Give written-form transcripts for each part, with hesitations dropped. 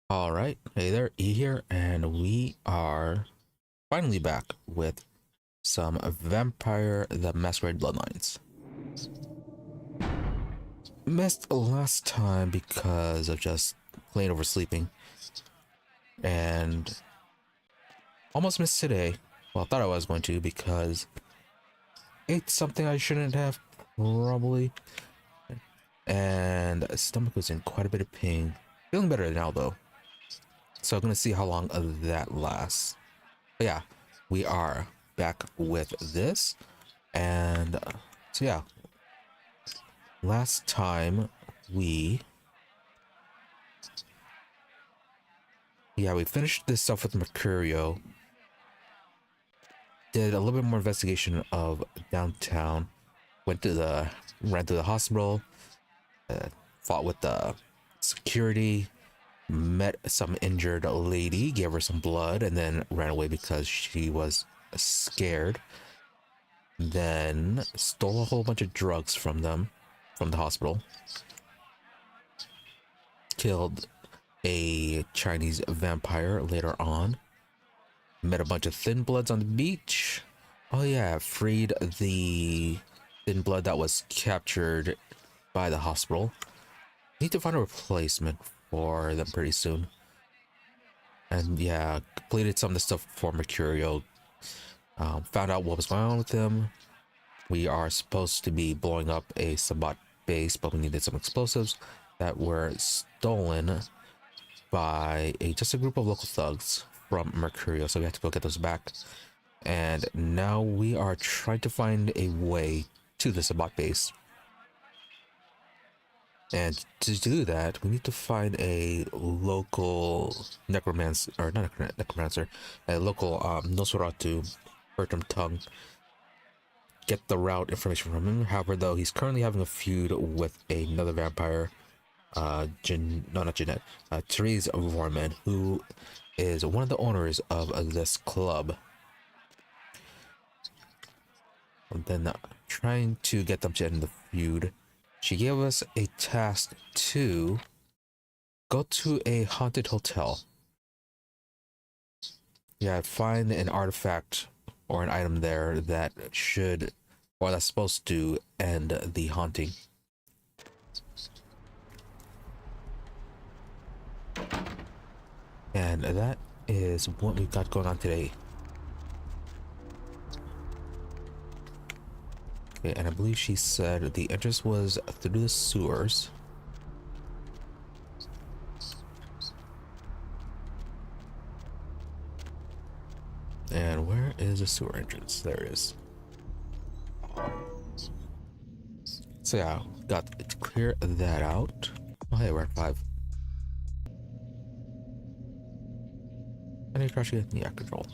All right, hey there, E here, and we are finally back with some Vampire the Masquerade Bloodlines. Missed last time because of just plain oversleeping, and almost missed today. Well, I thought I was going to because ate something I shouldn't have, probably, and stomach was in quite a bit of pain. Feeling better now though, so I'm gonna see how long that lasts. But yeah, we are back with this. And so yeah, last time we we finished this stuff with Mercurio, did a little bit more investigation of downtown, ran to the hospital, uh, fought with the security, met some injured lady, gave her some blood, and then ran away because she was scared. Then stole a whole bunch of drugs from the hospital, killed a Chinese vampire later on, met a bunch of thin bloods on the beach. Oh yeah, freed the thin blood that was captured by the hospital. Need to find a replacement for them pretty soon. And yeah, completed some of the stuff for Mercurio. Found out what was going on with him. We are supposed to be blowing up a Sabbat base, but we needed some explosives that were stolen by just a group of local thugs from Mercurio, so we have to go get those back. And now we are trying to find a way to the Sabbat base. And to do that, we need to find a local necromancer, or not necromancer, a local Nosferatu, Bertram Tung. Get the route information from him. However, though, he's currently having a feud with another vampire, not Jeanette, Therese Voreman, who is one of the owners of this club. And then trying to get them to end the feud, she gave us a task to go to a haunted hotel. Yeah, find an artifact or an item there that should, or that's supposed to end the haunting. And that is what we've got going on today. Okay, and I believe she said the entrance was through the sewers. And where is the sewer entrance? There it is. So yeah, got to clear that out. Oh hey, we're at 5. I need to crash it. Yeah, control.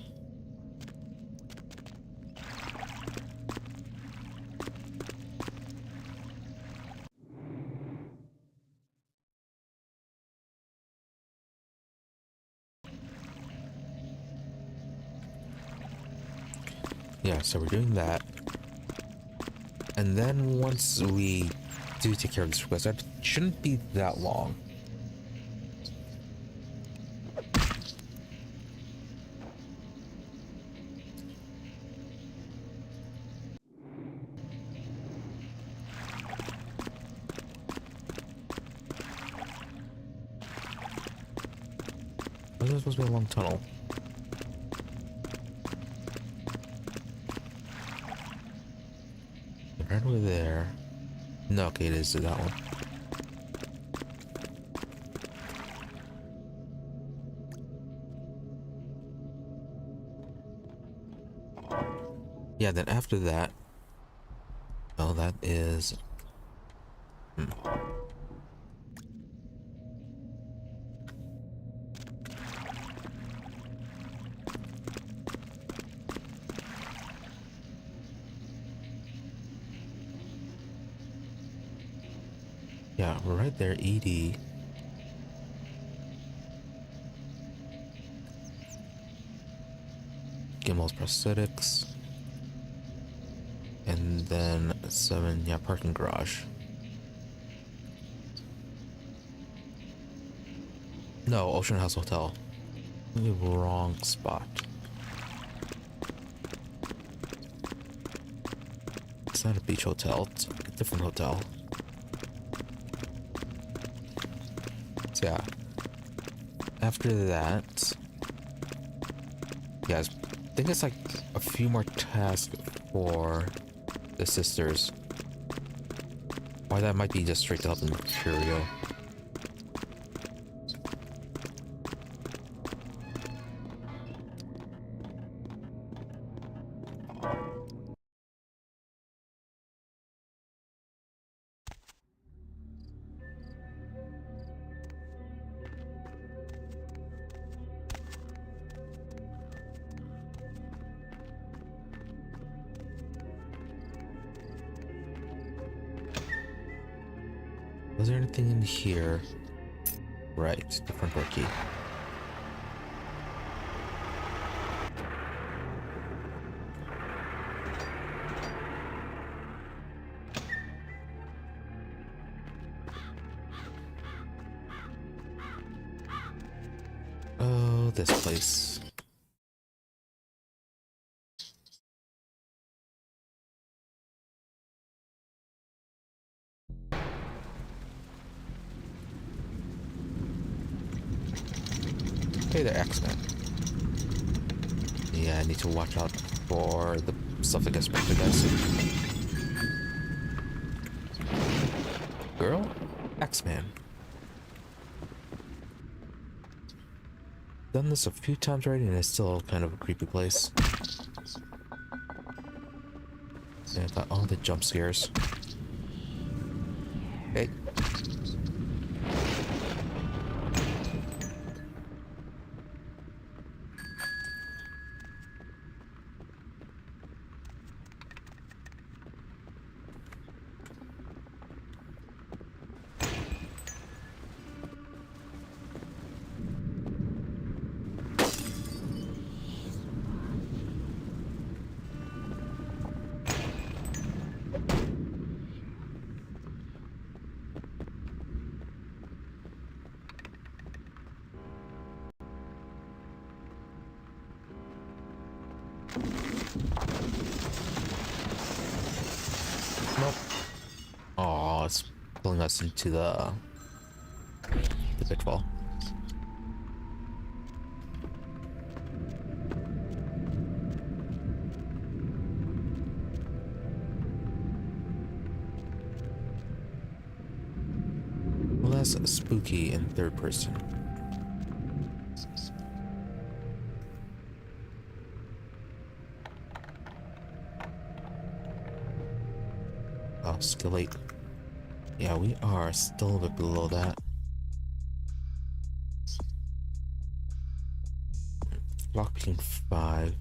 Yeah, so we're doing that. And then once we do take care of this request, that shouldn't be that long. This is supposed to be a long tunnel. Right over there. No, okay, it is that one. Yeah, then after that, oh, that is. Yeah, we're right there, ED. Gimmel's prosthetics. And then 7, yeah, parking garage. No, Ocean House Hotel. The wrong spot. It's not a beach hotel, it's a different hotel. So yeah. After that, yeah, I think it's like a few more tasks for the sisters. Or that might be just straight to help Mercurio. Was there anything in here? Right, the front door key. Oh, this place. Hey there, X-Men. Yeah, I need to watch out for the stuff that gets back to guys. Girl? X-Man. Done this a few times already and it's still kind of a creepy place. And I got all the jump scares. Hey. Nope. Oh, it's pulling us into the pitfall. Well, that's spooky in third person. Oh, skill 8. Yeah, we are still a bit below that. Lockpicking 5.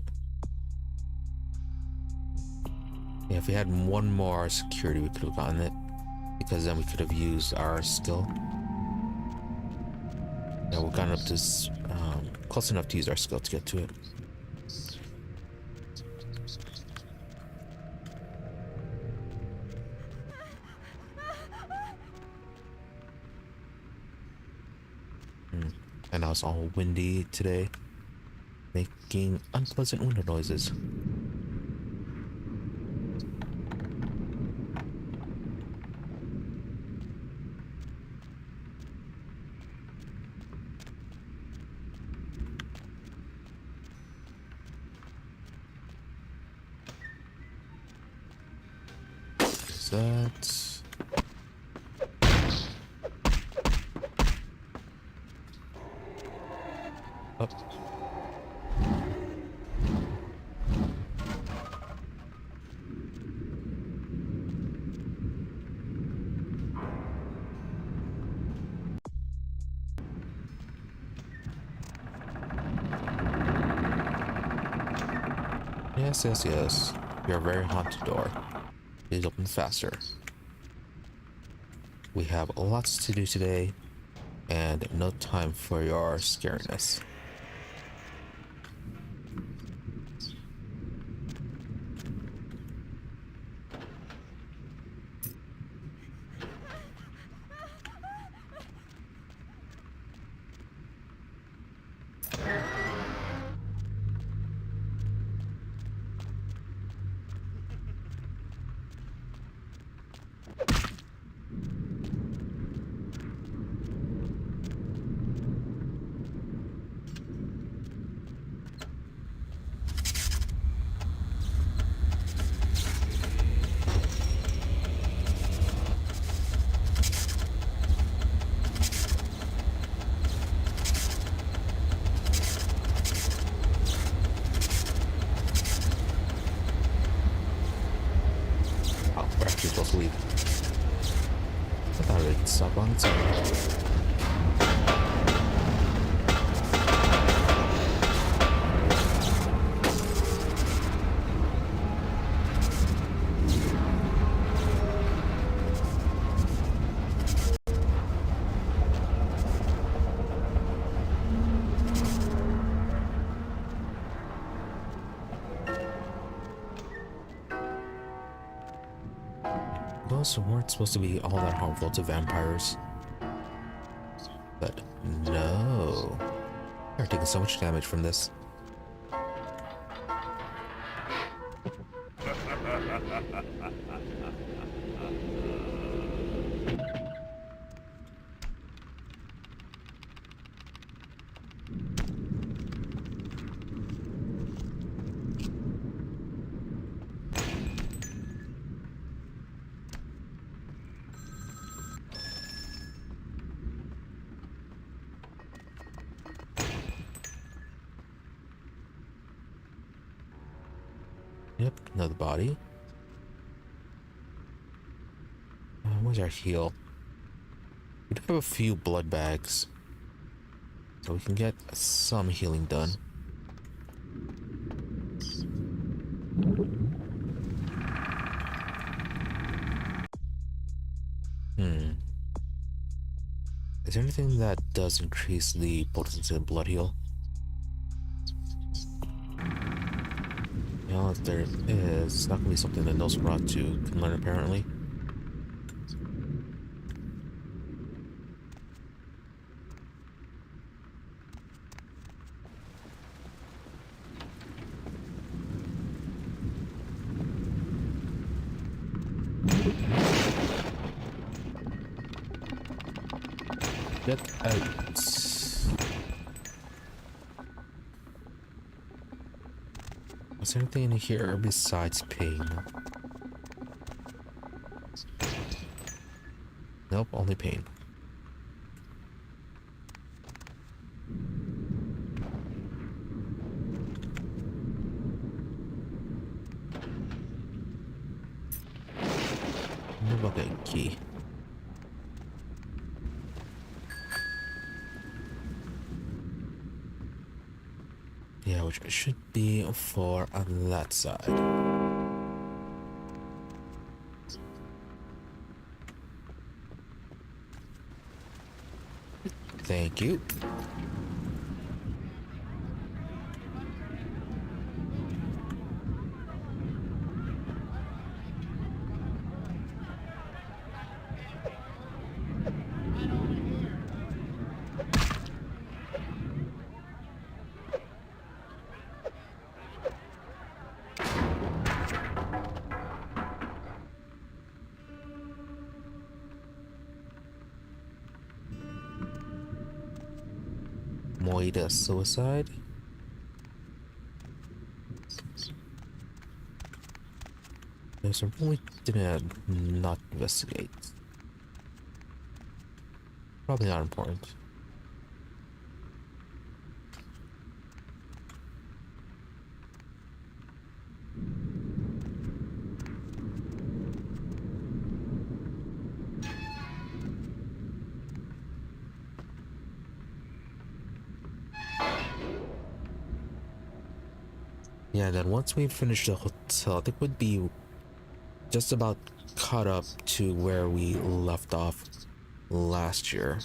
Yeah, if we had one more security, we could have gotten it. Because then we could have used our skill. Yeah, we've gotten up to close enough to use our skill to get to it. And now it's all windy today, making unpleasant window noises. Is that... Up. Yes, yes, yes. Your very haunted door. Please open faster. We have lots to do today, and no time for your scariness. We're actually supposed to leave. I thought it'd stop on its own. Ghosts weren't supposed to be all that harmful to vampires. But no. They're taking so much damage from this. Yep, another body. Where's our heal? We do have a few blood bags, so we can get some healing done. Is there anything that does increase the potency of blood heal? Well, if there is, it's not gonna be something that Nosferatu can learn apparently. Get out. Is there anything in here besides pain? Nope, only pain. What about that key? Yeah, which should be for that side. Thank you. Moida suicide. There's a really didn't not investigate. Probably not important. Yeah, then once we finish the hotel, I think we'd be just about caught up to where we left off last year.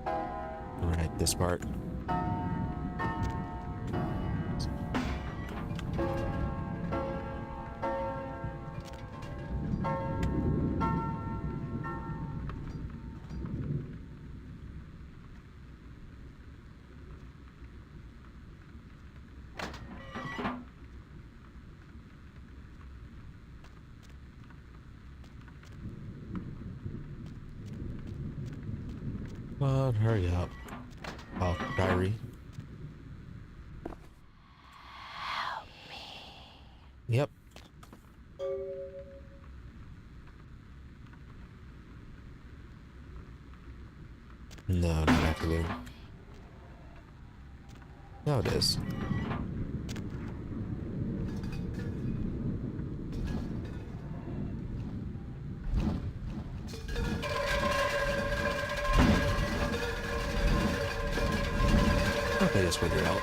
Alright, this part. But hurry up. Oh, diary. Help me. Yep. No, not activated. Now it is. Okay, just figure it out.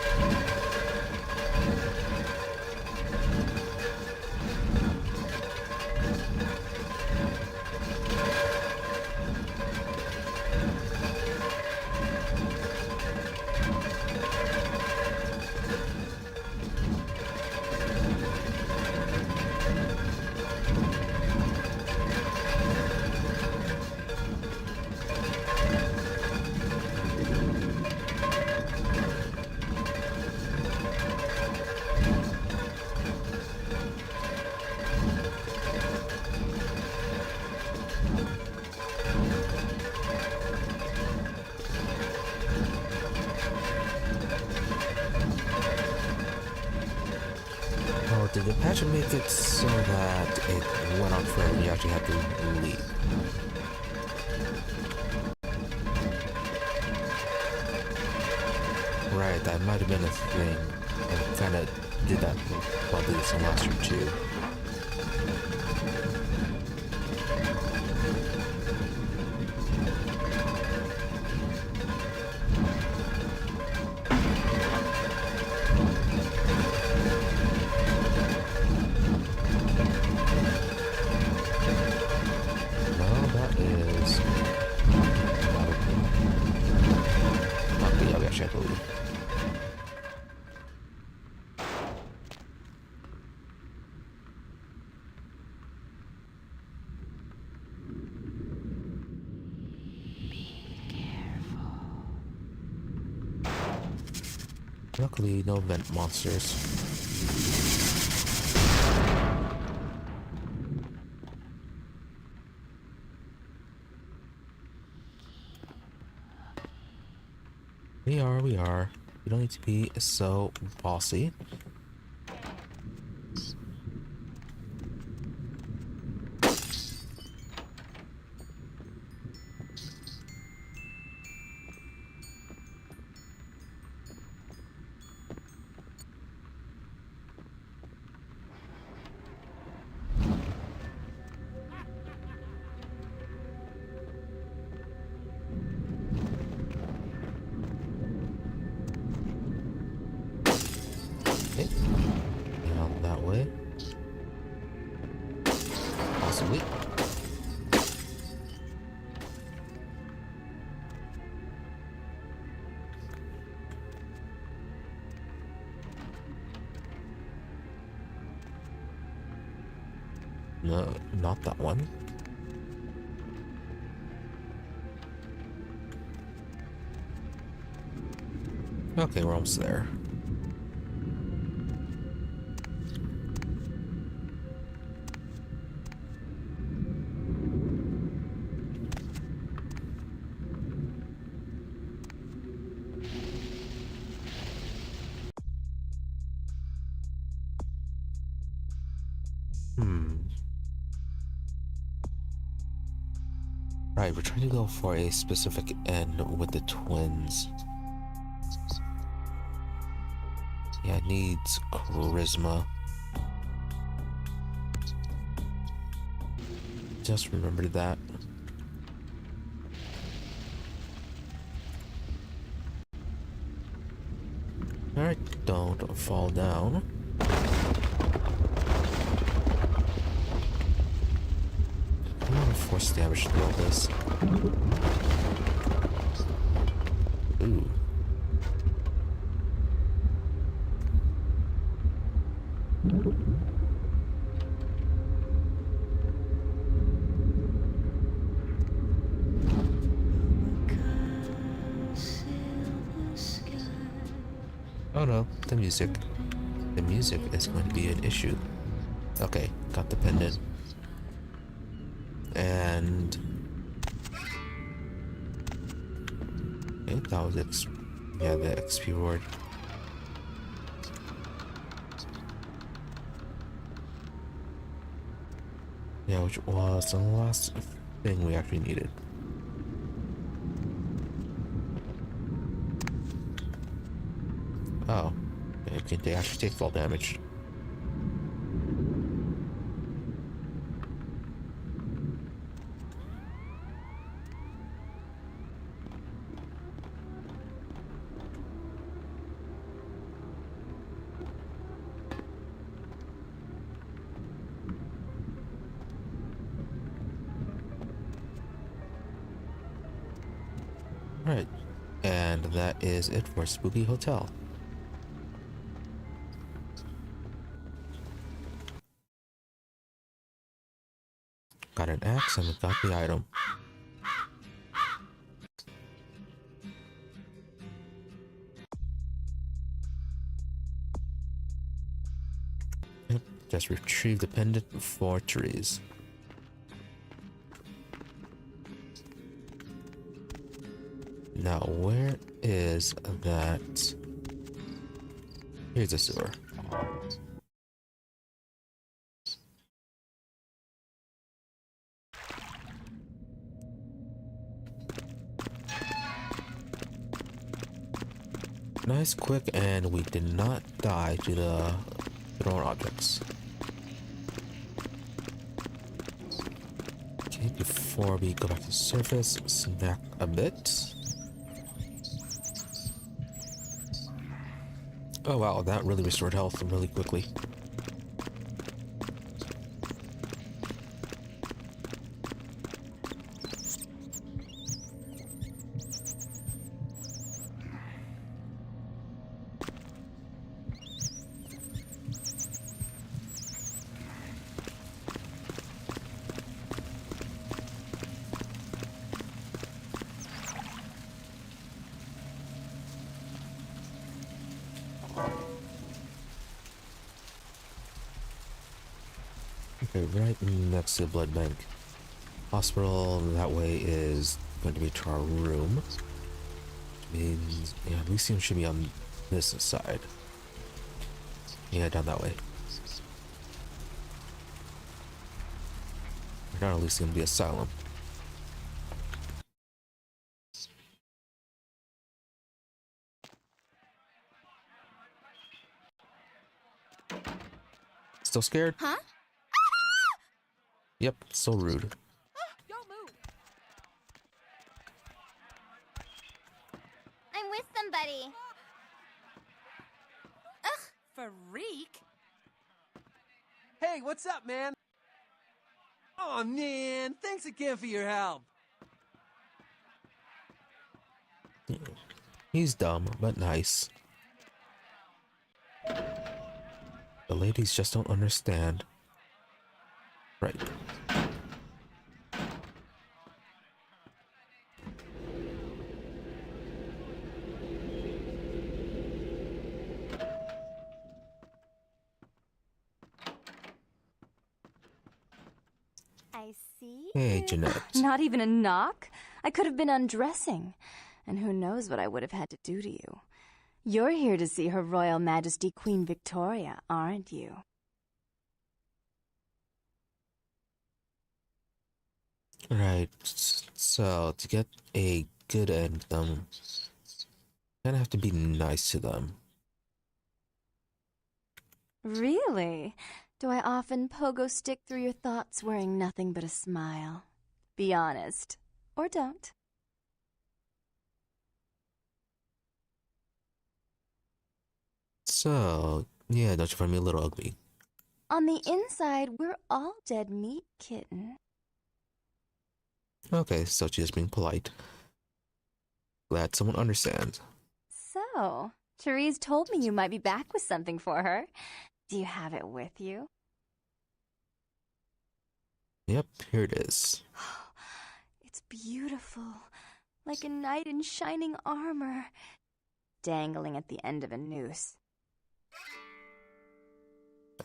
Oh, did the patch make it so that it went on forever and you actually had to leave? Right, that might have been a thing. And it kind of did that while doing this last year too. Luckily, no vent monsters. We are. You don't need to be so bossy. Okay. Down that way. Possibly. No, not that one. Okay, we're almost there. Right, we're trying to go for a specific end with the twins. Yeah, it needs charisma. Just remembered that. Alright, don't fall down. I'm gonna force damage through all this. Ooh. Oh no, the music. The music is going to be an issue. Okay, got the pendant. And okay, that was the XP reward. Yeah, which was the last thing we actually needed. Oh, okay, they actually take fall damage. Right, and that is it for Spooky Hotel. Got an axe and we got the item. Yep, just retrieve the pendant for Therese. Now, where is that? Here's the sewer. Nice, quick, and we did not die to the thrown objects. Okay, before we go back to the surface, snack a bit. Oh wow, that really restored health really quickly. Okay, right next to the blood bank. Hospital, that way is going to be to our room. Which means, yeah, Elysium should be on this side. Yeah, down that way. Not Elysium, the asylum. Still scared? Huh? Yep, so rude. Don't move. I'm with somebody. Ugh, freak. Hey, what's up, man? Oh man, thanks again for your help. He's dumb, but nice. The ladies just don't understand. Right. I see. Hey, Jeanette. Not even a knock? I could have been undressing. And who knows what I would have had to do to you. You're here to see Her Royal Majesty Queen Victoria, aren't you? Right. So, to get a good anthem, gonna have to be nice to them. Really? Do I often pogo stick through your thoughts wearing nothing but a smile? Be honest. Or don't. So, yeah, don't you find me a little ugly? On the inside, we're all dead meat, kitten. Okay, so she's just being polite. Glad someone understands. So, Therese told me you might be back with something for her. Do you have it with you? Yep, here it is. It's beautiful, like a knight in shining armor, dangling at the end of a noose.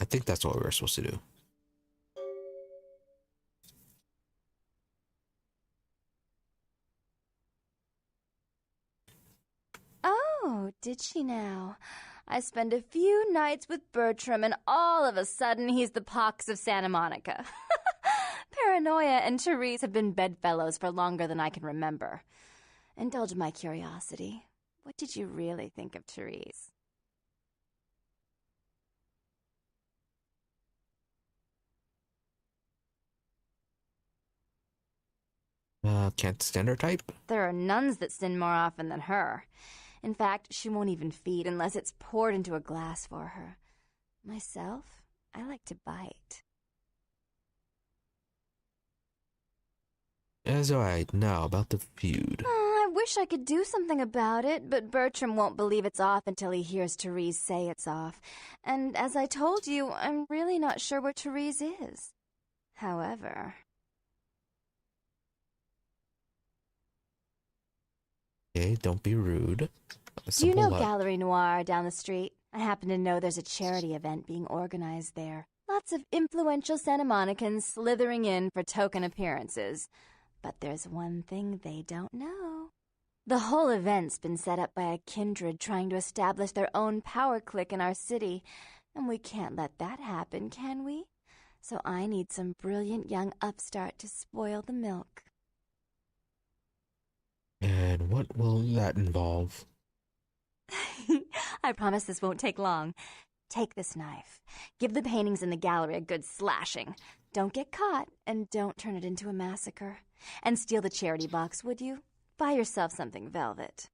I think that's what we were supposed to do. Oh, did she now? I spend a few nights with Bertram and all of a sudden he's the pox of Santa Monica. Paranoia and Therese have been bedfellows for longer than I can remember. Indulge my curiosity. What did you really think of Therese? Can't stand her type? There are nuns that sin more often than her. In fact, she won't even feed unless it's poured into a glass for her. Myself, I like to bite. As I now about the feud. Oh, I wish I could do something about it, but Bertram won't believe it's off until he hears Therese say it's off. And as I told you, I'm really not sure where Therese is. However... Okay, don't be rude. Do you know What? Gallery Noir down the street? I happen to know there's a charity event being organized there. Lots of influential Santa Monicans slithering in for token appearances. But there's one thing they don't know. The whole event's been set up by a kindred trying to establish their own power clique in our city, and we can't let that happen, can we? So I need some brilliant young upstart to spoil the milk. And what will that involve? I promise this won't take long. Take this knife. Give the paintings in the gallery a good slashing. Don't get caught, and don't turn it into a massacre. And steal the charity box, would you? Buy yourself something velvet.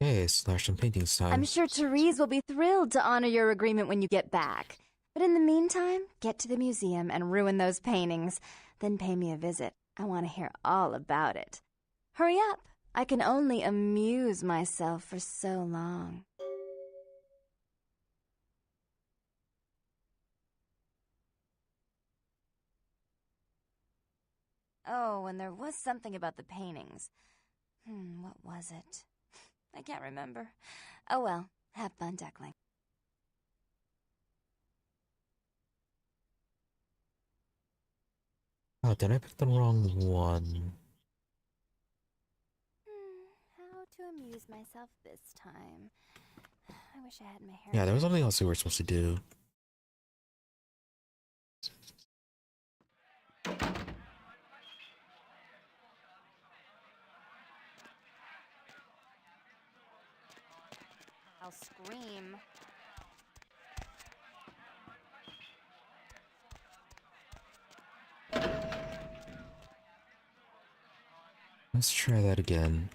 Hey, slash some paintings time. I'm sure Therese will be thrilled to honor your agreement when you get back. But in the meantime, get to the museum and ruin those paintings. Then pay me a visit. I want to hear all about it. Hurry up. I can only amuse myself for so long. Oh, and there was something about the paintings. What was it? I can't remember. Oh well, have fun, duckling. Oh, did I pick the wrong one? How to amuse myself this time? I wish I had my hair. Yeah, there was something else we were supposed to do. I'll scream. Let's try that again.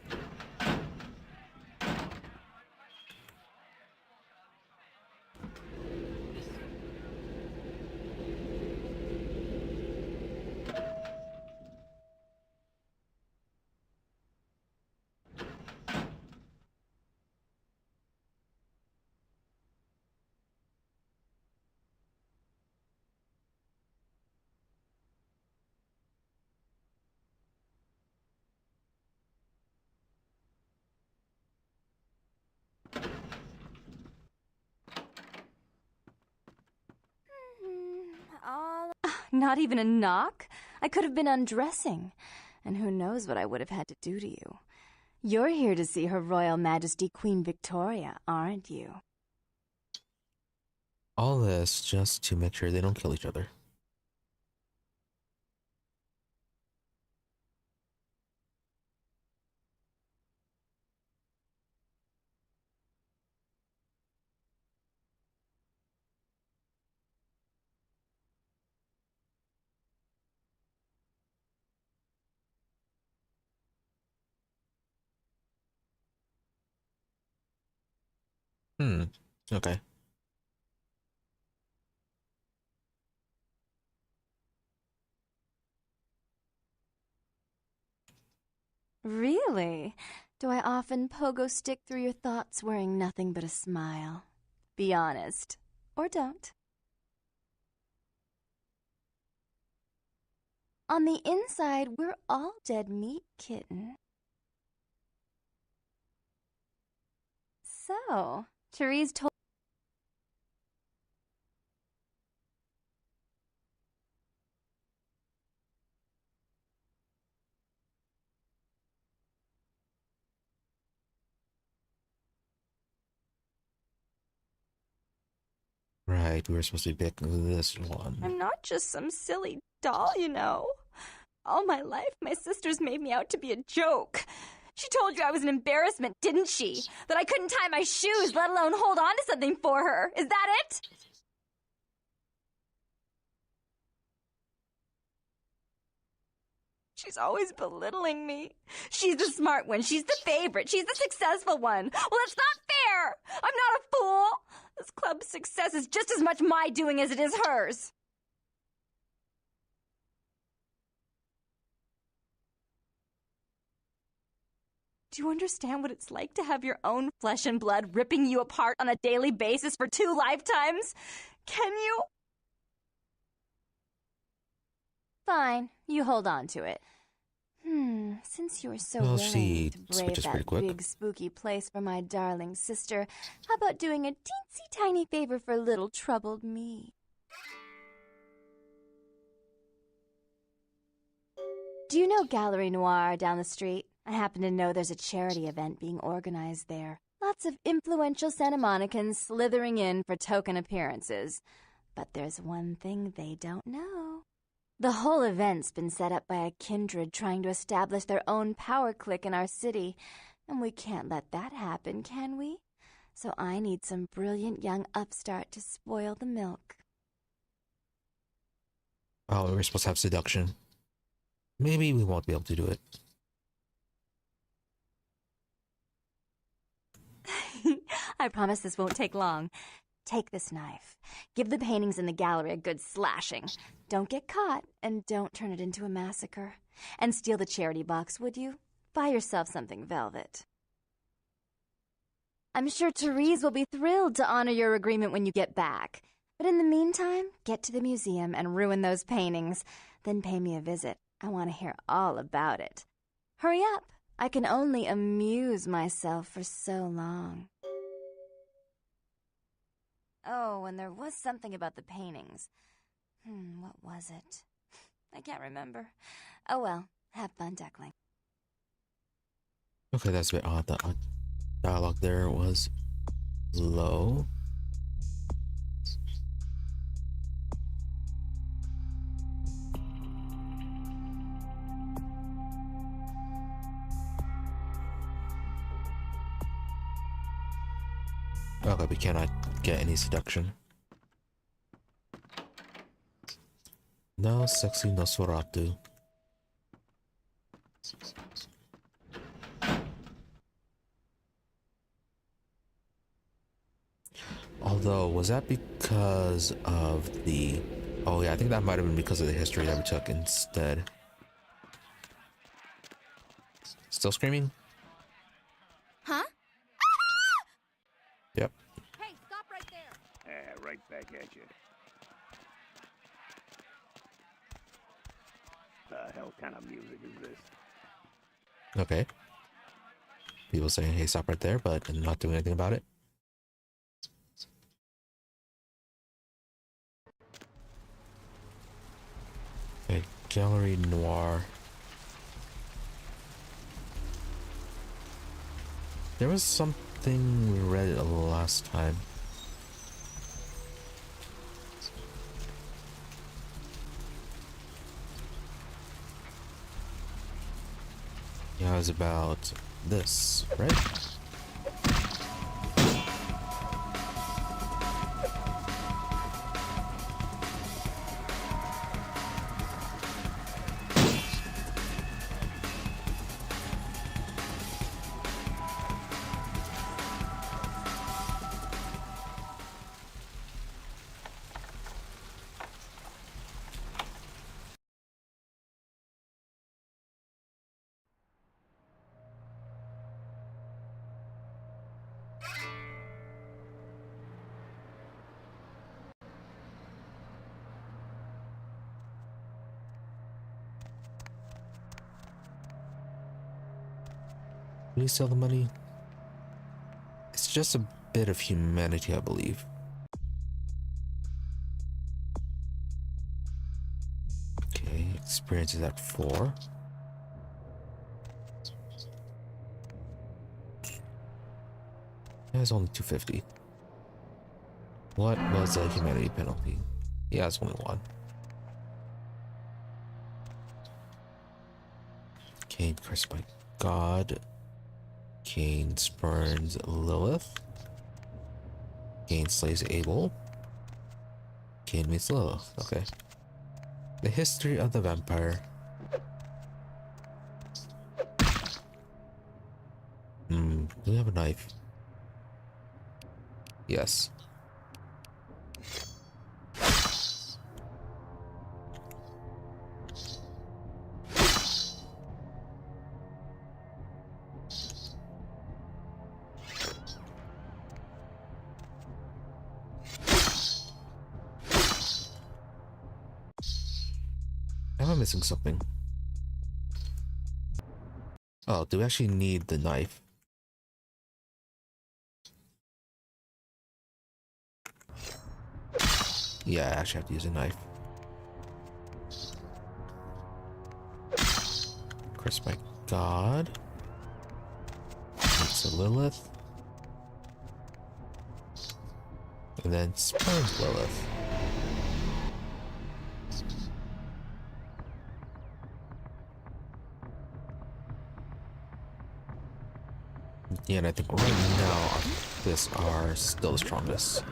Not even a knock? I could have been undressing. And who knows what I would have had to do to you. You're here to see Her Royal Majesty Queen Victoria, aren't you? All this just to make sure they don't kill each other. Okay. Really? Do I often pogo stick through your thoughts wearing nothing but a smile? Be honest. Or don't. On the inside, we're all dead meat, kitten. So, Therese told... Right, we were supposed to be picking this one. I'm not just some silly doll, you know. All my life, my sisters made me out to be a joke. She told you I was an embarrassment, didn't she? That I couldn't tie my shoes, let alone hold on to something for her. Is that it? She's always belittling me. She's the smart one. She's the favorite. She's the successful one. Well, it's not fair. I'm not a fool. This club's success is just as much my doing as it is hers. Do you understand what it's like to have your own flesh and blood ripping you apart on a daily basis for 2 lifetimes? Can you? Fine, you hold on to it. Since you were so Well, willing she to brave switches pretty that quick. big spooky place for my darling sister, how about doing a teensy tiny favor for little troubled me? Do you know Gallery Noir down the street? I happen to know there's a charity event being organized there. Lots of influential Santa Monicans slithering in for token appearances. But there's one thing they don't know. The whole event's been set up by a kindred trying to establish their own power clique in our city, and we can't let that happen, can we? So I need some brilliant young upstart to spoil the milk. Oh, we were supposed to have seduction. Maybe we won't be able to do it. I promise this won't take long. Take this knife. Give the paintings in the gallery a good slashing. Don't get caught, and don't turn it into a massacre. And steal the charity box, would you? Buy yourself something velvet. I'm sure Therese will be thrilled to honor your agreement when you get back. But in the meantime, get to the museum and ruin those paintings. Then pay me a visit. I want to hear all about it. Hurry up. I can only amuse myself for so long. Oh, and there was something about the paintings. What was it? I can't remember. Oh well, have fun, Duckling. Okay, that's a bit odd. The dialogue there was low. Okay, we cannot get any seduction. No sexy Nosferatu. Although, was that because of the... Oh yeah, I think that might have been because of the history that we took instead. Still screaming? Huh? Yep. Hey, stop right there! Yeah, right back at you. The hell kind of music is this? Okay. People saying, hey, stop right there, but not doing anything about it. Okay, Gallery Noir. There was something we read last time. Yeah, it was about this, right? Please sell the money. It's just a bit of humanity, I believe. Okay, experience is at 4. Yeah, it's only 250. What was a humanity penalty? Yeah, it's only one. Cain cursed by God. Cain spurns Lilith. Cain slays Abel. Cain meets Lilith. Okay. The history of the vampire. Do we have a knife? Yes. Am I missing something? Oh, do we actually need the knife? Yeah, I actually have to use a knife. Cursed by God. It's a Lilith. And then spurns Lilith. Yeah, and I think right now this are still the strongest.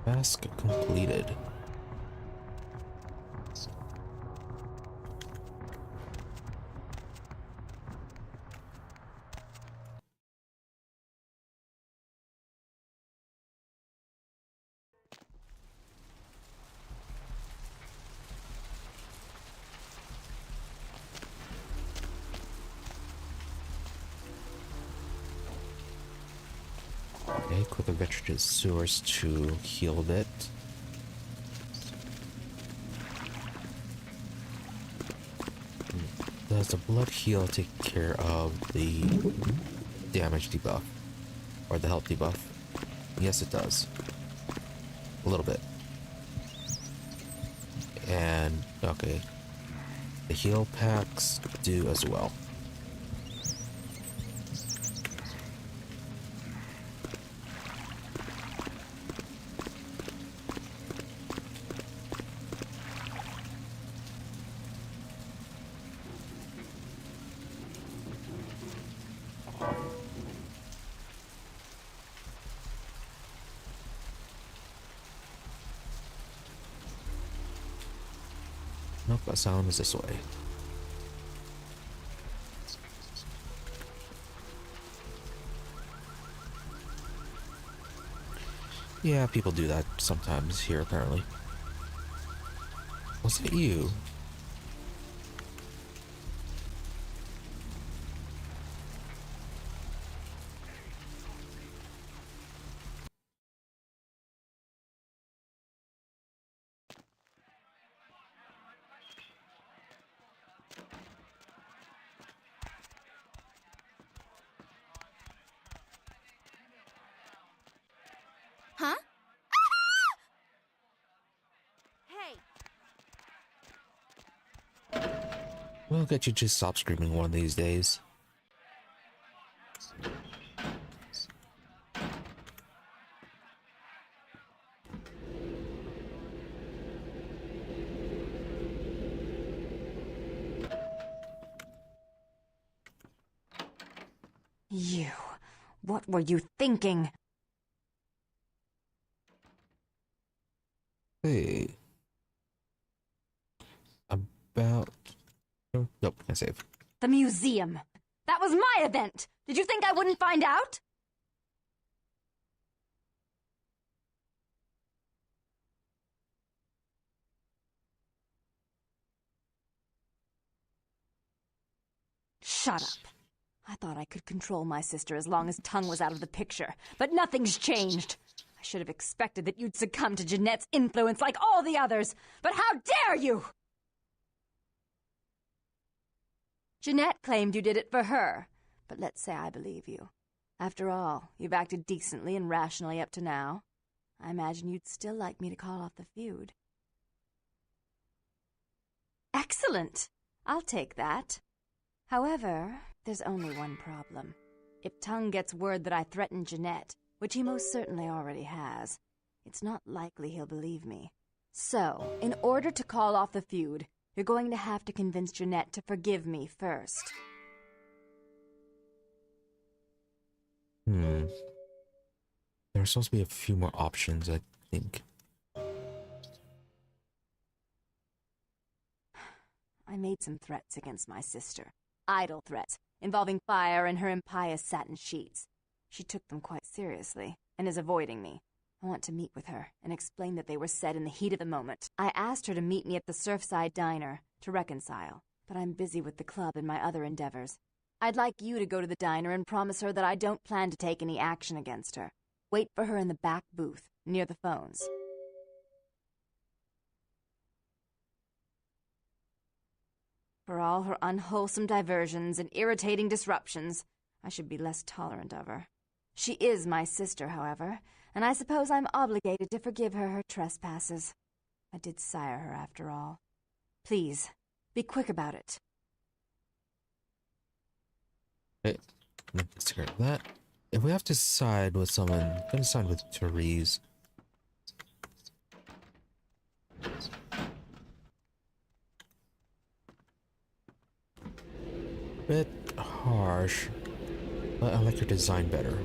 Task completed. Okay, quick adventure to the sewers to heal a bit. Does the blood heal take care of the damage debuff? Or the health debuff? Yes, it does. A little bit. And, okay. The heal packs do as well. Nope, asylum is this way. Yeah, people do that sometimes here, apparently. Was it you? Huh? Hey! We'll get you to stop screaming one of these days. You. What were you thinking? Hey. About... Nope, can't save. The museum. That was my event. Did you think I wouldn't find out? Shut up. I thought I could control my sister as long as Tung was out of the picture, but nothing's changed. I should have expected that you'd succumb to Jeanette's influence like all the others, but how dare you! Jeanette claimed you did it for her, but let's say I believe you. After all, you've acted decently and rationally up to now. I imagine you'd still like me to call off the feud. Excellent! I'll take that. However, there's only one problem. If Tung gets word that I threatened Jeanette, which he most certainly already has, it's not likely he'll believe me. So, in order to call off the feud, you're going to have to convince Jeanette to forgive me first. There are supposed to be a few more options, I think. I made some threats against my sister. Idle threats, involving fire and her impious satin sheets. She took them quite seriously, and is avoiding me. I want to meet with her, and explain that they were said in the heat of the moment. I asked her to meet me at the Surfside Diner, to reconcile, but I'm busy with the club and my other endeavors. I'd like you to go to the diner and promise her that I don't plan to take any action against her. Wait for her in the back booth, near the phones. For all her unwholesome diversions and irritating disruptions, I should be less tolerant of her. She is my sister, however, and I suppose I'm obligated to forgive her trespasses. I did sire her, after all. Please, be quick about it. Hey, let's take care of that. If we have to side with someone, I'm gonna side with Therese. Bit harsh, but I like your design better.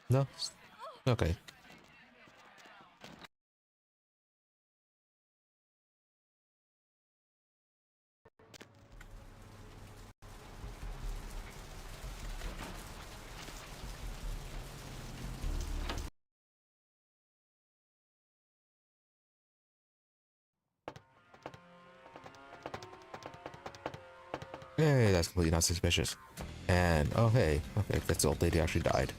No? Okay. Hey, that's completely not suspicious. And, oh hey, okay, that's the old lady actually died.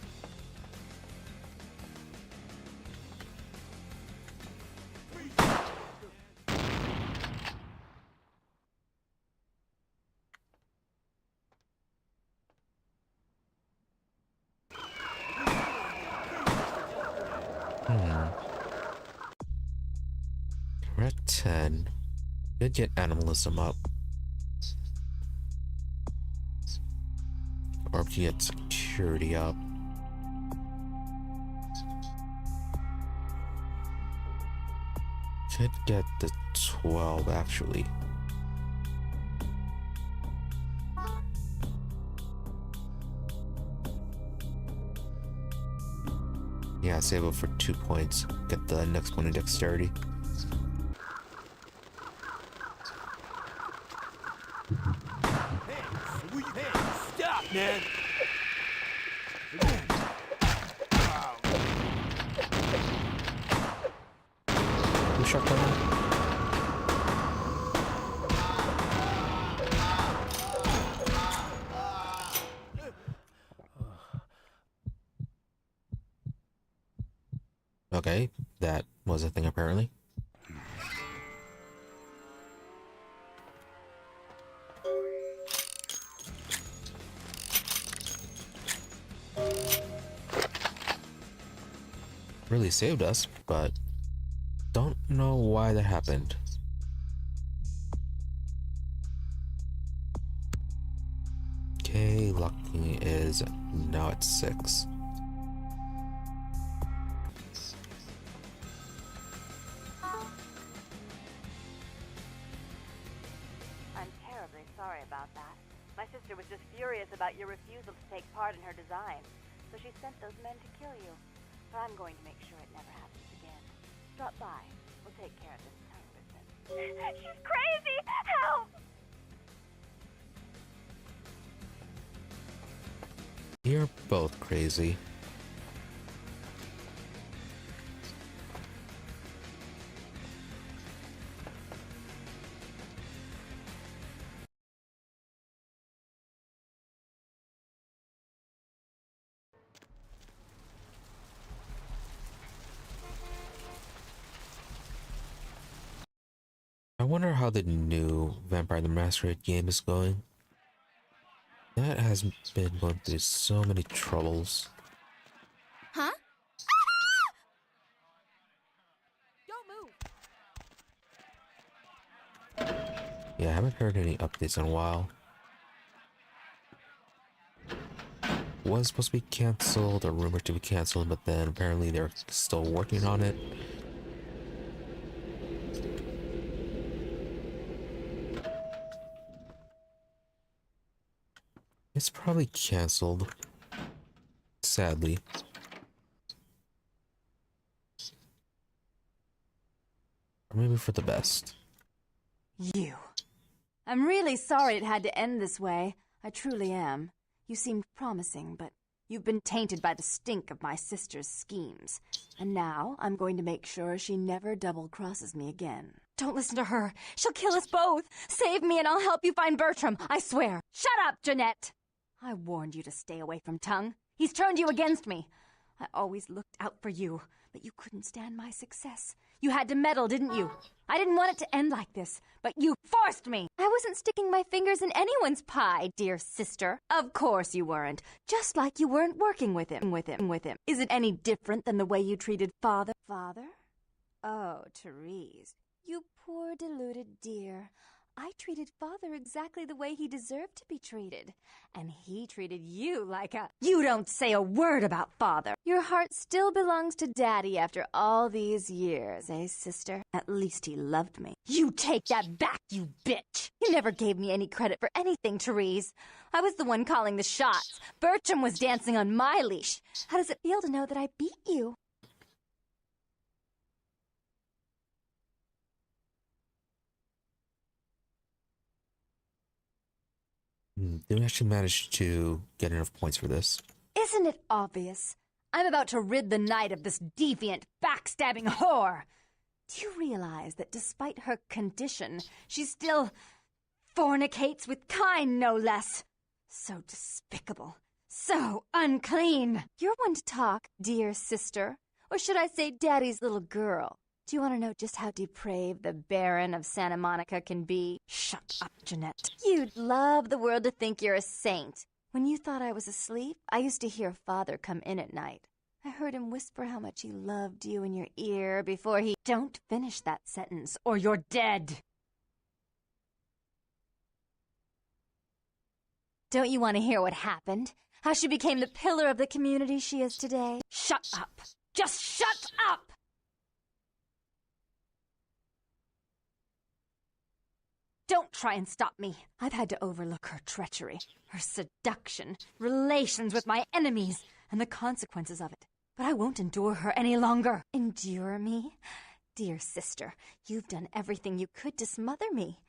We're at 10. Did get animalism up. Or to get security up. Could get the 12 actually. Yeah, save up for 2 points. Get the next one in dexterity. Stop, man! Who shot that? Okay, that was a thing apparently. Really saved us, but don't know why that happened. Okay, lucky is now at 6. I'm terribly sorry about that. My sister was just furious about your refusal to take part in her design, so she sent those men to kill you. But I'm going to make sure it never happens again. Drop by. We'll take care of this Tung business. She's crazy! Help! You're both crazy. wonder how the new Vampire the Masquerade game is going. That has been going through so many troubles. Huh? Don't move. Yeah, I haven't heard any updates in a while. Was supposed to be cancelled or rumored to be cancelled, but then apparently they're still working on it. It's probably cancelled, sadly. Or maybe for the best. You. I'm really sorry it had to end this way. I truly am. You seemed promising, but you've been tainted by the stink of my sister's schemes. And now I'm going to make sure she never double-crosses me again. Don't listen to her. She'll kill us both. Save me and I'll help you find Bertram. I swear. Shut up, Jeanette. I warned you to stay away from Tung. He's turned you against me. I always looked out for you, but you couldn't stand my success. You had to meddle, didn't you? I didn't want it to end like this, but you forced me. I wasn't sticking my fingers in anyone's pie, dear sister. Of course you weren't. Just like you weren't working with him. Is it any different than the way you treated father? Father? Oh, Therese, you poor deluded dear. I treated father exactly the way he deserved to be treated. And he treated you like a... You don't say a word about father. Your heart still belongs to daddy after all these years, eh, sister? At least he loved me. You take that back, you bitch! You never gave me any credit for anything, Therese. I was the one calling the shots. Bertram was dancing on my leash. How does it feel to know that I beat you? Didn't actually manage to get enough points for this. Isn't it obvious? I'm about to rid the night of this deviant, backstabbing whore. Do you realize that despite her condition, she still fornicates with kind, no less? So despicable. So unclean. You're one to talk, dear sister. Or should I say daddy's little girl? Do you want to know just how depraved the Baron of Santa Monica can be? Shut up, Jeanette. You'd love the world to think you're a saint. When you thought I was asleep, I used to hear Father come in at night. I heard him whisper how much he loved you in your ear before he... Don't finish that sentence, or you're dead. Don't you want to hear what happened? How she became the pillar of the community she is today? Shut up. Just shut up! Don't try and stop me. I've had to overlook her treachery, her seduction, relations with my enemies, and the consequences of it. But I won't endure her any longer. Endure me? Dear sister, you've done everything you could to smother me.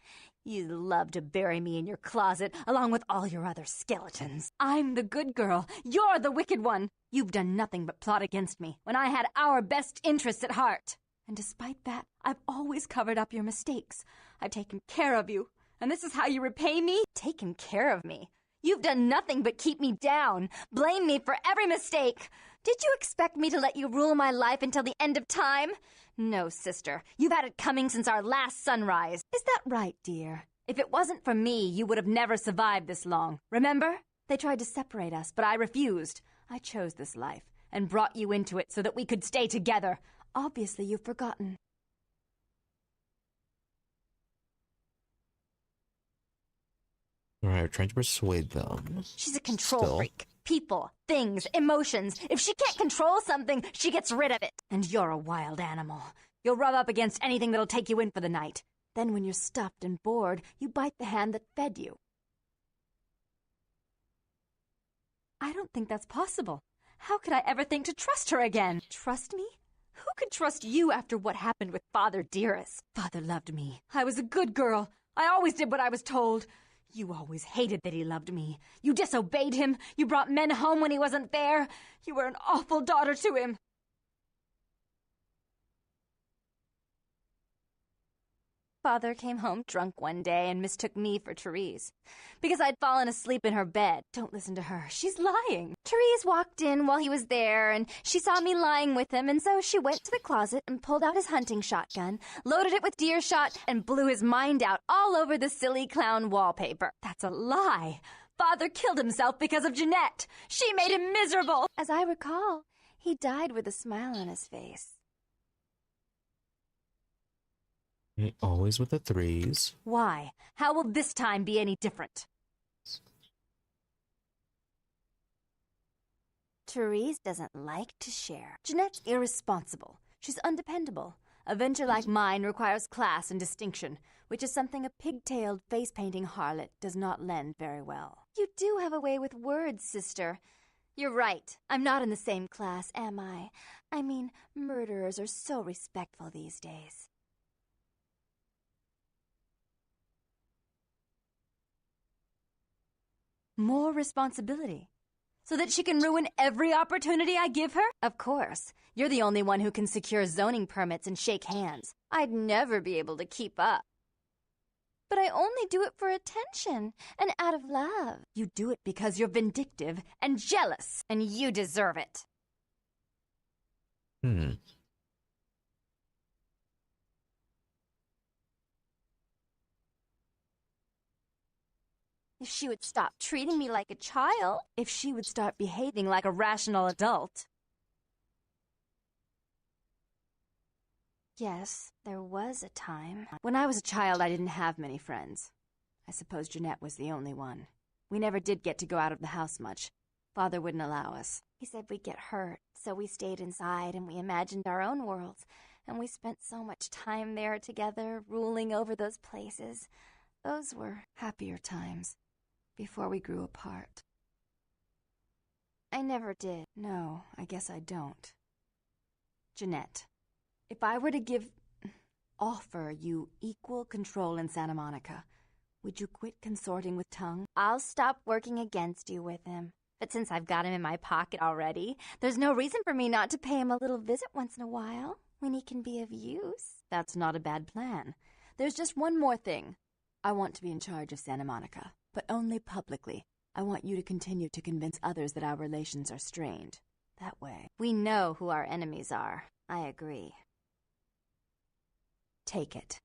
You love to bury me in your closet, along with all your other skeletons. I'm the good girl. You're the wicked one. You've done nothing but plot against me, when I had our best interests at heart. And despite that, I've always covered up your mistakes. I've taken care of you. And this is how you repay me? Taken care of me. You've done nothing but keep me down. Blame me for every mistake. Did you expect me to let you rule my life until the end of time? No, sister. You've had it coming since our last sunrise. Is that right, dear? If it wasn't for me, you would have never survived this long. Remember? They tried to separate us, but I refused. I chose this life and brought you into it so that we could stay together. Obviously, you've forgotten. Alright, trying to persuade them. She's a control Still. freak. People, things, emotions. If she can't control something, she gets rid of it. And you're a wild animal. You'll rub up against anything that'll take you in for the night. Then when you're stuffed and bored, you bite the hand that fed you. I don't think that's possible. How could I ever think to trust her again? Trust me? Who could trust you after what happened with Father Therese? Father loved me. I was a good girl. I always did what I was told. You always hated that he loved me. You disobeyed him. You brought men home when he wasn't there. You were an awful daughter to him. Father came home drunk one day and mistook me for Therese. Because I'd fallen asleep in her bed. Don't listen to her. She's lying. Therese walked in while he was there, and she saw me lying with him, and so she went to the closet and pulled out his hunting shotgun, loaded it with deer shot, and blew his mind out all over the silly clown wallpaper. That's a lie. Father killed himself because of Jeanette. She made him miserable. As I recall, he died with a smile on his face. Always with the threes. Why? How will this time be any different? Therese doesn't like to share. Jeanette's irresponsible. She's undependable. A venture like mine requires class and distinction, which is something a pigtailed, face-painting harlot does not lend very well. You do have a way with words, sister. You're right. I'm not in the same class, am I? I mean, murderers are so respectful these days. More responsibility. So that she can ruin every opportunity I give her? Of course. You're the only one who can secure zoning permits and shake hands. I'd never be able to keep up. But I only do it for attention and out of love. You do it because you're vindictive and jealous, and you deserve it. If she would stop treating me like a child, if she would start behaving like a rational adult. Yes, there was a time. When I was a child, I didn't have many friends. I suppose Jeanette was the only one. We never did get to go out of the house much. Father wouldn't allow us. He said we'd get hurt, so we stayed inside and we imagined our own worlds. And we spent so much time there together, ruling over those places. Those were Happier times. Before we grew apart. I never did. No, I guess I don't. Jeanette, if I were to offer you equal control in Santa Monica, would you quit consorting with Tung? I'll stop working against you with him. But since I've got him in my pocket already, There's no reason for me not to pay him a little visit once in a while, when he can be of use. That's not a bad plan. There's just one more thing. I want to be in charge of Santa Monica, but only publicly. I want you to continue to convince others that our relations are strained. That way. We know who our enemies are. I agree. Take it.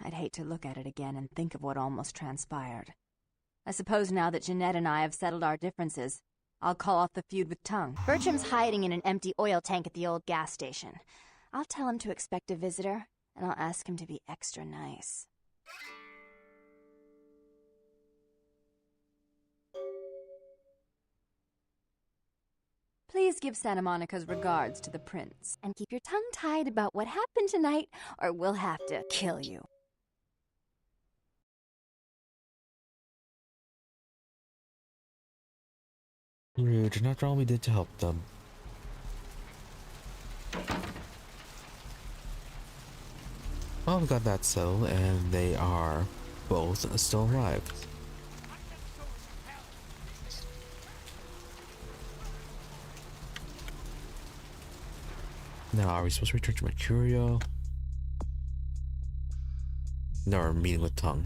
I'd hate to look at it again and think of what almost transpired. I suppose now that Jeanette and I have settled our differences, I'll call off the feud with Tung. Bertram's hiding in an empty oil tank at the old gas station. I'll tell him to expect a visitor, and I'll ask him to be extra nice. Please give Santa Monica's regards to the prince. And keep your tongue tied about what happened tonight, or we'll have to kill you. Rude, not all we did to help them. Well, we got that settled, and they are both still alive. Now, are we supposed to return to Mercurio? No, we're meeting with Tung.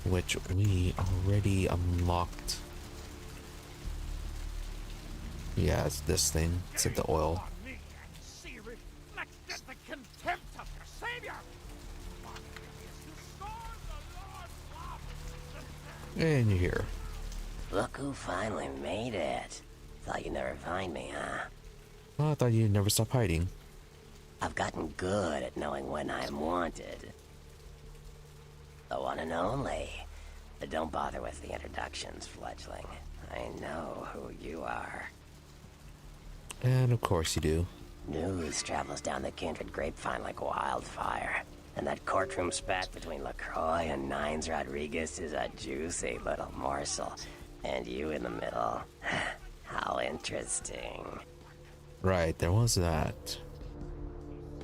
Which we already unlocked. Yeah, it's this thing. It's at the oil. And you're here. Look who finally made it. Thought you'd never find me, huh? Well, I thought you'd never stop hiding. I've gotten good at knowing when I'm wanted. The one and only. But don't bother with the introductions, fledgling. I know who you are. And of course you do. News travels down the kindred grapevine like wildfire. And that courtroom spat between LaCroix and Nines Rodriguez is a juicy little morsel. And you in the middle. How interesting. Right, there was that.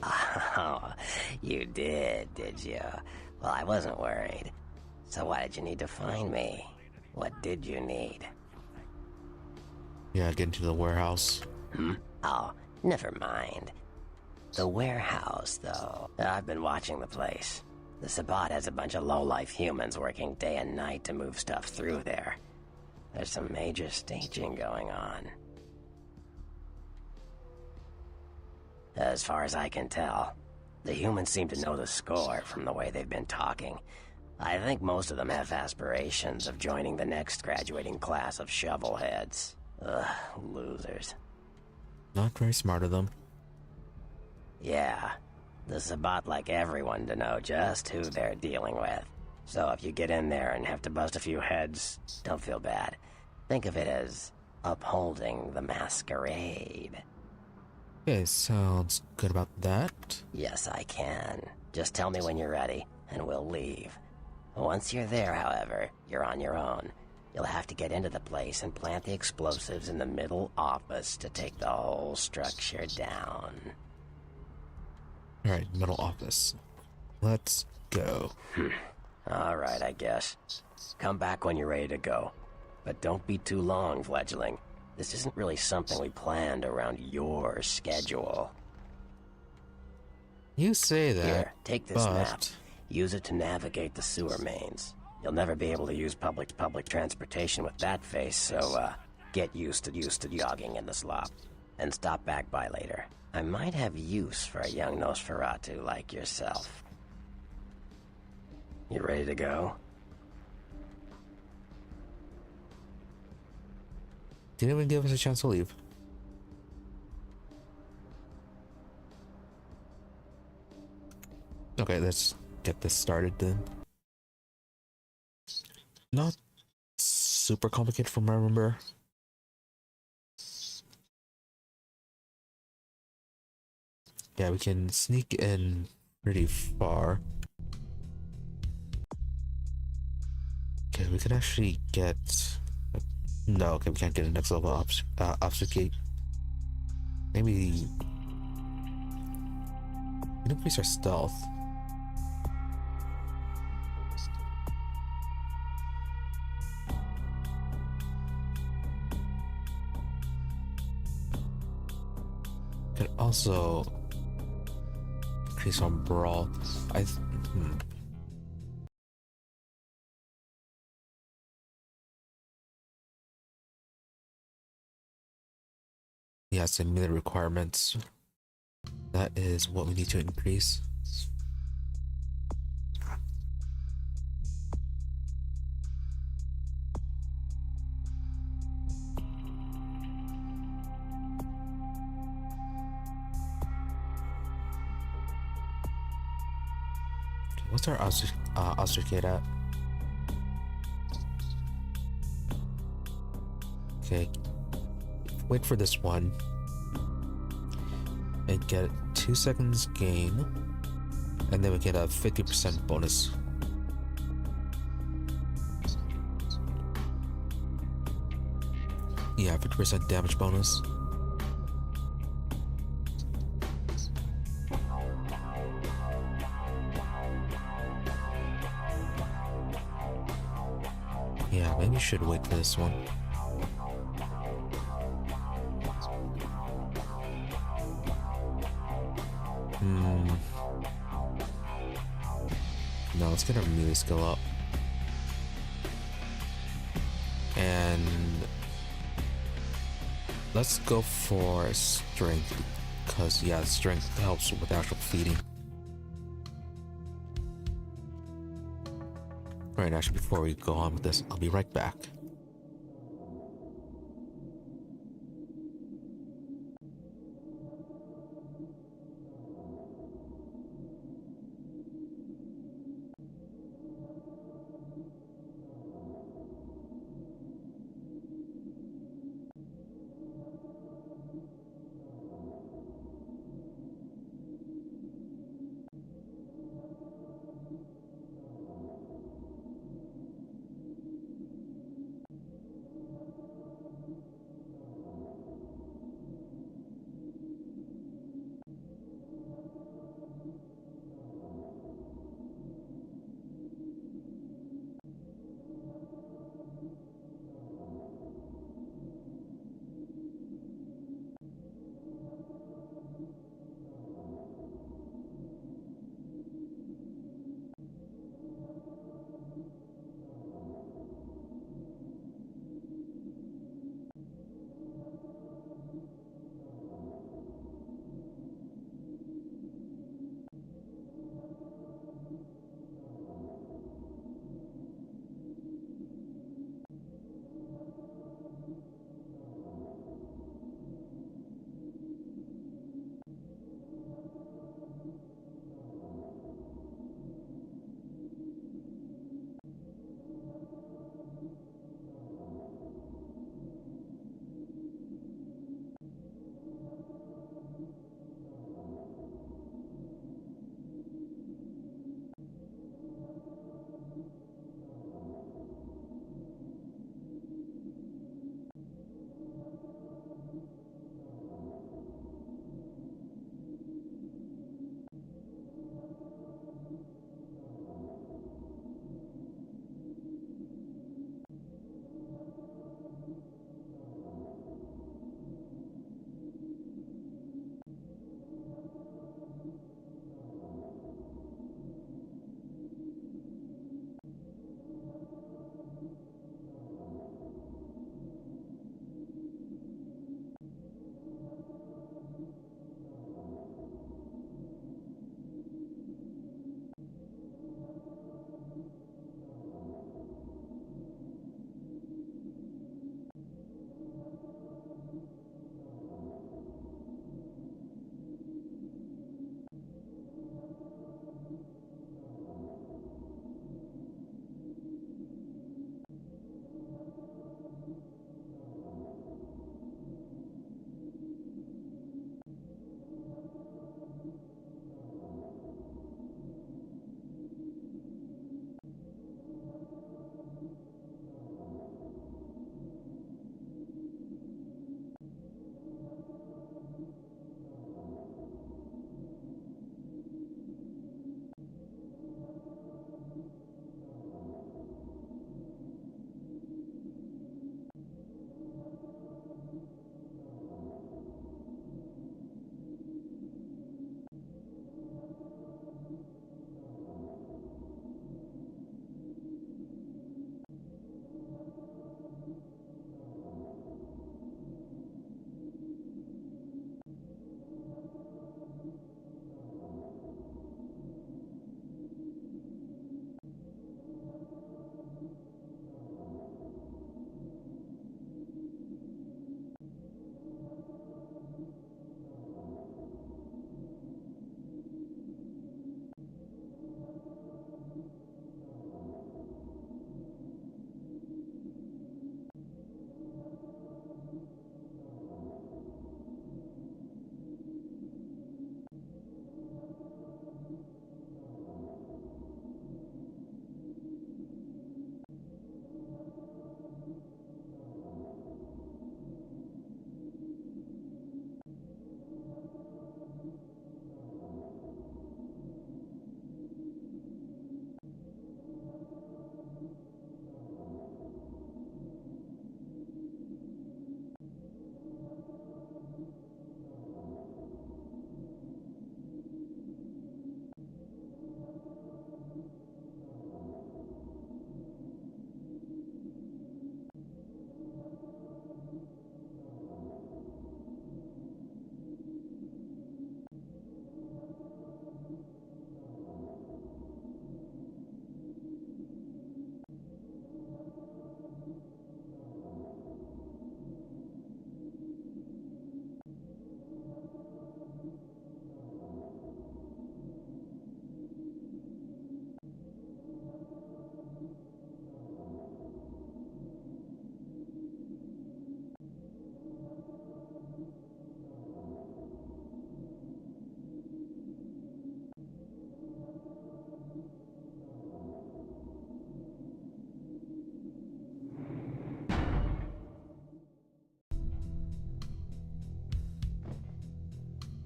Oh, you did you? Well, I wasn't worried. So why did you need to find me? What did you need? Yeah, get into the warehouse. Oh, never mind. The warehouse, though. I've been watching the place. The Sabbat has a bunch of low-life humans working day and night to move stuff through there. There's some major staging going on. As far as I can tell, the humans seem to know the score from the way they've been talking. I think most of them have aspirations of joining the next graduating class of shovelheads. Ugh, losers. Not very smart of them. Yeah, the Sabbat like everyone to know just who they're dealing with. So if you get in there and have to bust a few heads, don't feel bad. Think of it as upholding the Masquerade. Okay, sounds good about that. Yes, I can. Just tell me when you're ready, and we'll leave. Once you're there, however, you're on your own. You'll have to get into the place and plant the explosives in the middle office to take the whole structure down. Alright, middle office. Let's go. Alright, I guess. Come back when you're ready to go. But don't be too long, fledgling. This isn't really something we planned around your schedule. You say that. Here, take this but... map. Use it to navigate the sewer mains. You'll never be able to use public-to-public transportation with that face, so, get used to jogging in the slop. And stop back by later. I might have use for a young Nosferatu like yourself. You ready to go? Didn't even give us a chance to leave. Okay, let's get this started then. Not super complicated from what I remember. Yeah, we can sneak in pretty far. Okay, we can actually get... No, okay, we can't get a next level obfuscate. Maybe... We can increase our stealth. Could also increase on brawl. Yeah, it's melee requirements. That is what we need to increase. What's our obfuscate at? Okay. Wait for this one. And get 2 seconds gain. And then we get a 50% bonus. Yeah, 50% damage bonus. Yeah, maybe we should wait for this one. No, let's get our melee skill up. And let's go for strength, because yeah, strength helps with actual feeding. Alright, actually before we go on with this, I'll be right back.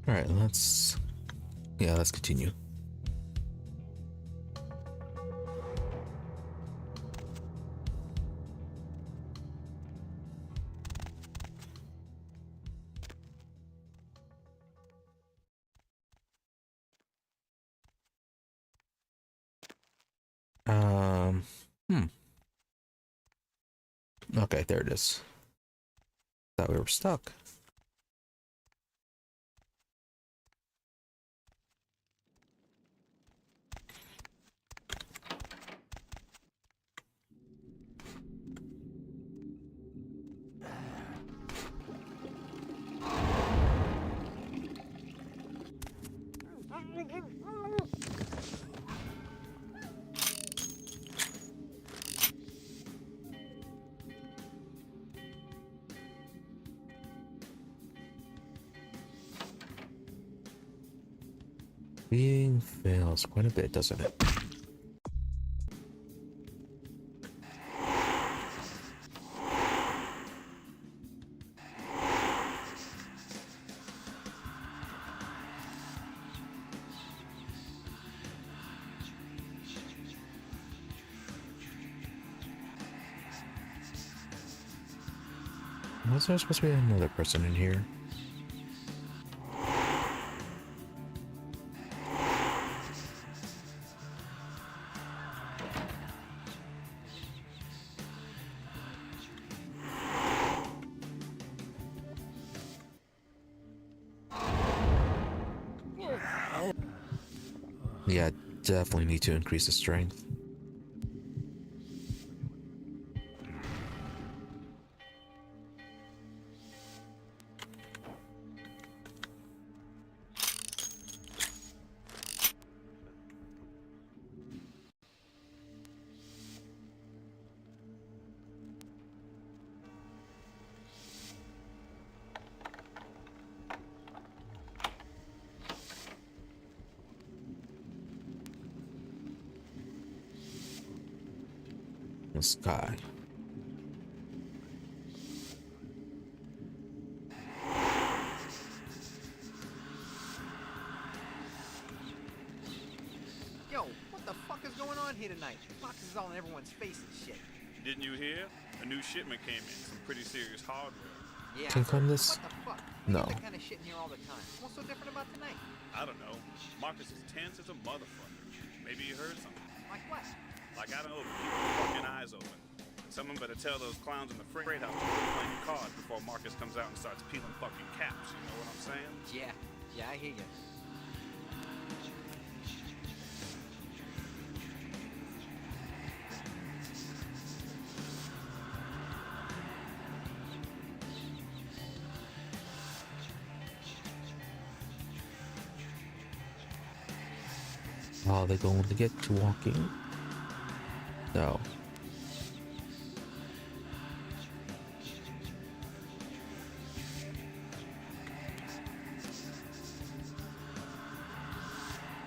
All right, let's continue. Um, hmm. Okay, there it is. Thought we were stuck. Being fails quite a bit, doesn't it? Was there supposed to be another person in here? Yeah, definitely need to increase the strength. The sky. Yo, what the fuck is going on here tonight? Boxes all in everyone's face and shit. Didn't you hear? A new shipment came in. Some pretty serious hardware. Yeah. Can I climb this? What the fuck? We No. get that kind of shit in here all the time. What's so different about tonight? I don't know. Marcus is tense as a motherfucker. Maybe you heard something. Like what? Like, I don't know, keep your fucking eyes open. Someone better tell those clowns in the freight house to quit playing cards before Marcus comes out and starts peeling fucking caps. You know what I'm saying? Yeah, I hear you. Are they going to get to walking? No.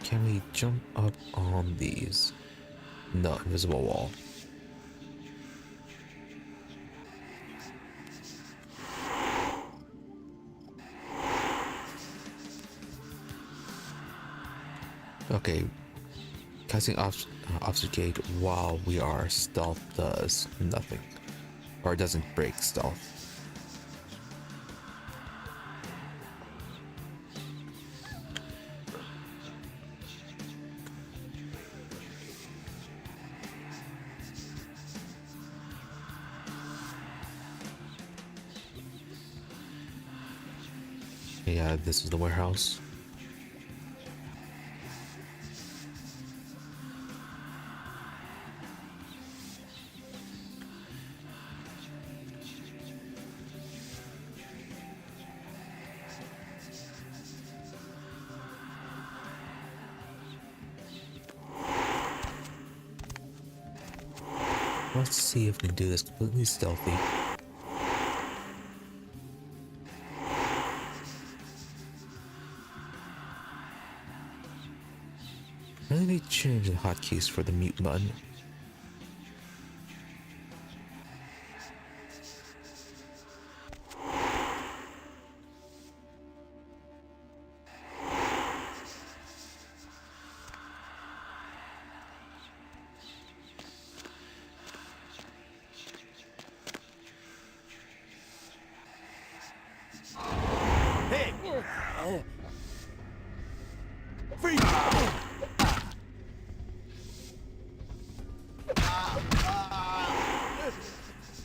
Can we jump up on these? No, invisible wall. Okay, casting obfuscate while we are stealth does nothing, or it doesn't break stealth. Yeah, this is the warehouse. Let's see if we can do this completely stealthy. Really need to change the hotkeys for the mute button.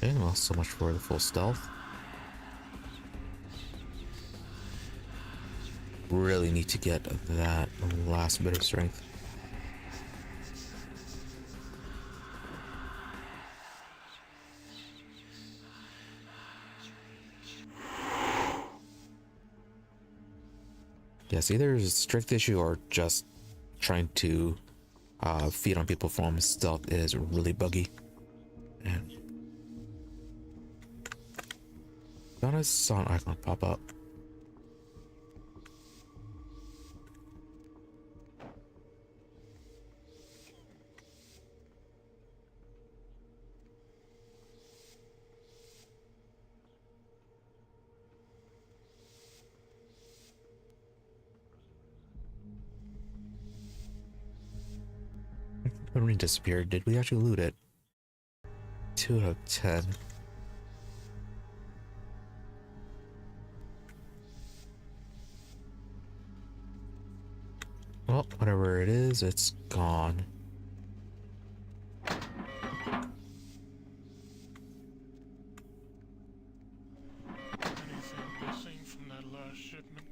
Okay, well, so much for the full stealth. Really need to get that last bit of strength. Yes, either it's a strength issue or just trying to feed on people from stealth is really buggy. And thought I saw an icon pop up. When we disappeared, did we actually loot it? 2 out of 10. Well, whatever it is, it's gone. Anything missing from that last shipment?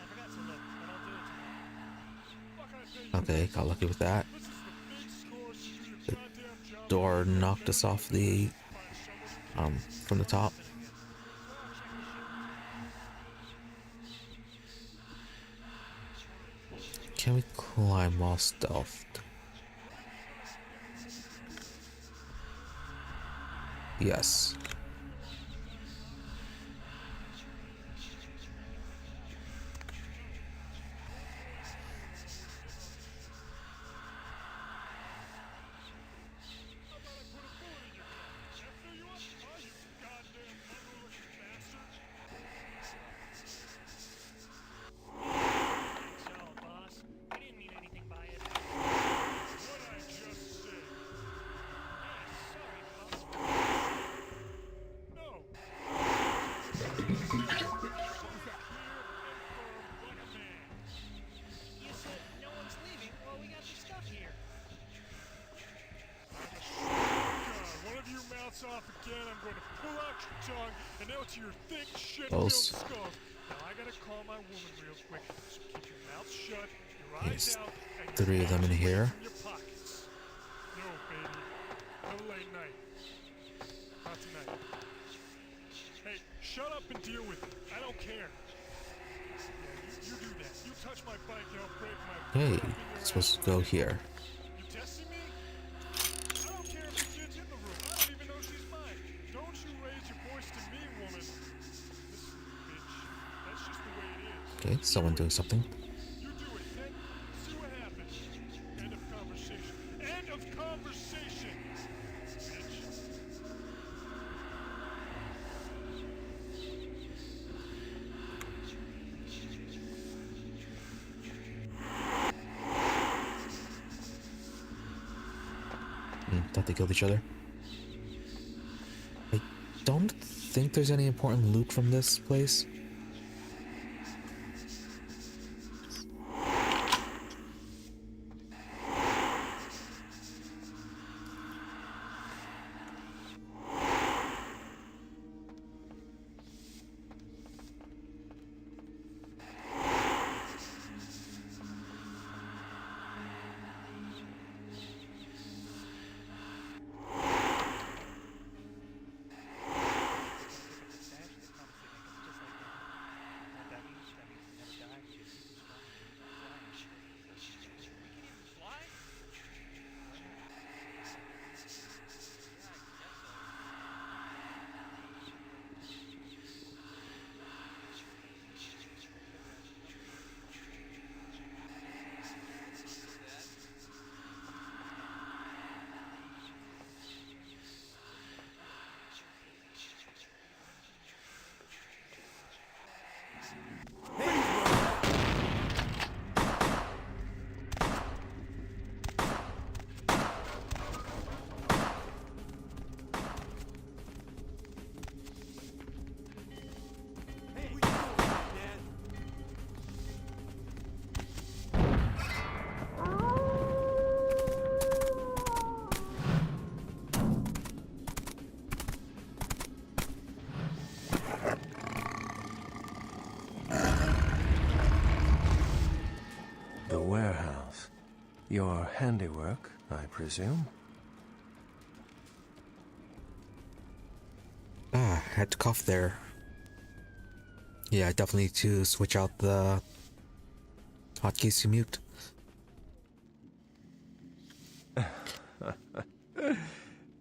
I forgot to look, but I'll do it tomorrow. Okay, got lucky with that. The door knocked us off the from the top. Can we climb while stealthed? Yes. Off again, I'm going to pull out your tongue and out to your thick shit Close. skulls. Now I gotta call my woman real quick. So keep your mouth shut, your eyes out, and your 3 of them in hands away here. from your pockets. No, baby. Have a late night. Not tonight. Hey, shut up and deal with it. I don't care. Yeah, you do that. You touch my bike and I'll break my Hey, it's supposed to go here. You testing me? I don't care if the kid's in the room. I don't even know she's mine. Don't you raise your voice to me, woman. Listen, bitch. That's just the way it is. Okay, someone doing something. You do it, then see what happens. End of conversation. End of conversation, bitch. Thought they killed each other. I don't think there's any important loot from this place. Your handiwork, I presume? Ah, I had to cough there. Yeah, I definitely need to switch out the hotkeys to mute.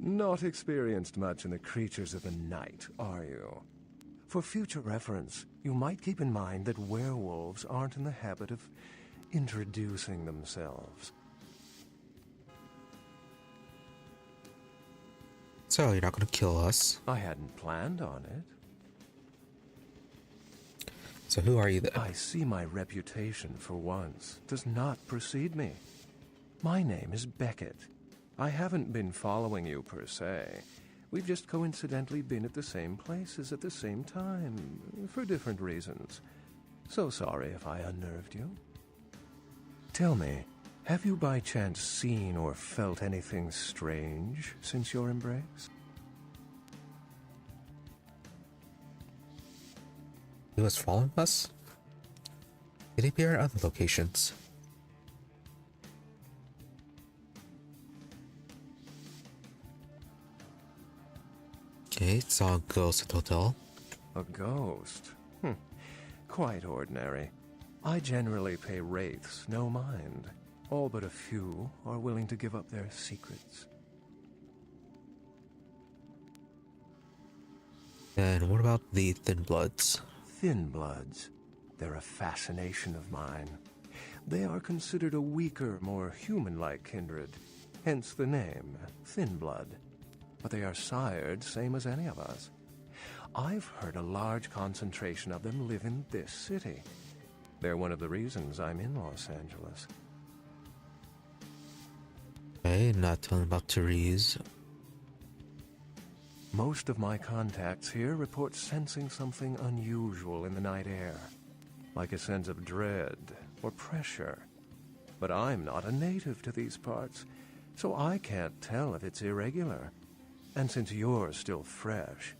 Not experienced much in the creatures of the night, are you? For future reference, you might keep in mind that werewolves aren't in the habit of introducing themselves. So, you're not gonna kill us. I hadn't planned on it. So who are you then? I see my reputation, for once, does not precede me. My name is Beckett. I haven't been following you per se. We've just coincidentally been at the same places at the same time, for different reasons. So sorry if I unnerved you. Tell me, have you by chance seen or felt anything strange since your embrace? He was following us? Did he appear at other locations? Okay, saw a ghost at the hotel. A ghost? Quite ordinary. I generally pay wraiths no mind. All but a few are willing to give up their secrets. And what about the Thin Bloods? Thin Bloods. They're a fascination of mine. They are considered a weaker, more human-like kindred. Hence the name, Thin Blood. But they are sired same as any of us. I've heard a large concentration of them live in this city. They're one of the reasons I'm in Los Angeles. Okay, not telling about Therese. Most of my contacts here report sensing something unusual in the night air, like a sense of dread or pressure. But I'm not a native to these parts, so I can't tell if it's irregular. And since you're still fresh,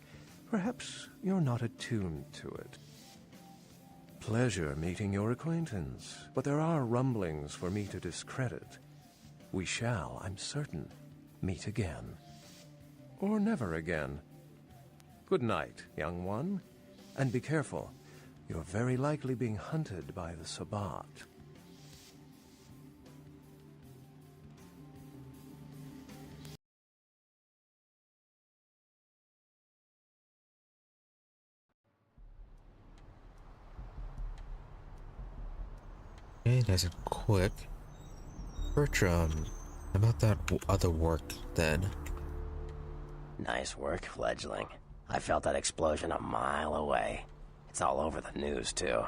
perhaps you're not attuned to it. Pleasure meeting your acquaintance, but there are rumblings for me to discredit. We shall, I'm certain, meet again. Or never again. Good night, young one. And be careful. You're very likely being hunted by the Sabbat. Okay, nice and quick. Bertram, about that other work then. Nice work, fledgling. I felt that explosion a mile away. It's all over the news, too.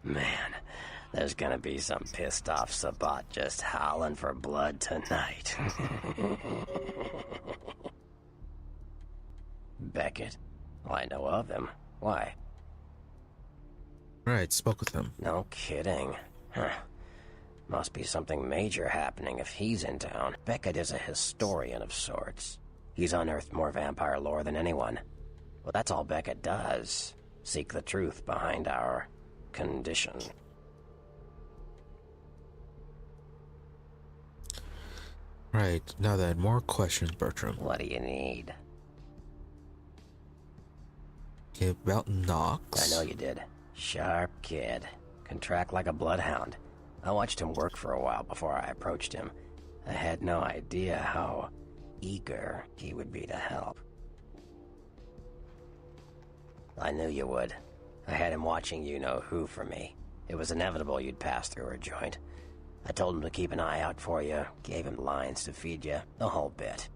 Man, there's gonna be some pissed off Sabbat just howling for blood tonight. Beckett. Well, I know of him. Why? Right, spoke with him. No kidding. Huh. Must be something major happening if he's in town. Beckett is a historian of sorts. He's unearthed more vampire lore than anyone. Well, that's all Beckett does. Seek the truth behind our condition. Right, now then, more questions, Bertram. What do you need? Okay, about Knox. I know you did. Sharp kid. Can track like a bloodhound. I watched him work for a while before I approached him. I had no idea how eager he would be to help. I knew you would. I had him watching you-know-who for me. It was inevitable you'd pass through her joint. I told him to keep an eye out for you, gave him lines to feed you, the whole bit.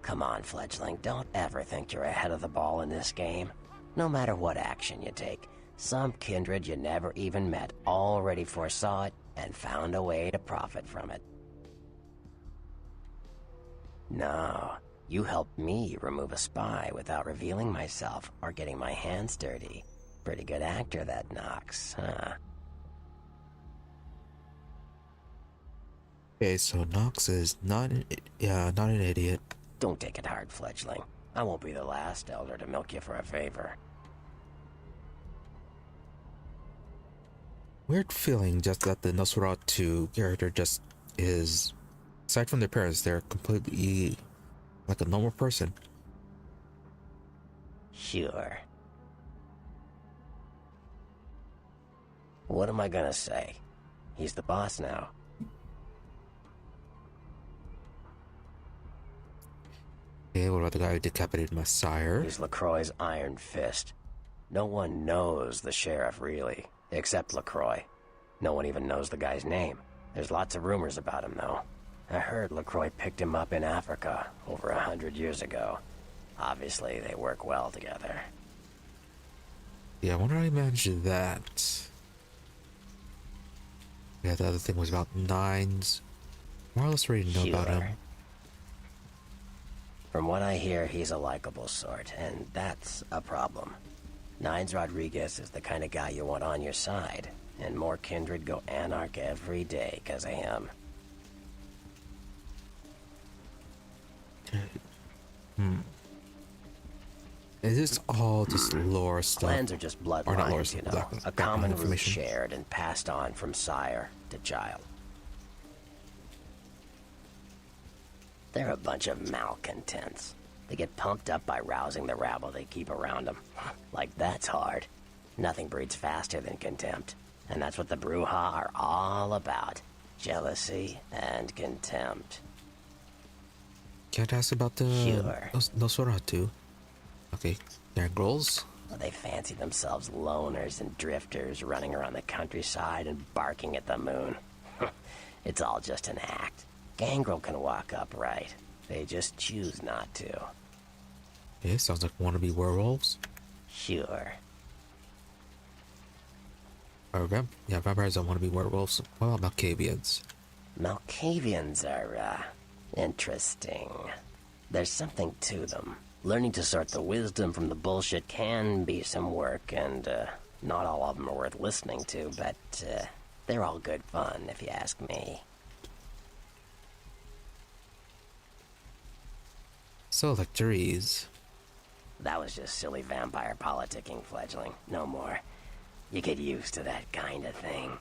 Come on, fledgling, don't ever think you're ahead of the ball in this game. No matter what action you take, some kindred you never even met already foresaw it and found a way to profit from it. No, you helped me remove a spy without revealing myself or getting my hands dirty. Pretty good actor, that Knox, huh? Okay, so Knox is not an idiot. Don't take it hard, fledgling. I won't be the last elder to milk you for a favor. weird feeling just that the Nosferatu character just is, aside from their parents, they're completely like a normal person. Sure. What am I gonna say? He's the boss now. Okay, what about the guy who decapitated my sire? He's LaCroix's Iron Fist. No one knows the sheriff, really, except LaCroix. No one even knows the guy's name. There's lots of rumors about him, though. I heard LaCroix picked him up in Africa over 100 years ago. Obviously, they work well together. Yeah, I wonder how he managed that. Yeah, the other thing was about Nines. More or less already know about him. From what I hear, he's a likable sort, and that's a problem. Nines Rodriguez is the kind of guy you want on your side, and more kindred go anarch every day because of him. Is this all just lore stuff? Plans are just bloodlines, you know, a common root shared and passed on from sire to child. They're a bunch of malcontents. They get pumped up by rousing the rabble they keep around them. Like, that's hard. Nothing breeds faster than contempt. And that's what the Bruja are all about. Jealousy and contempt. Can't ask about the Nosferatu. Okay, they're ghouls. Well, they fancy themselves loners and drifters running around the countryside and barking at the moon. It's all just an act. Gangrel can walk upright. They just choose not to. Yeah, sounds like wannabe werewolves. Sure. Or vampires don't want to be werewolves. Well, Malkavians. Malkavians are, interesting. There's something to them. Learning to sort the wisdom from the bullshit can be some work, and, not all of them are worth listening to, but, they're all good fun, if you ask me. So, like Therese. That was just silly vampire politicking, fledgling. No more. You get used to that kind of thing.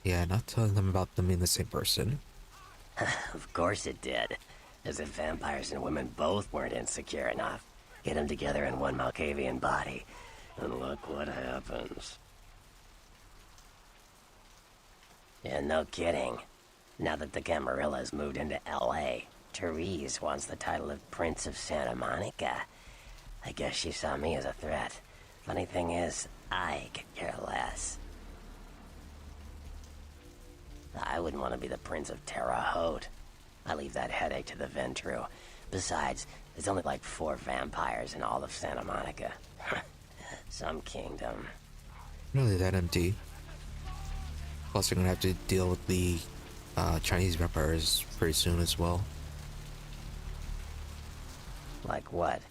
Yeah, not telling them about them being the same person. Of course it did. As if vampires and women both weren't insecure enough. Get them together in one Malkavian body, and look what happens. Yeah, no kidding. Now that the Camarillas moved into L.A., Therese wants the title of Prince of Santa Monica. I guess she saw me as a threat. Funny thing is, I could care less. I wouldn't want to be the Prince of Terre Haute. I leave that headache to the Ventru. Besides, there's only like 4 vampires in all of Santa Monica. Some kingdom. Really that empty. Plus, you're gonna have to deal with the Chinese vampires pretty soon as well. Like what?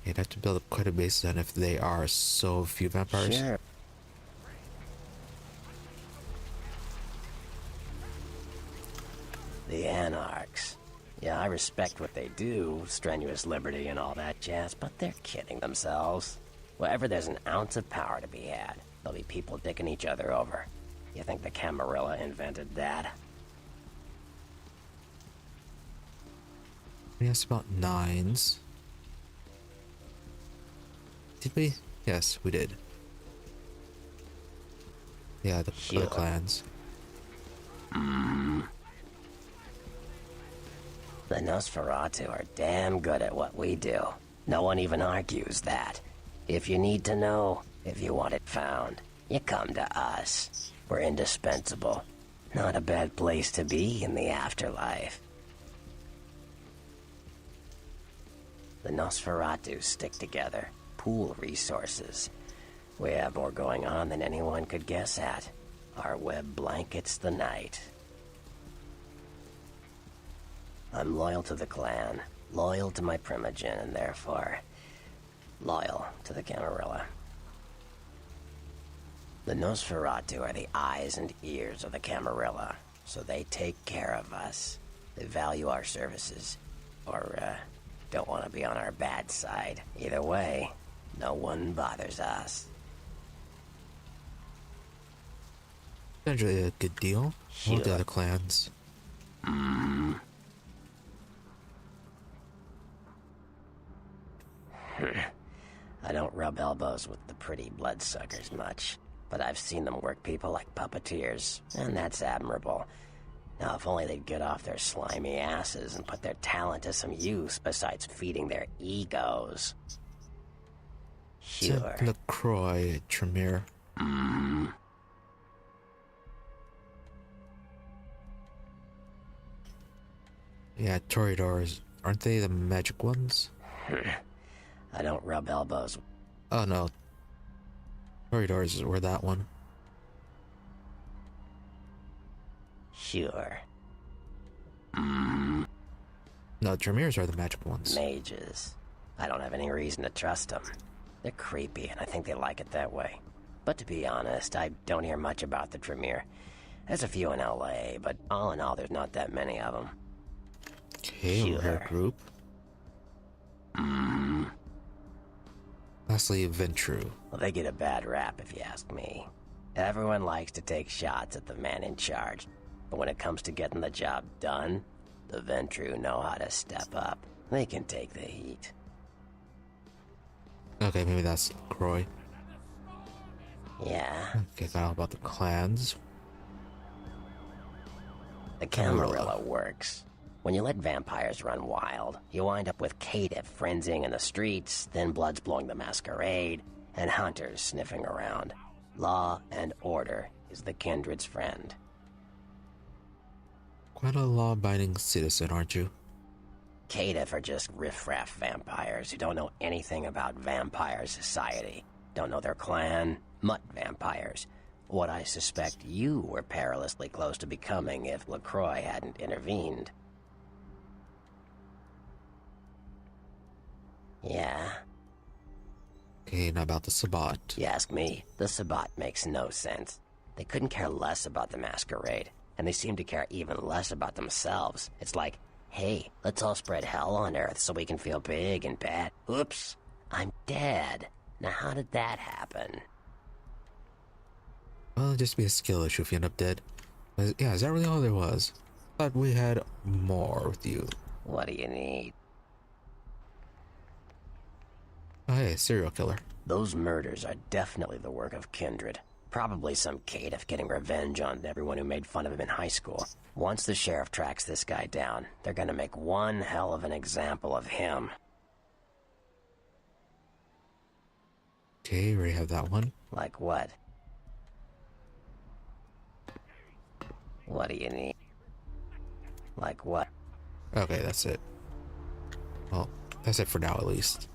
You'd have to build up quite a base then if they are so few vampires. Sure. The Anarchs. Yeah, I respect what they do, strenuous liberty and all that jazz, but they're kidding themselves. Wherever there's an ounce of power to be had, there'll be people dicking each other over. You think the Camarilla invented that? We asked about Nines. Did we? Yes, we did. Yeah, the other clans. The Nosferatu are damn good at what we do. No one even argues that. If you need to know, if you want it found, you come to us. We're indispensable. Not a bad place to be in the afterlife. The Nosferatu stick together, pool resources. We have more going on than anyone could guess at. Our web blankets the night. I'm loyal to the clan, loyal to my primogen, and therefore loyal to the Camarilla. The Nosferatu are the eyes and ears of the Camarilla, so they take care of us. They value our services, or don't want to be on our bad side. Either way, no one bothers us. Potentially a good deal. Sure. All the other clans. I don't rub elbows with the pretty bloodsuckers much, but I've seen them work people like puppeteers, and that's admirable. Now, if only they'd get off their slimy asses and put their talent to some use besides feeding their egos. Sure. LaCroix, Tremere. Yeah, Toreadors. Aren't they the magic ones? I don't rub elbows. Oh no. Toreadors were that one. Sure. No, Tremeres are the magic ones. Mages. I don't have any reason to trust them. They're creepy, and I think they like it that way. But to be honest, I don't hear much about the Tremere. There's a few in LA, but all in all, there's not that many of them. Okay, Sure. rare group. Lastly, Ventru. Well, they get a bad rap if you ask me. Everyone likes to take shots at the man in charge, but when it comes to getting the job done, the Ventru know how to step up. They can take the heat. Okay, maybe that's LaCroix. Yeah. Okay, got all about the clans. The Camarilla works. When you let vampires run wild, you wind up with caitiff frenzying in the streets, thin bloods blowing the Masquerade, and hunters sniffing around. Law and order is the kindred's friend. Quite a law-abiding citizen, aren't you? Caitiff are just riffraff vampires who don't know anything about vampire society. Don't know their clan, mutt vampires. What I suspect you were perilously close to becoming if LaCroix hadn't intervened. Yeah. Okay, now about the Sabbat. You ask me, the Sabbat makes no sense. They couldn't care less about the Masquerade, and they seem to care even less about themselves. It's like, hey, let's all spread hell on Earth so we can feel big and bad. Oops, I'm dead. Now how did that happen? Well, it'd just be a skill issue if you end up dead. Yeah, is that really all there was? Thought we had more with you. What do you need? Oh, hey, serial killer. Those murders are definitely the work of kindred. Probably some caitiff getting revenge on everyone who made fun of him in high school. Once the sheriff tracks this guy down, they're gonna make one hell of an example of him. Okay, we already have that one. Like what? What do you need? Like what? Okay, that's it. Well, that's it for now at least.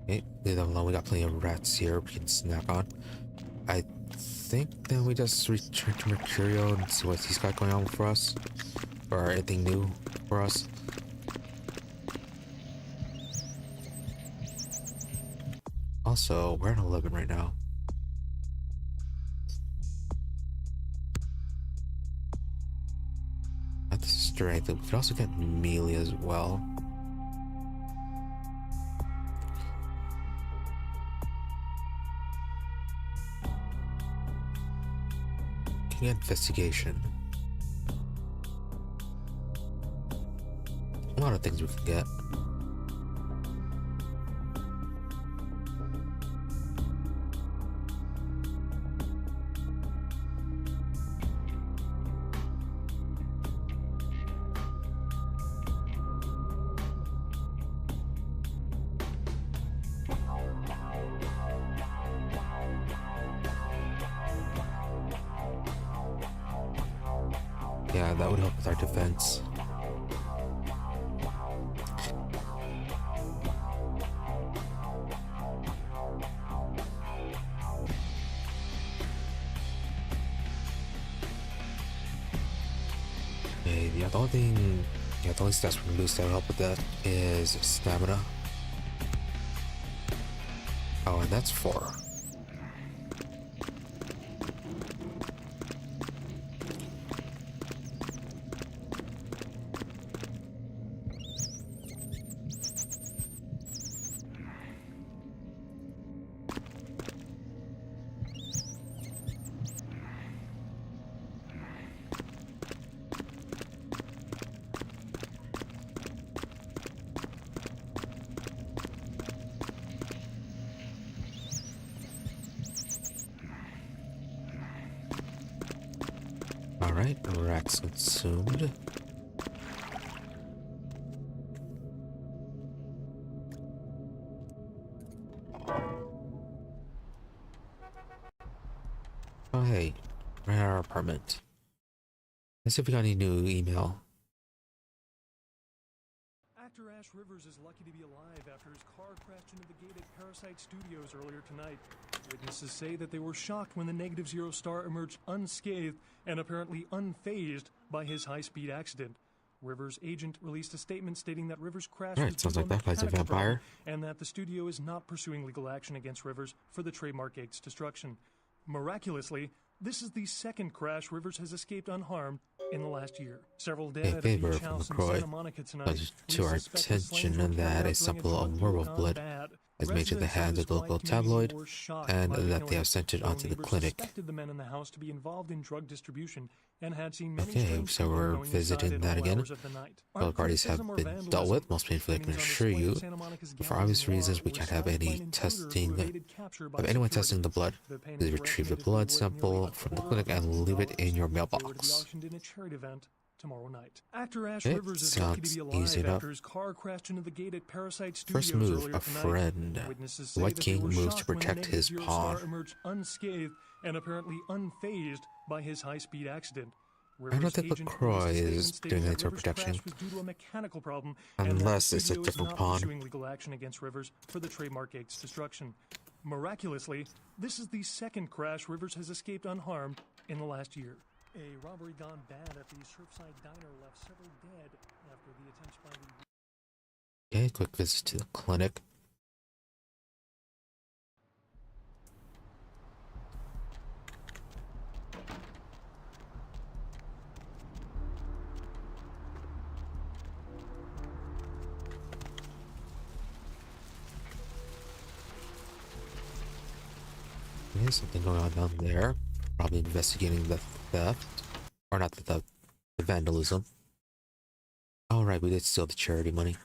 Okay, leave them alone. We got plenty of rats here we can snack on. I think then we just return to Mercurio and see what he's got going on for us. Or anything new for us. Also, we're at 11 right now. That's strength. We could also get melee as well. Can get investigation. A lot of things we can get. Yeah, that would help with our defense. Okay, the Yeah, the only thing, the only stats we can boost that help with that is stamina. Oh, and that's 4. Alright, rats consumed. Oh hey, we're at our apartment. Let's see if we got any new email. Actor Ash Rivers is lucky to be alive after his car crashed into the gate at Parasite Studios earlier tonight. Witnesses say that they were shocked when the negative zero star emerged unscathed and apparently unfazed by his high-speed accident. Rivers' agent released a statement stating that Rivers' crash was Sounds due like to a that guy's a mechanical problem, vampire. and that the studio is not pursuing legal action against Rivers for the trademark gate's destruction. Miraculously, this is the second crash Rivers has escaped unharmed in the last year. Several dead at a favor beach from house in LaCroix Santa Monica tonight. to our attention that a sample of werewolf blood has made to the hands of the local tabloid, and that they have sent it onto the clinic. The men in the house to be involved in drug distribution and had seen many Okay, strange so people we're going visiting inside that at all again. hours of the night. Both parties have Criticism or been dealt with. vandalism Most painfully, I can paintings on assure display you, at Santa Monica's for Gallery obvious Noir reasons, we were can't have smashed by any an intruder who testing evaded capture by of anyone security. testing the blood. The Please paintings were retrieve the estimated to be blood worth sample nearly from the $250,000 clinic and leave it in your if they were to be mailbox. auctioned in a charity event tomorrow night. Actor Ash It Rivers is lucky to sounds be easy alive enough. after his car crashed into the gate at Parasite Studios First move, earlier a tonight. friend. Witnesses The say White that they King were moves to shocked when the protect negative his zero pawn. star emerged unscathed and apparently unfazed by his high-speed accident. I don't think LaCroix is doing any sort of protection. Unless it's a different pawn. Legal action against Rivers for the trademark gate's destruction. Miraculously, this is the second crash Rivers has escaped unharmed in the last year. A robbery gone bad at the Surfside Diner left several dead after the attempts by the... Okay, quick visit to the clinic. There's something going on down there. Probably investigating the theft. Or not the theft, the vandalism. Alright, we did steal the charity money.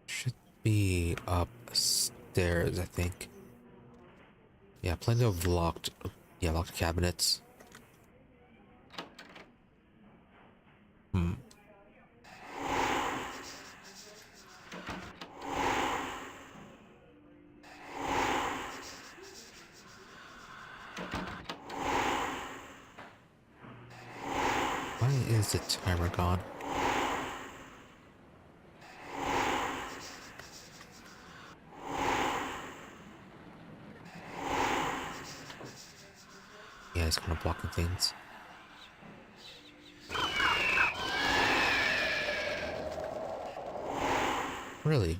Should be upstairs, I think. Yeah, plenty of locked cabinets. Why is the timer gone? Yeah, it's kind of blocking things. Really?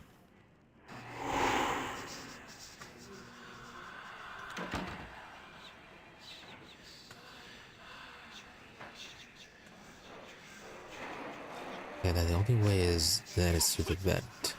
Yeah, the only way is that it's through the vent.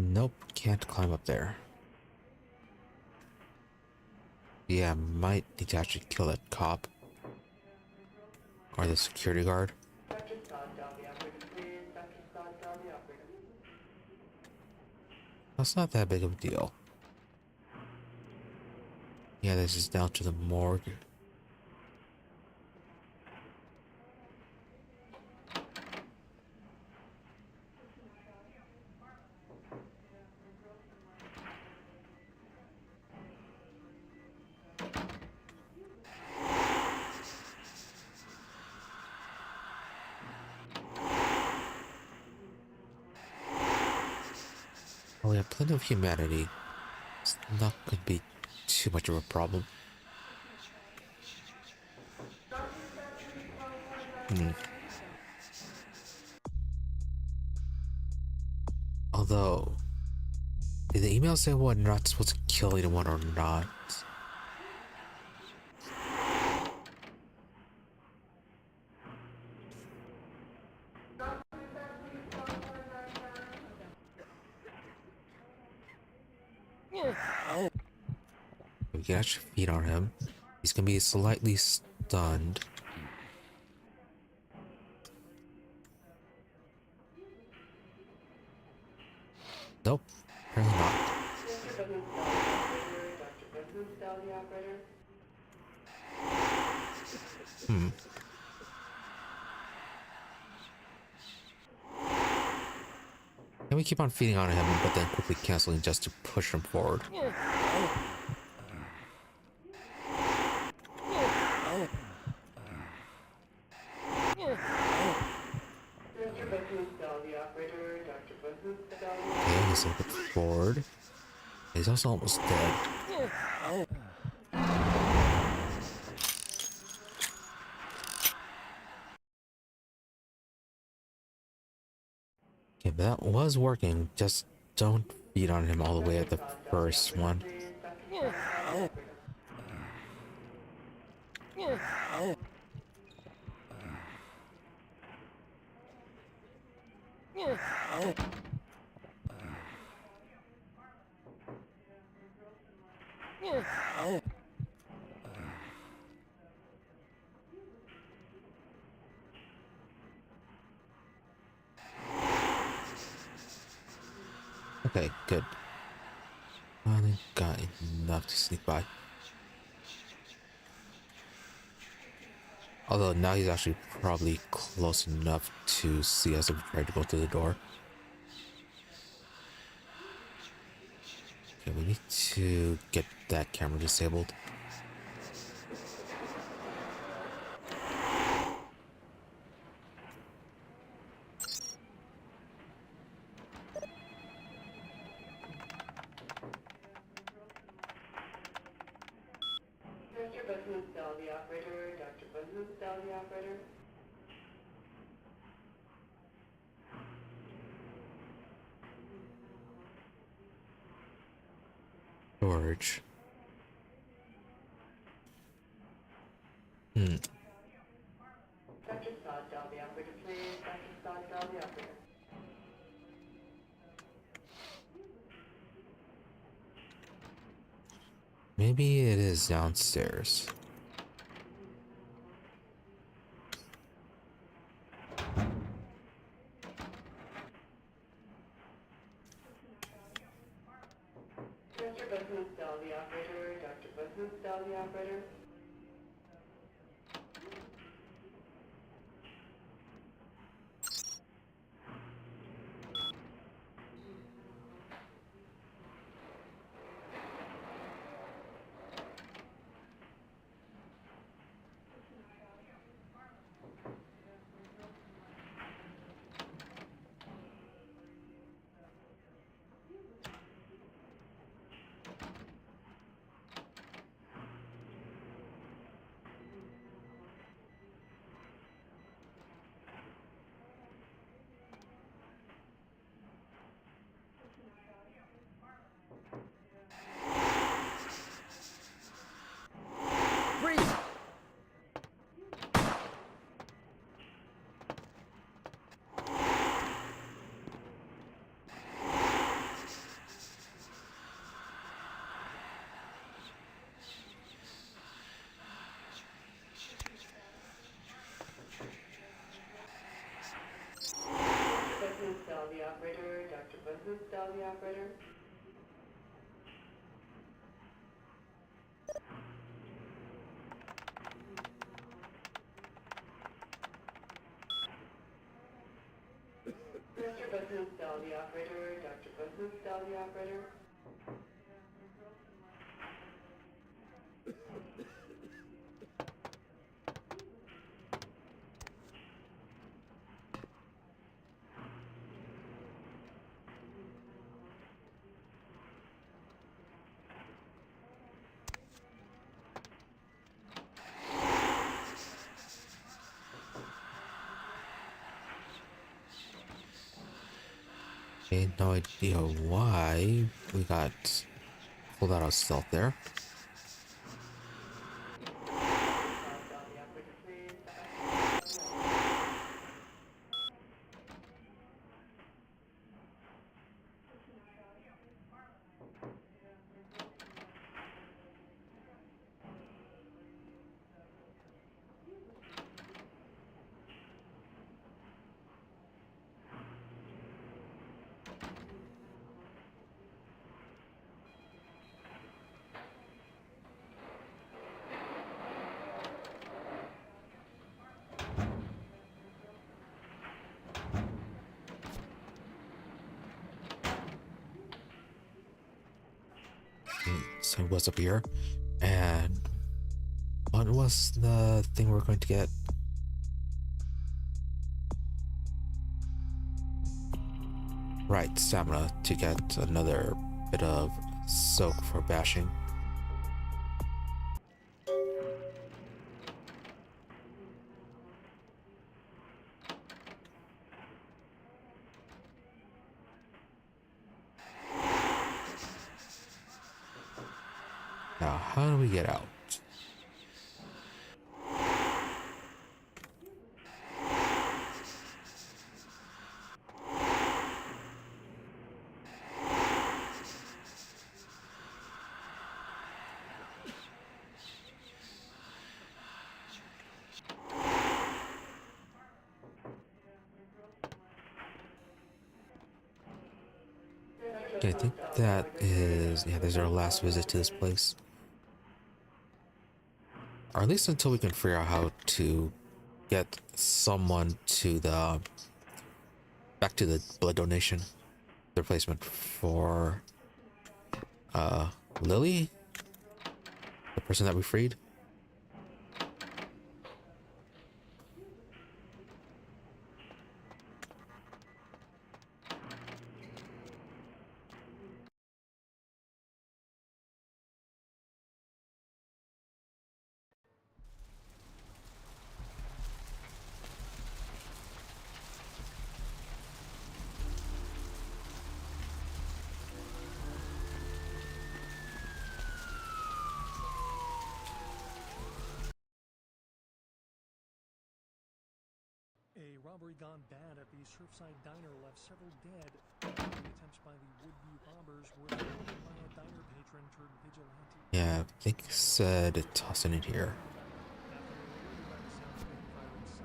Nope, can't climb up there. Yeah, might need to actually kill that cop. Or the security guard. That's not that big of a deal. Yeah, this is down to the morgue. Oh, we have plenty of humanity. It's not going to be too much of a problem. Although, did the email say we're not supposed to kill anyone or not? We can actually feed on him. He's gonna be slightly stunned. Nope, apparently not. And we keep on feeding on him, but then quickly canceling just to push him forward. Okay, he's a little bit forward. He's also almost dead. Okay, that was working. Just don't feed on him all the way at the first one. Okay, good. Finally got enough to sneak by. Although now he's actually probably close enough to see us if we try to go through the door. Okay, we need to get that camera disabled. George. Maybe it is downstairs. Who's Del, the operator? Mr. Business, Del, the operator. Dr. Business, Del, the operator. Okay, no idea why we got pulled out of stealth there. So what's up here? And what was the thing we're going to get? Right, stamina to get another bit of soak for bashing. Now, how do we get out? Okay, I think that is, yeah, this is our last visit to this place. Or at least until we can figure out how to get someone to the, back to the blood donation. The replacement for, Lily? The person that we freed? A robbery gone bad at the Surfside Diner left several dead. The attempts by the would-be robbers were reported by a diner patron turned vigilante. Yeah, I think it said toss it in here.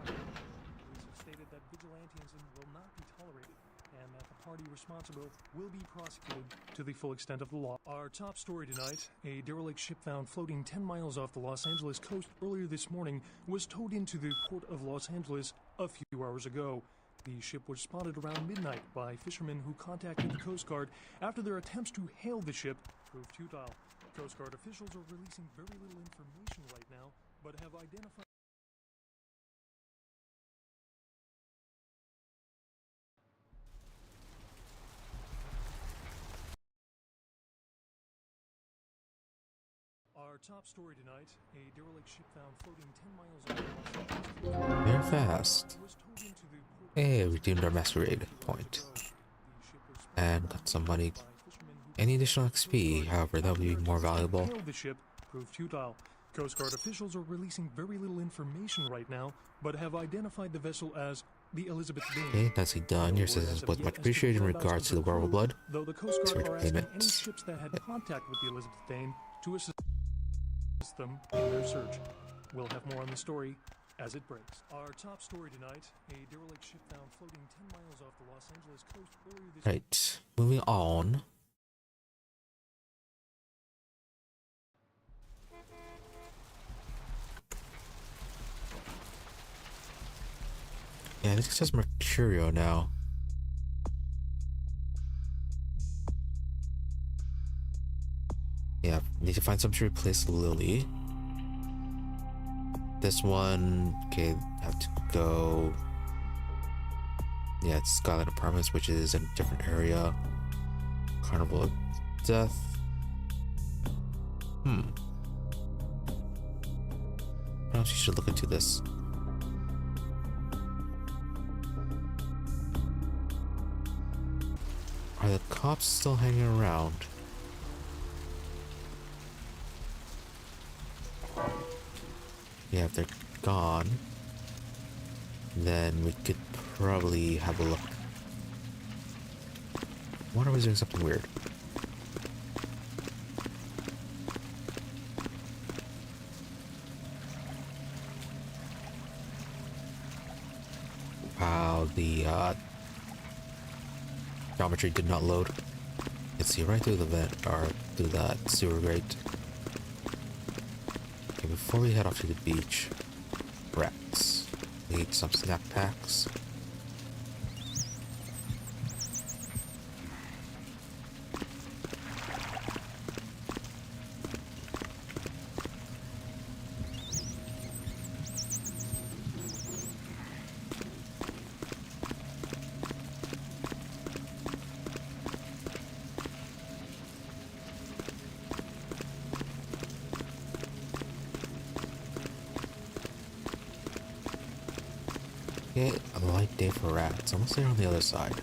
Police have stated that vigilantism will not be tolerated and that the party responsible will be prosecuted to the full extent of the law. Our top story tonight, a derelict ship found floating 10 miles off the Los Angeles coast earlier this morning was towed into the port of Los Angeles a few hours ago. The ship was spotted around midnight by fishermen who contacted the Coast Guard after their attempts to hail the ship proved futile. Coast Guard officials are releasing very little information right now, but have identified our top story tonight, a derelict ship found floating 10 miles off. Very fast. Hey, redeemed our Masquerade point. And got some money. Any additional XP, however, that would be more valuable. The ship proved futile. Coast Guard officials are releasing very little information right now, but have identified the vessel as the Elizabeth Dane. Okay, nicely done. Your assistance was much appreciated in regards to the werewolf blood. Though the Coast Guard are asking any ships that had contact with the Elizabeth Dane to assist them in their search. We'll have more on the story as it breaks. Our top story tonight, a derelict ship found floating 10 miles off the Los Angeles coast earlier this Right. moving on. Yeah, this says Mercurio now. Yeah, need to find something to replace Lily. This one, okay, have to go. Yeah, it's Skyline Apartments, which is in a different area. Carnival of Death. Perhaps you should look into this. Are the cops still hanging around? Yeah, if they're gone, then we could probably have a look. Why are we doing something weird? Wow, the geometry did not load. You can see right through the vent, or through that sewer grate. Okay, before we head off to the beach, rats. Need some snack packs. Okay, a light day for rats. Almost there on the other side.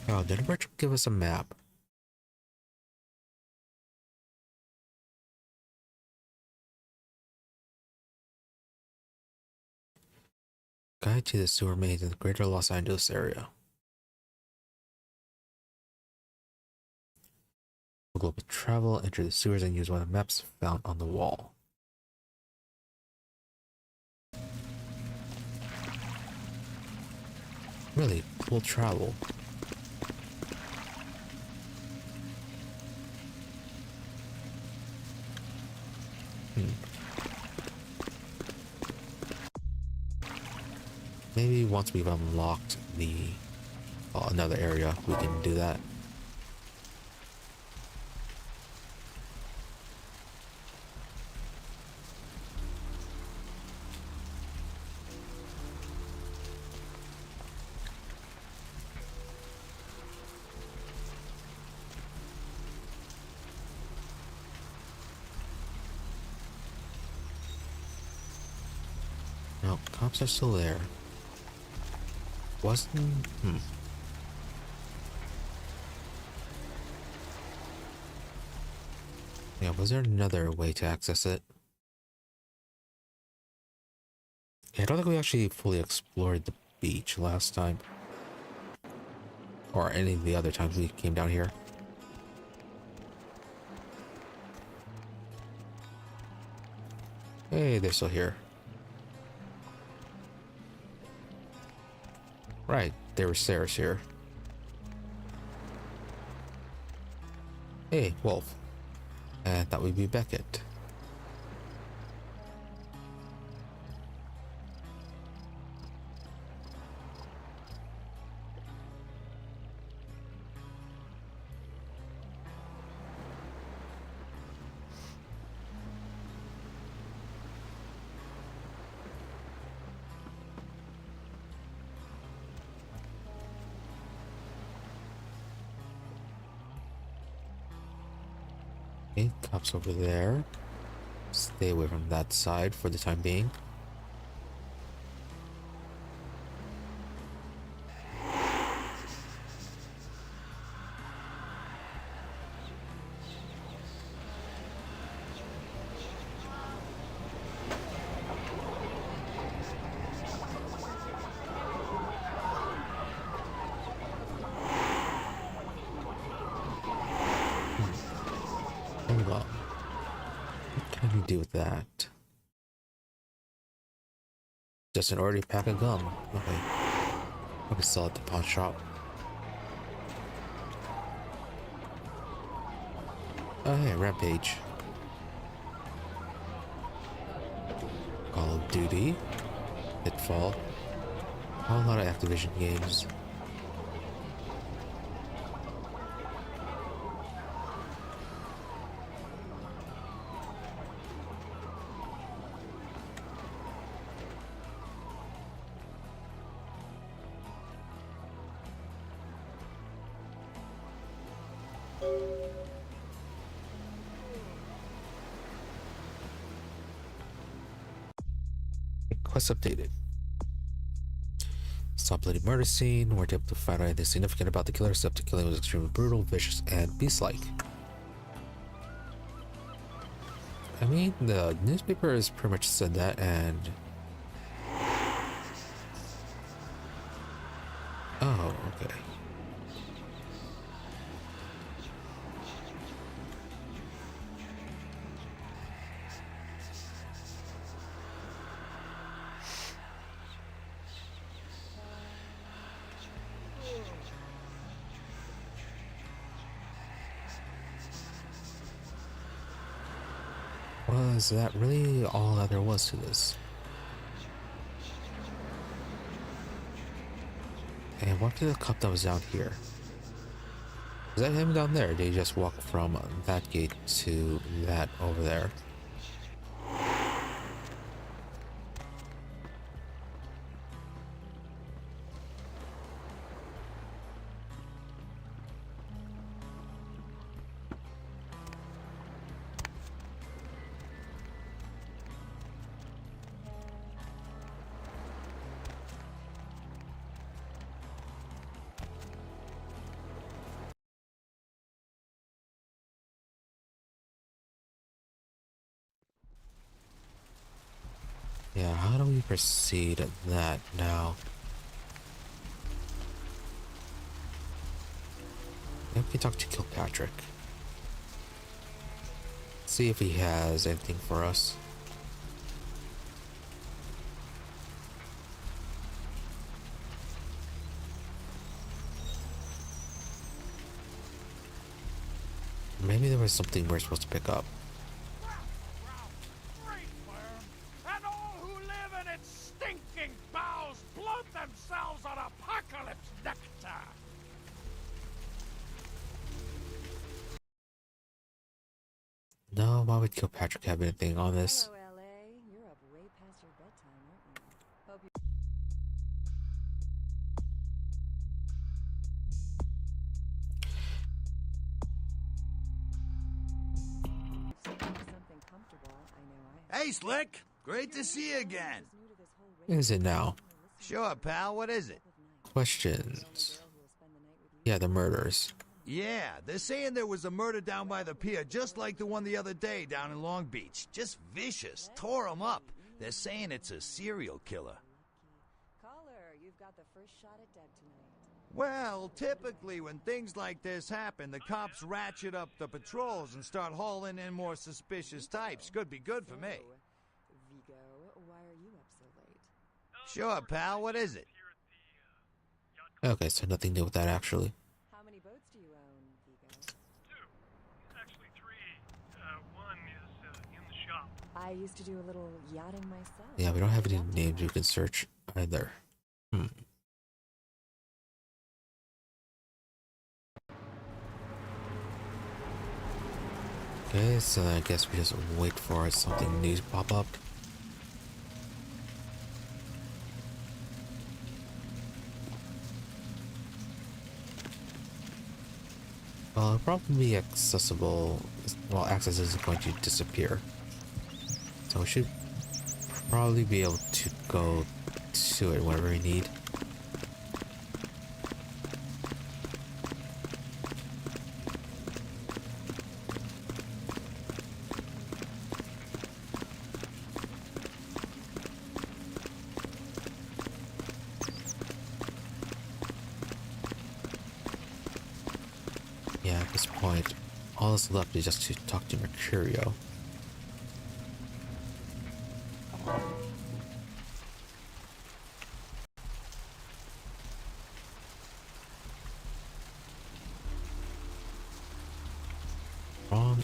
Oh, did Bertram give us a map? Guide to the sewer mains in the greater Los Angeles area. For global travel, enter the sewers and use one of the maps found on the wall. Really, we'll travel. Maybe once we've unlocked the another area, we can do that. No, cops are still there. Wasn't... Yeah, was there another way to access it? Yeah, I don't think we actually fully explored the beach last time. Or any of the other times we came down here. Hey, they're still here. Right, there was stairs here. Hey, Wolf. I thought we'd be Beckett. Okay, cops over there. Stay away from that side for the time being. that? Just an ordinary pack of gum. Okay. I can sell at the pawn shop. Oh yeah, Rampage. Call of Duty. Pitfall. A lot of Activision games. Quest updated. Saw bloody murder scene. Weren't able to find out anything significant about the killer, except the killing was extremely brutal, vicious, and beast-like. I mean, the newspaper has pretty much said that, and... Oh, okay. Was that really all that there was to this? And what to the cup that was down here? Is that him down there? Did he just walk from that gate to that over there? Yeah, how do we proceed that now? Maybe we can talk to Kilpatrick. See if he has anything for us. Maybe there was something we're supposed to pick up. No, why would Kilpatrick have anything on this? Hello, LA. You're up way past your bedtime, aren't you? Something comfortable. I know I. Hey, Slick! Great to see you again. Is it now? Sure, pal. What is it? Questions. Yeah, the murders. Yeah, they're saying there was a murder down by the pier, just like the one the other day down in Long Beach. Just vicious. Tore 'em up. They're saying it's a serial killer. Caller, you've got the first shot at dead tonight. Well, typically when things like this happen, the cops ratchet up the patrols and start hauling in more suspicious types. Could be good for me. Vigo, why are you up so late? Sure, pal. What is it? Okay, so nothing new with that actually. How many boats do you own, Vigo? 2. Actually 3. One is in the shop. I used to do a little yachting myself. Yeah, we don't have any names we can search either. Okay, so I guess we just wait for something new to pop up. Well, it'll probably be accessible. Well, access isn't going to disappear. So we should probably be able to go to it whenever we need. All that's left is just to talk to Mercurio.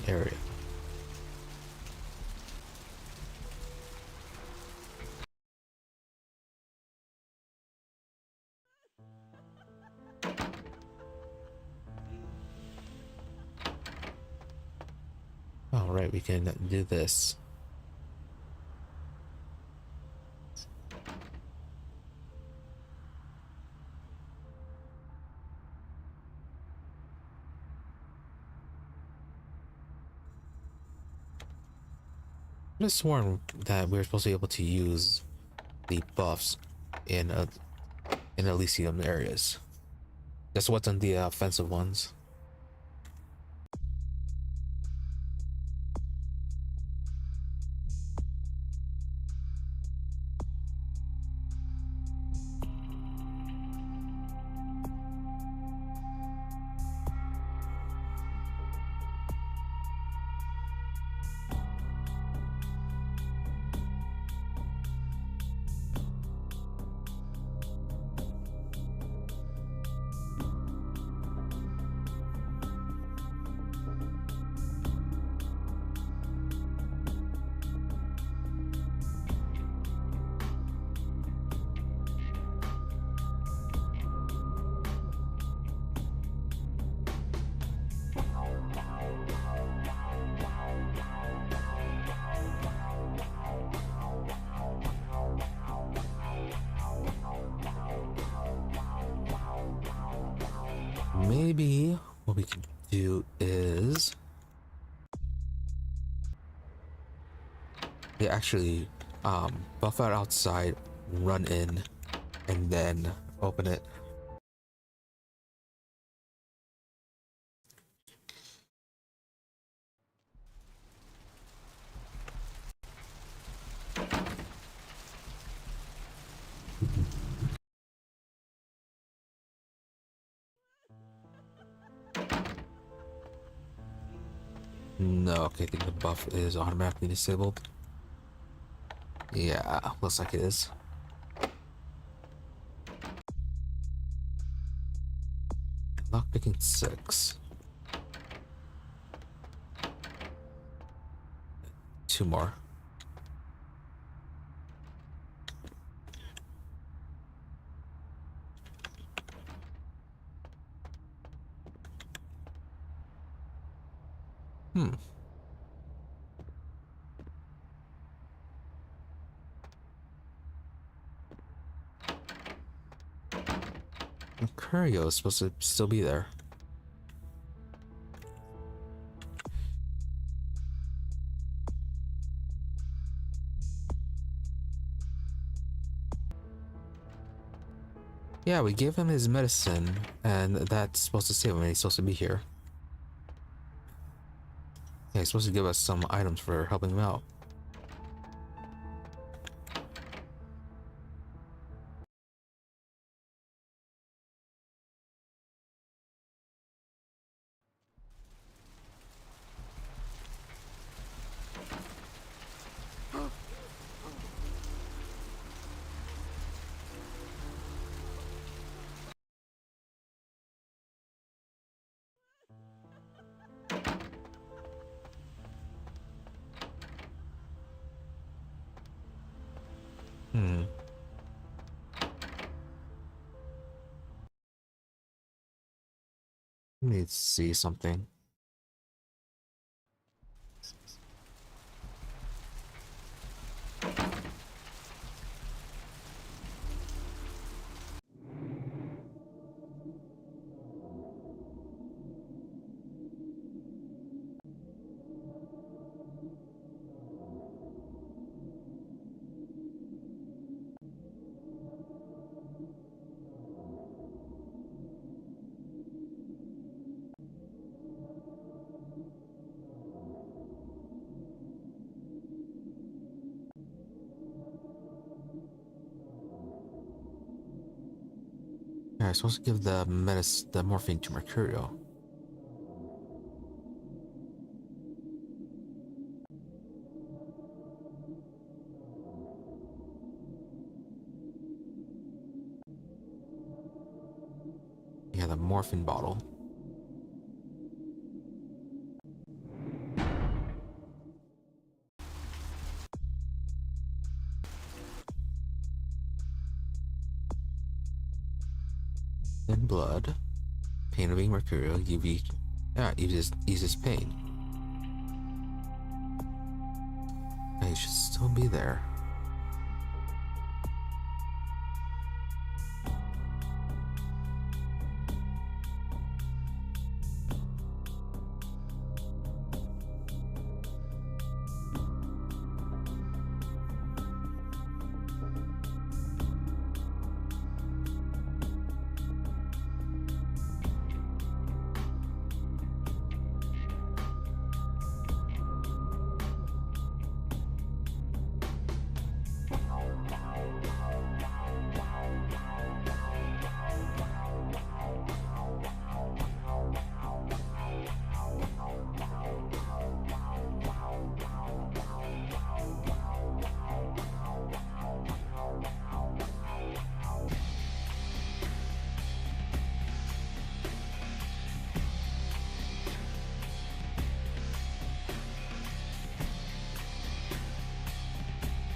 area. All right, we can do this. I have sworn that we were supposed to be able to use the buffs in Elysium areas. That's what's on the offensive ones. Maybe what we can do is actually buff out outside, run in, and then open it. No, okay, I think the buff is automatically disabled. Yeah, looks like it is. Lockpicking 6. 2 more. Mercurio is supposed to still be there. Yeah, we gave him his medicine, and that's supposed to save him, and he's supposed to be here. Yeah, he's supposed to give us some items for helping him out. Let me see something. Yeah, I'm supposed to give the morphine to Mercurio. Yeah, the morphine bottle. Thin blood. Pain of being Mercurio. UV. Yeah, eases pain. He should still be there.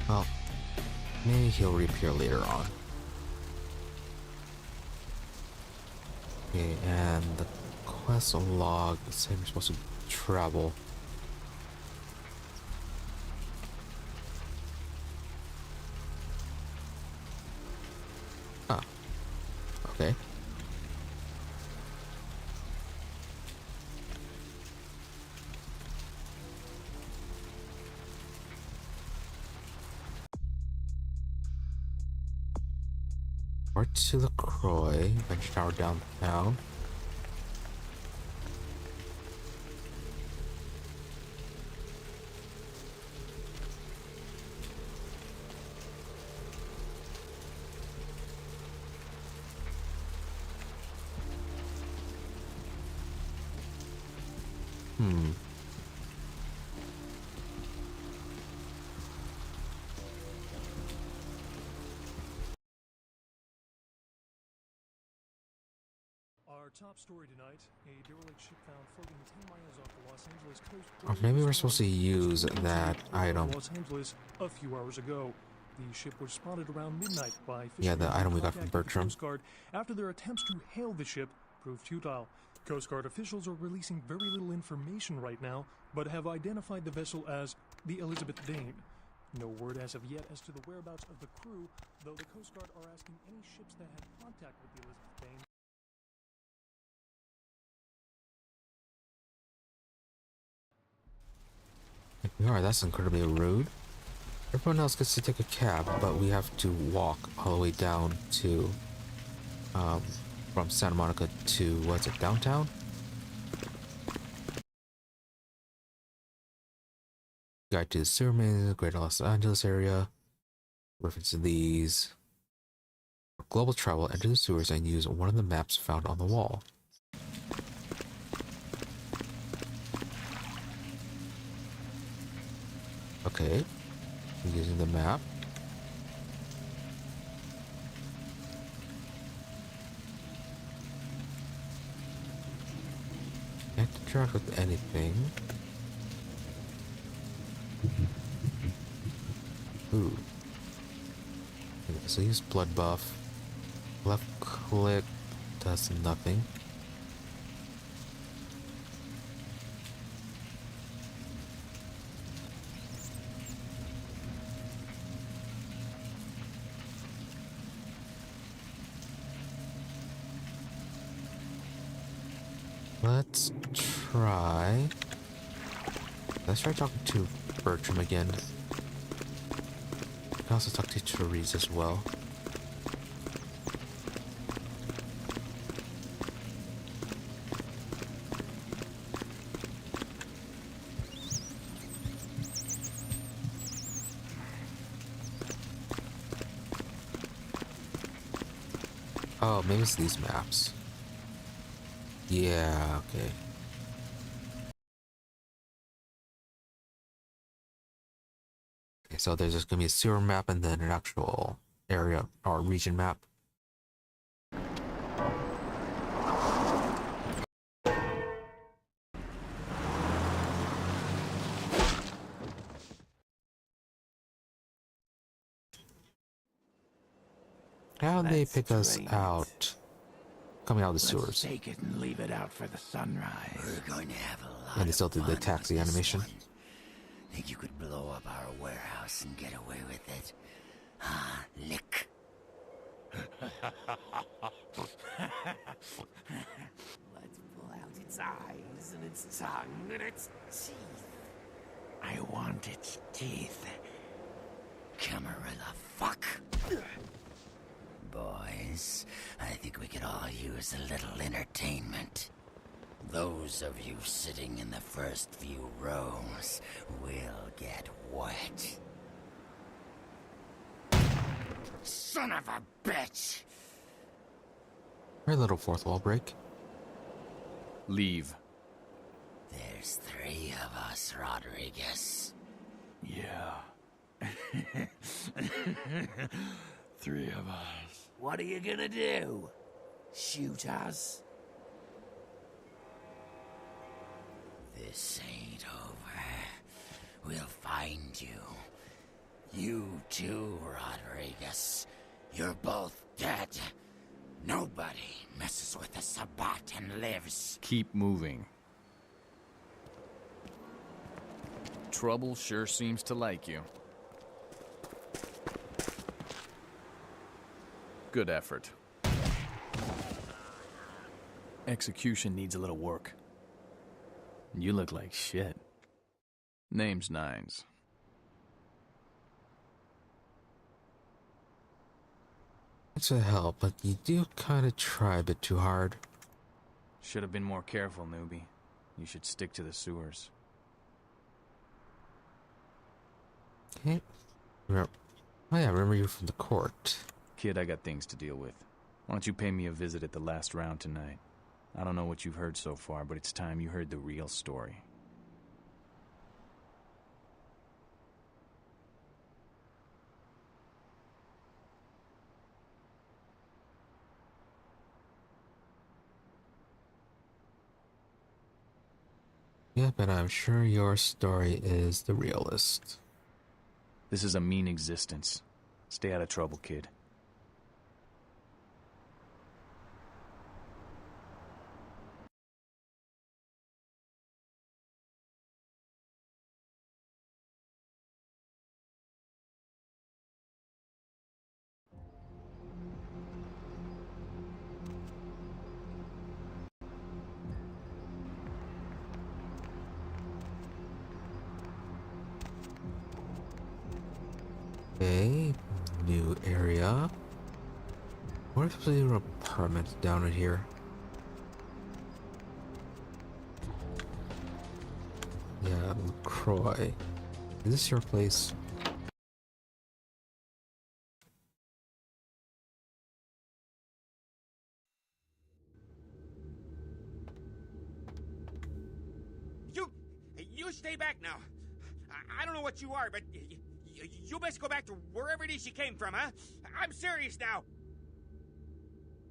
Well, maybe he'll reappear later on. Okay, and the quest log saying we're supposed to travel. Ah, okay. Or to LaCroix, venture tower downtown. Our top story tonight, a derelict ship found floating 10 miles off the Los Angeles coast. Or maybe we're supposed to use that item. Los Angeles a few hours ago. The ship was spotted around midnight by Yeah, the item we got from Bertram. Coast Guard after their attempts to hail the ship proved futile. Coast Guard officials are releasing very little information right now, but have identified the vessel as the Elizabeth Dane. No word as of yet as to the whereabouts of the crew, though the Coast Guard are asking any ships that had contact with the Elizabeth Dane. That's incredibly rude. Everyone else gets to take a cab, but we have to walk all the way down to, from Santa Monica to, what's it, downtown? Guide to the sewer mains, Greater Los Angeles area. Reference to these. For global travel, enter the sewers and use one of the maps found on the wall. Okay, using the map. Can't interact with anything. Ooh. Okay, so use blood buff. Left click does nothing. Let's try talking to Bertram again. I can also talk to Therese as well. Oh, maybe it's these maps. Yeah, okay. Okay, so there's just gonna be a sewer map and then an actual area or region map. How'd they pick us out? coming out of the Let's sewers. take it and leave it out for the sunrise. We're going to have a lot And they still of did the fun taxi with this animation. one. Think you could blow up our warehouse and get away with it? Ah, lick. Let's pull out its eyes and its tongue and its teeth. I want its teeth. Camarilla fuck. Boys, I think we could all use a little entertainment. Those of you sitting in the first few rows will get wet. Son of a bitch! Very little fourth wall break. Leave. There's 3 of us, Rodriguez. Yeah. 3 of us. What are you gonna do? Shoot us? This ain't over. We'll find you. You too, Rodriguez. You're both dead. Nobody messes with the Sabbat and lives. Keep moving. Trouble sure seems to like you. Good effort. Execution needs a little work. You look like shit. Name's Nines. It's a help, but you do kind of try a bit too hard. Should have been more careful, newbie. You should stick to the sewers. Okay. Oh yeah, I remember you from the court. Kid, I got things to deal with. Why don't you pay me a visit at the last round tonight? I don't know what you've heard so far, but it's time you heard the real story. Yep, and I'm sure your story is the realest. This is a mean existence. Stay out of trouble, kid. Okay, new area. What if there's an apartment down in here? Yeah, LaCroix. Is this your place? You stay back now. I don't know what you are, but you best go back to wherever it is you came from, huh? I'm serious now.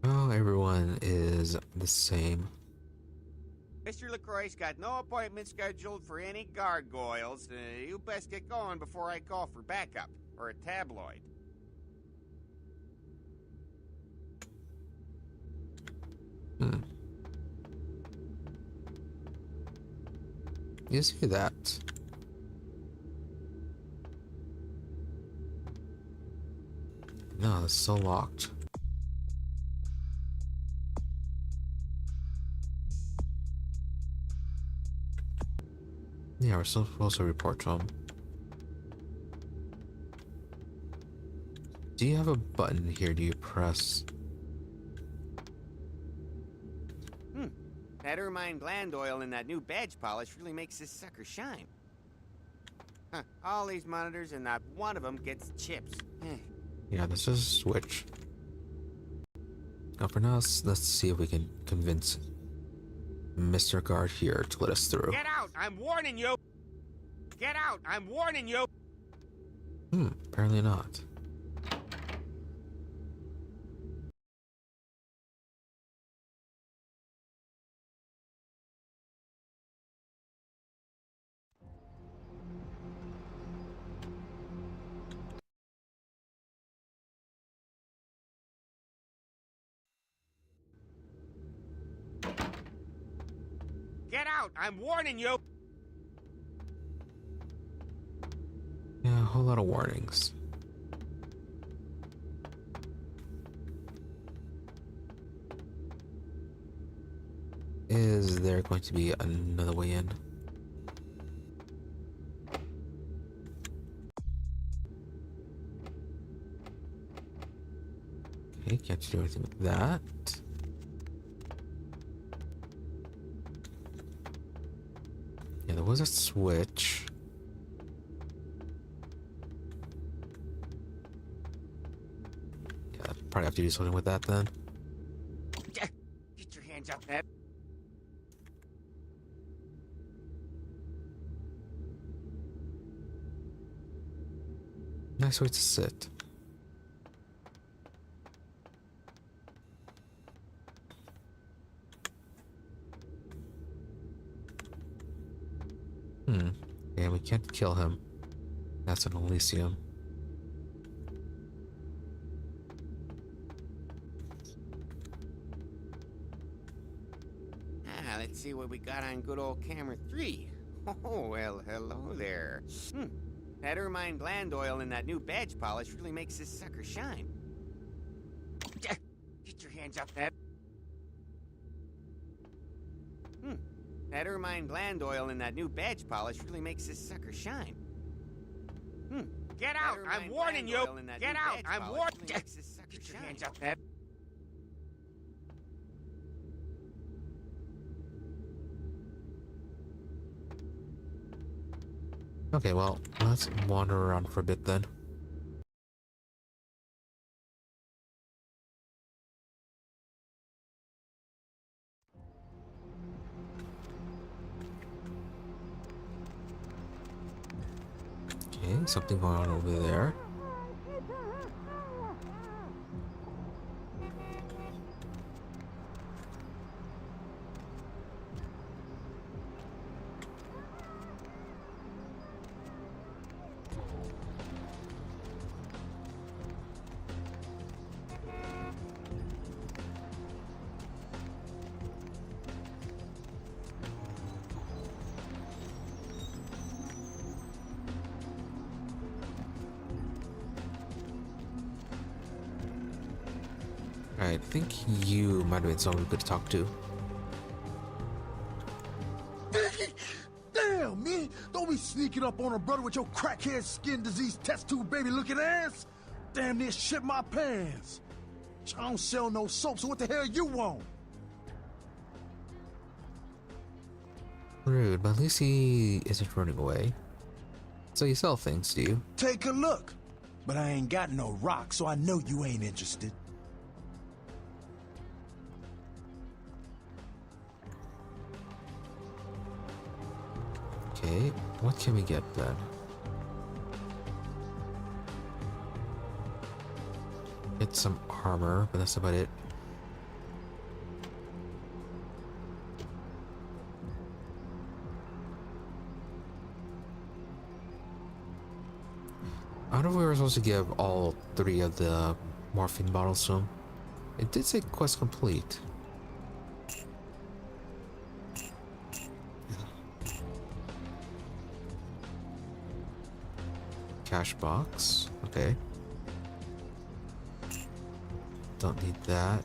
Well, everyone is the same. Mr. LaCroix's got no appointment scheduled for any gargoyles. You best get going before I call for backup, or a tabloid. You see that? No, it's so locked. Yeah, we're still supposed to report to him. Do you have a button here? Do you press? That ermine gland oil in that new badge polish really makes this sucker shine. Huh, all these monitors and not one of them gets chips. Yeah, this is a switch. Now for now, let's see if we can convince Mr. Guard here to let us through. Get out! I'm warning you! Get out! I'm warning you! Apparently not. Get out! I'm warning you! Yeah, a whole lot of warnings. Is there going to be another way in? Okay, can't do anything with that. Yeah, there was a switch. Yeah, probably have to do something with that then. Get your hands up, Ed. Nice way to sit. And we can't kill him. That's an Elysium. Let's see what we got on good old camera 3. Oh, well, hello there. That ermine blend oil and that new badge polish really makes this sucker shine. Get your hands up, Ed. That ermine blend oil and that new badge polish really makes this sucker shine. Get out! I'm warning you! Get out! I'm warning you! Get your hands up, Ed. Okay, well, let's wander around for a bit then. Okay, something going on over there. I think you might have been someone we could talk to. Damn, man! Don't be sneaking up on a brother with your crackhead skin disease test tube baby looking ass! Damn near shit my pants! I don't sell no soap, so what the hell you want? Rude, but at least he isn't running away. So you sell things, do you? Take a look! But I ain't got no rock, so I know you ain't interested. Okay, what can we get then? Get some armor, but that's about it. I don't know if we were supposed to give all 3 of the morphine bottles to him. It did say quest complete. Cash box. Okay. Don't need that.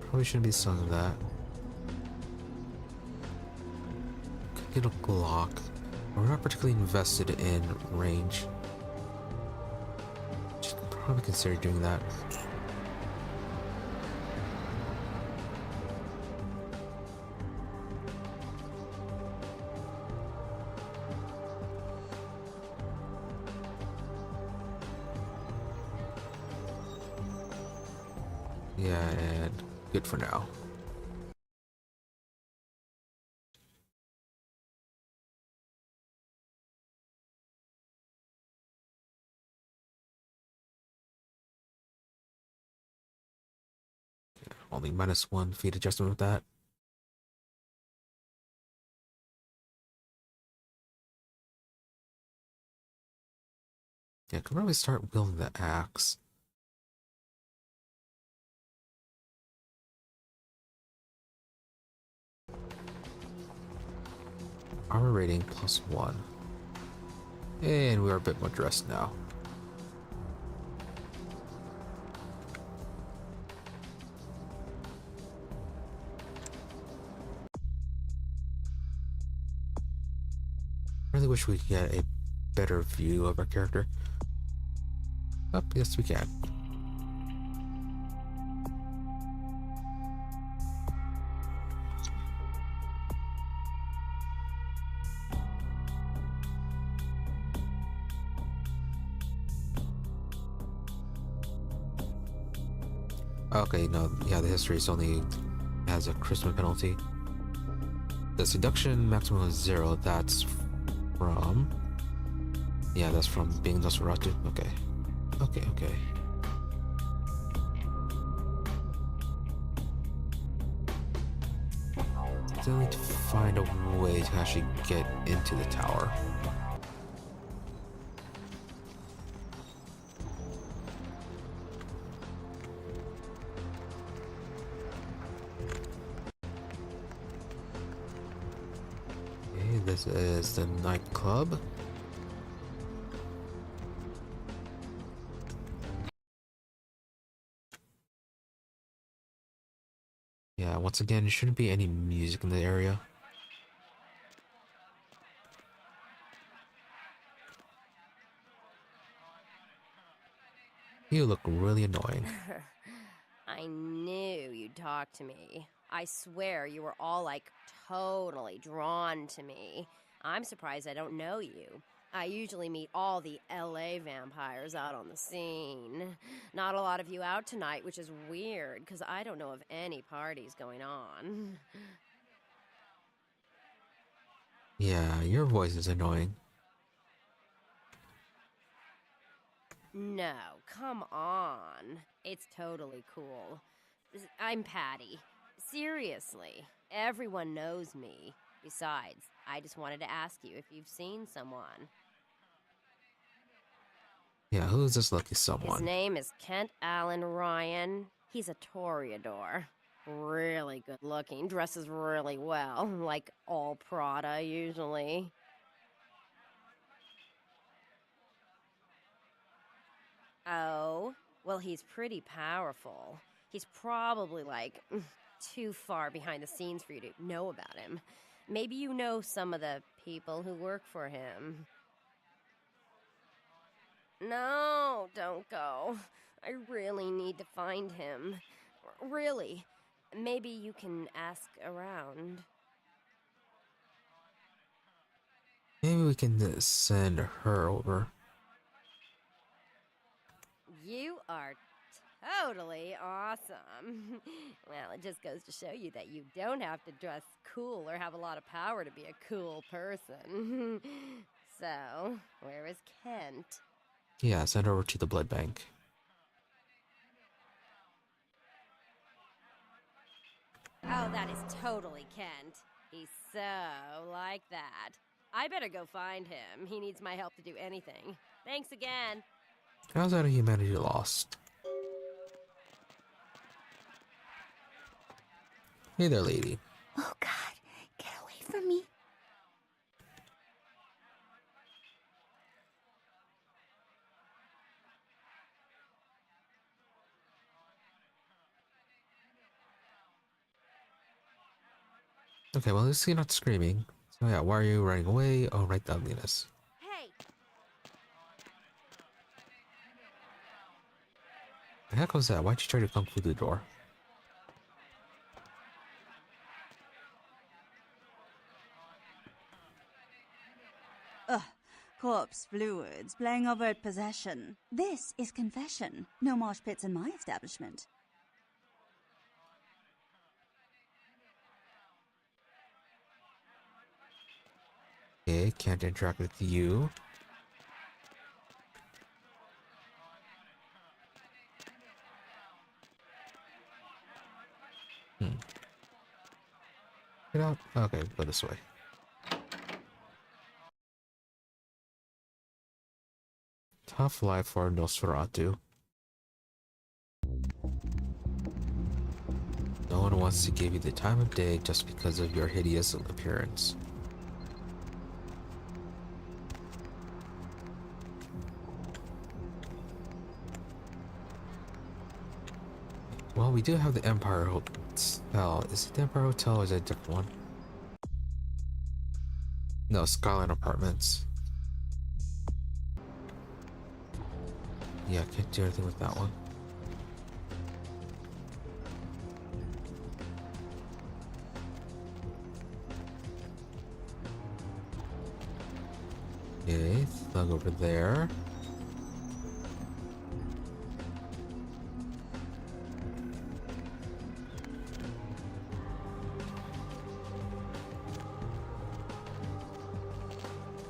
Probably shouldn't be selling that. Could get a Glock. We're not particularly invested in range. Should probably consider doing that. Yeah, and good for now. Only -1 feed adjustment with that. Yeah, I could probably start wielding the axe. armor rating +1. And we are a bit more dressed now. I really wish we could get a better view of our character. Oh, yes we can. Okay, no, yeah, the history is only has a charisma penalty. The seduction maximum is 0. That's from... Yeah, that's from being Nosferatu. Okay. Okay. Still need to find a way to actually get into the tower. Okay, this is the nightclub. Yeah, once again, there shouldn't be any music in the area. You look really annoying. I knew you'd talk to me. I swear you were all like totally drawn to me. I'm surprised I don't know you. I usually meet all the LA vampires out on the scene. Not a lot of you out tonight, which is weird, because I don't know of any parties going on. Yeah, your voice is annoying. No, come on. It's totally cool. I'm Patty. Seriously, everyone knows me. Besides, I just wanted to ask you if you've seen someone. Yeah, who's this lucky someone? His name is Kent Allen Ryan. He's a toreador. Really good looking, dresses really well, like all Prada usually. Oh, well, he's pretty powerful. He's probably like too far behind the scenes for you to know about him. Maybe you know some of the people who work for him. No, don't go. I really need to find him. Really. Maybe you can ask around. Maybe we can send her over. You are totally awesome. Well, it just goes to show you that you don't have to dress cool or have a lot of power to be a cool person. So, where is Kent? Yeah, send her over to the blood bank. Oh, that is totally Kent. He's so like that. I better go find him. He needs my help to do anything. Thanks again. How's that humanity lost? Hey there, lady. Oh God, get away from me. Okay, well, at least you're not screaming. So yeah, why are you running away? Oh, right, the ugliness. Hey! The heck was that? Why'd you try to kung fu the door? Ugh, corpse fluids, playing overt possession. This is confession. No mosh pits in my establishment. Okay, can't interact with you. Get out. Okay, go this way. Tough life for Nosferatu. No one wants to give you the time of day just because of your hideous appearance. we do have the Empire Hotel. Is it the Empire Hotel or is it a different one? No, Skyline Apartments. Yeah, can't do anything with that one. Okay, thug over there.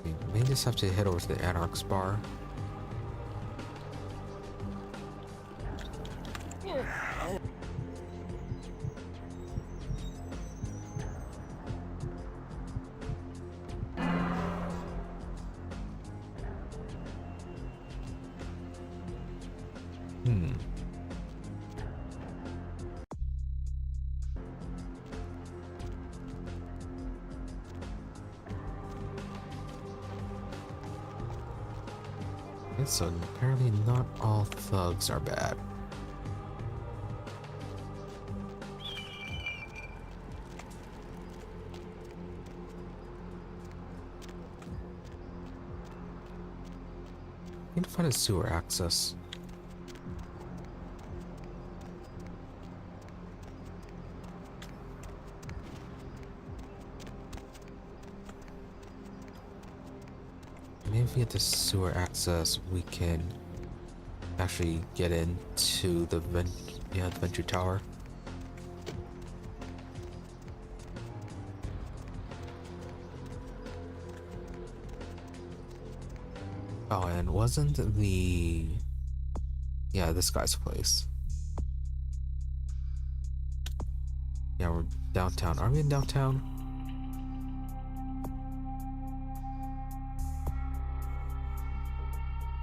We may just have to head over to the Anarch's bar. So apparently not all thugs are bad. Need to find a sewer access. Maybe if we get the sewer access, we can actually get into the Venture Tower. Oh, and wasn't the... Yeah, this guy's place. Yeah, we're downtown. Are we in downtown?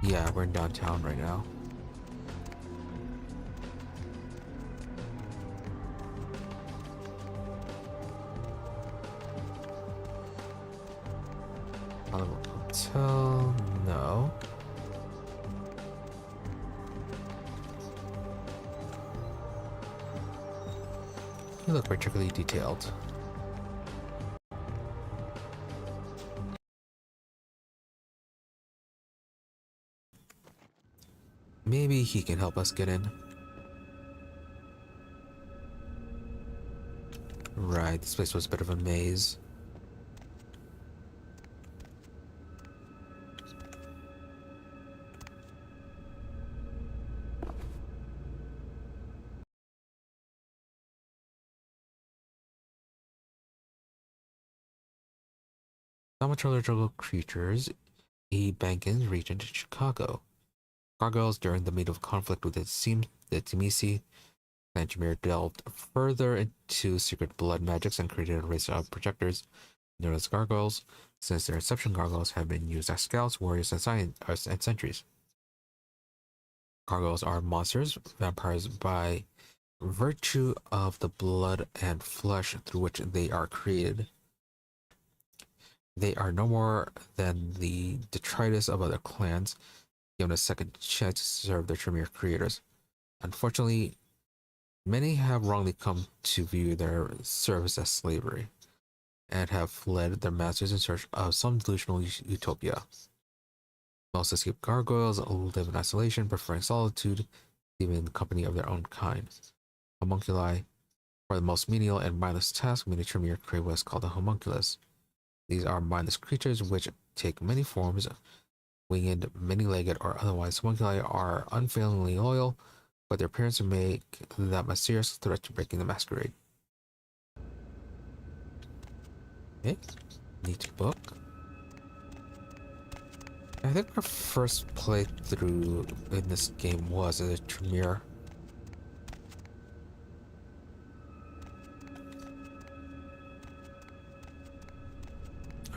Yeah, we're in downtown right now. Hotel, no. You look particularly detailed. Maybe he can help us get in. Right, this place was a bit of a maze. Thaumaturgical creatures, E. Bankins, Regent, Chicago. Gargoyles during the medieval conflict with the Temisi and Jameer delved further into secret blood magics and created a race of projectors known as gargoyles. Since their inception, gargoyles have been used as scouts, warriors, and sentries. Gargoyles are monsters, vampires by virtue of the blood and flesh through which they are created. They are no more than the detritus of other clans, given a second chance to serve their Tremere creators. Unfortunately, many have wrongly come to view their service as slavery, and have fled their masters in search of some delusional utopia. Most escaped gargoyles live in isolation, preferring solitude, even in the company of their own kind. Homunculi, for the most menial and mindless task, many Tremere create what is called a homunculus. These are mindless creatures which take many forms, winged, many-legged, or otherwise. Homunculi are unfailingly loyal, but their appearance make them a serious threat to breaking the Masquerade. Okay, neat book. I think our first playthrough in this game was as a Tremere.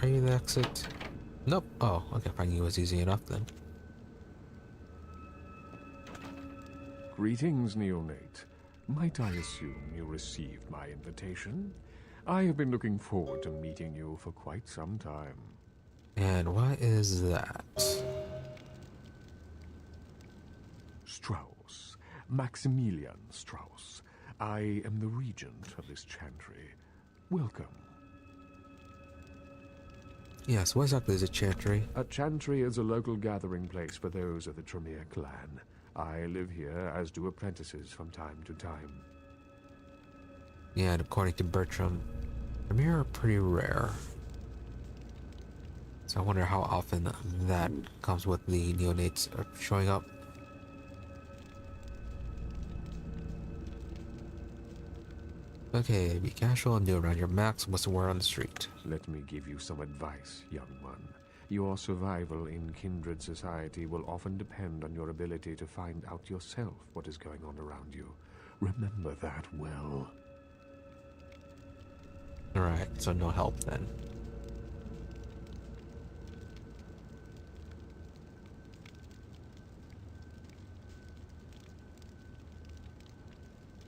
Are you the exit? Nope. Oh, okay, finding you was easy enough then. Greetings, neonate. Might I assume you received my invitation? I have been looking forward to meeting you for quite some time. And what is that? Strauss. Maximilian Strauss. I am the regent of this chantry. Welcome. Yes, what exactly is a chantry? A chantry is a local gathering place for those of the Tremere clan. I live here, as do apprentices from time to time. Yeah, and according to Bertram, Tremere are pretty rare. So I wonder how often that comes with the neonates showing up. Okay, be casual and do around your max what's the word on the street. Let me give you some advice, young one. Your survival in kindred society will often depend on your ability to find out yourself what is going on around you. Remember that well. Alright, so no help then.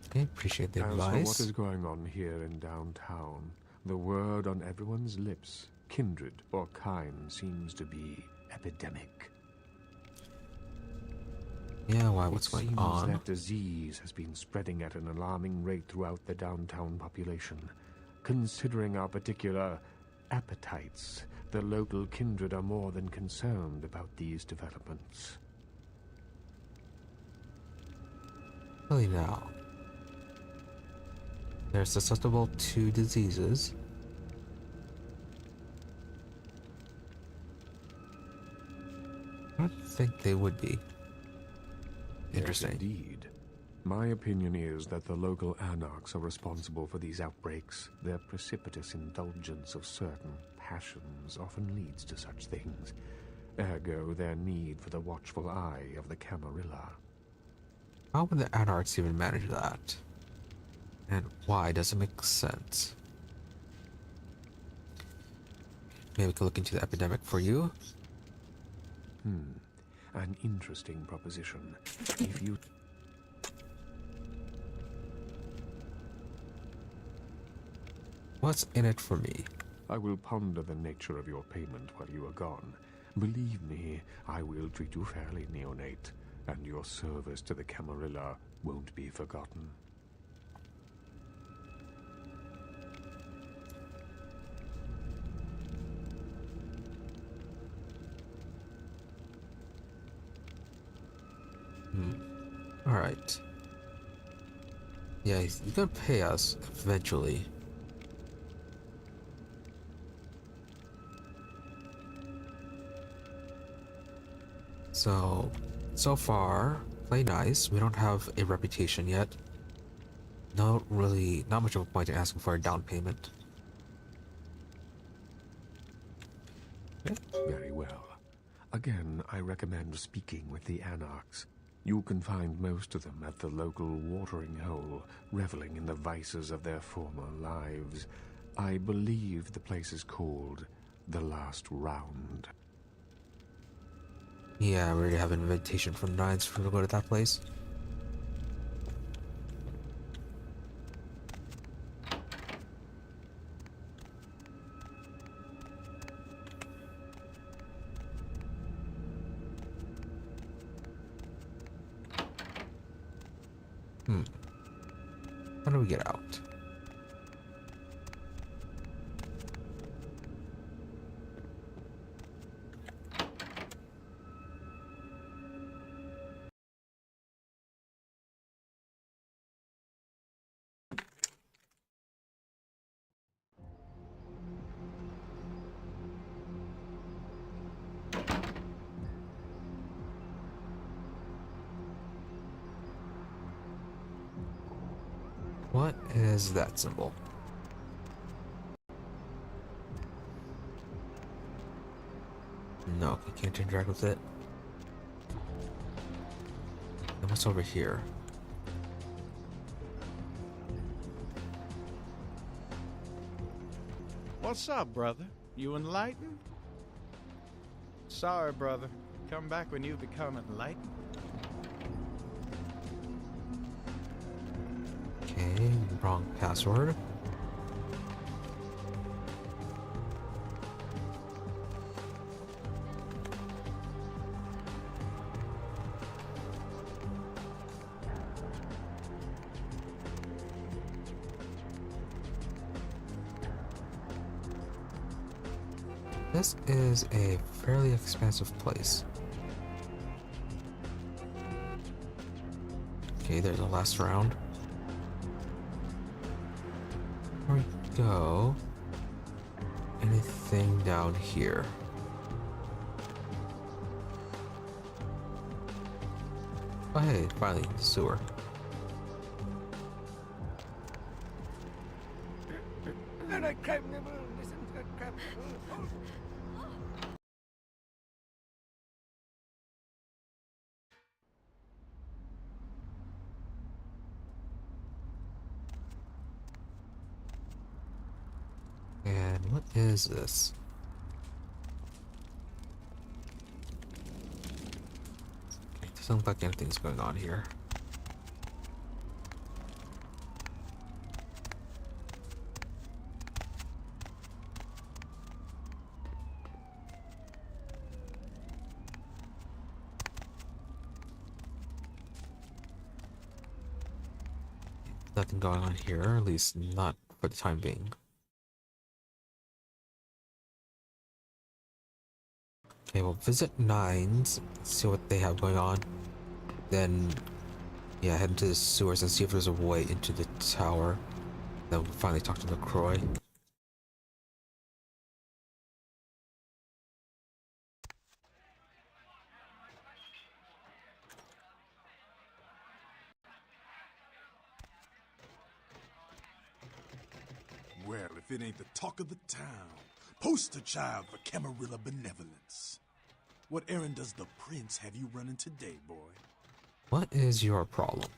Okay, appreciate the advice. As for what is going on here in downtown, the word on everyone's lips, kindred or kind, seems to be epidemic. Yeah, why? What's going on? That disease has been spreading at an alarming rate throughout the downtown population. Considering our particular appetites, the local kindred are more than concerned about these developments. Really now. They're susceptible to diseases. I don't think they would be. Interesting. Yes, indeed. My opinion is that the local anarchs are responsible for these outbreaks. Their precipitous indulgence of certain passions often leads to such things. Ergo, their need for the watchful eye of the Camarilla. How would the anarchs even manage that? And why does it make sense? Maybe we could look into the epidemic for you. An interesting proposition. If you... What's in it for me? I will ponder the nature of your payment while you are gone. Believe me, I will treat you fairly, neonate, and your service to the Camarilla won't be forgotten. Alright. Yeah, he's gonna pay us eventually. So far, play nice. We don't have a reputation yet. Not much of a point in asking for a down payment. Okay. Very well. Again, I recommend speaking with the anarchs. You can find most of them at the local watering hole, reveling in the vices of their former lives. I believe the place is called The Last Round. Yeah, we already have an invitation from Nines for to go to that place. How do we get out? What is that symbol? No, we can't interact with it. And what's over here? What's up, brother? You enlightened? Sorry, brother. Come back when you become enlightened. Okay, wrong password. This is a fairly expansive place. Okay, there's the last round. Here we go. Anything down here? Oh hey, finally, sewer. And what is this? It doesn't look like anything's going on here. Nothing going on here, at least not for the time being. Okay, we'll visit Nines, see what they have going on. Then, yeah, head into the sewers and see if there's a way into the tower. Then we'll finally talk to LaCroix. Well, if it ain't the talk of the town, poster child for Camarilla benevolence. What errand does the prince have you running today, boy? What is your problem?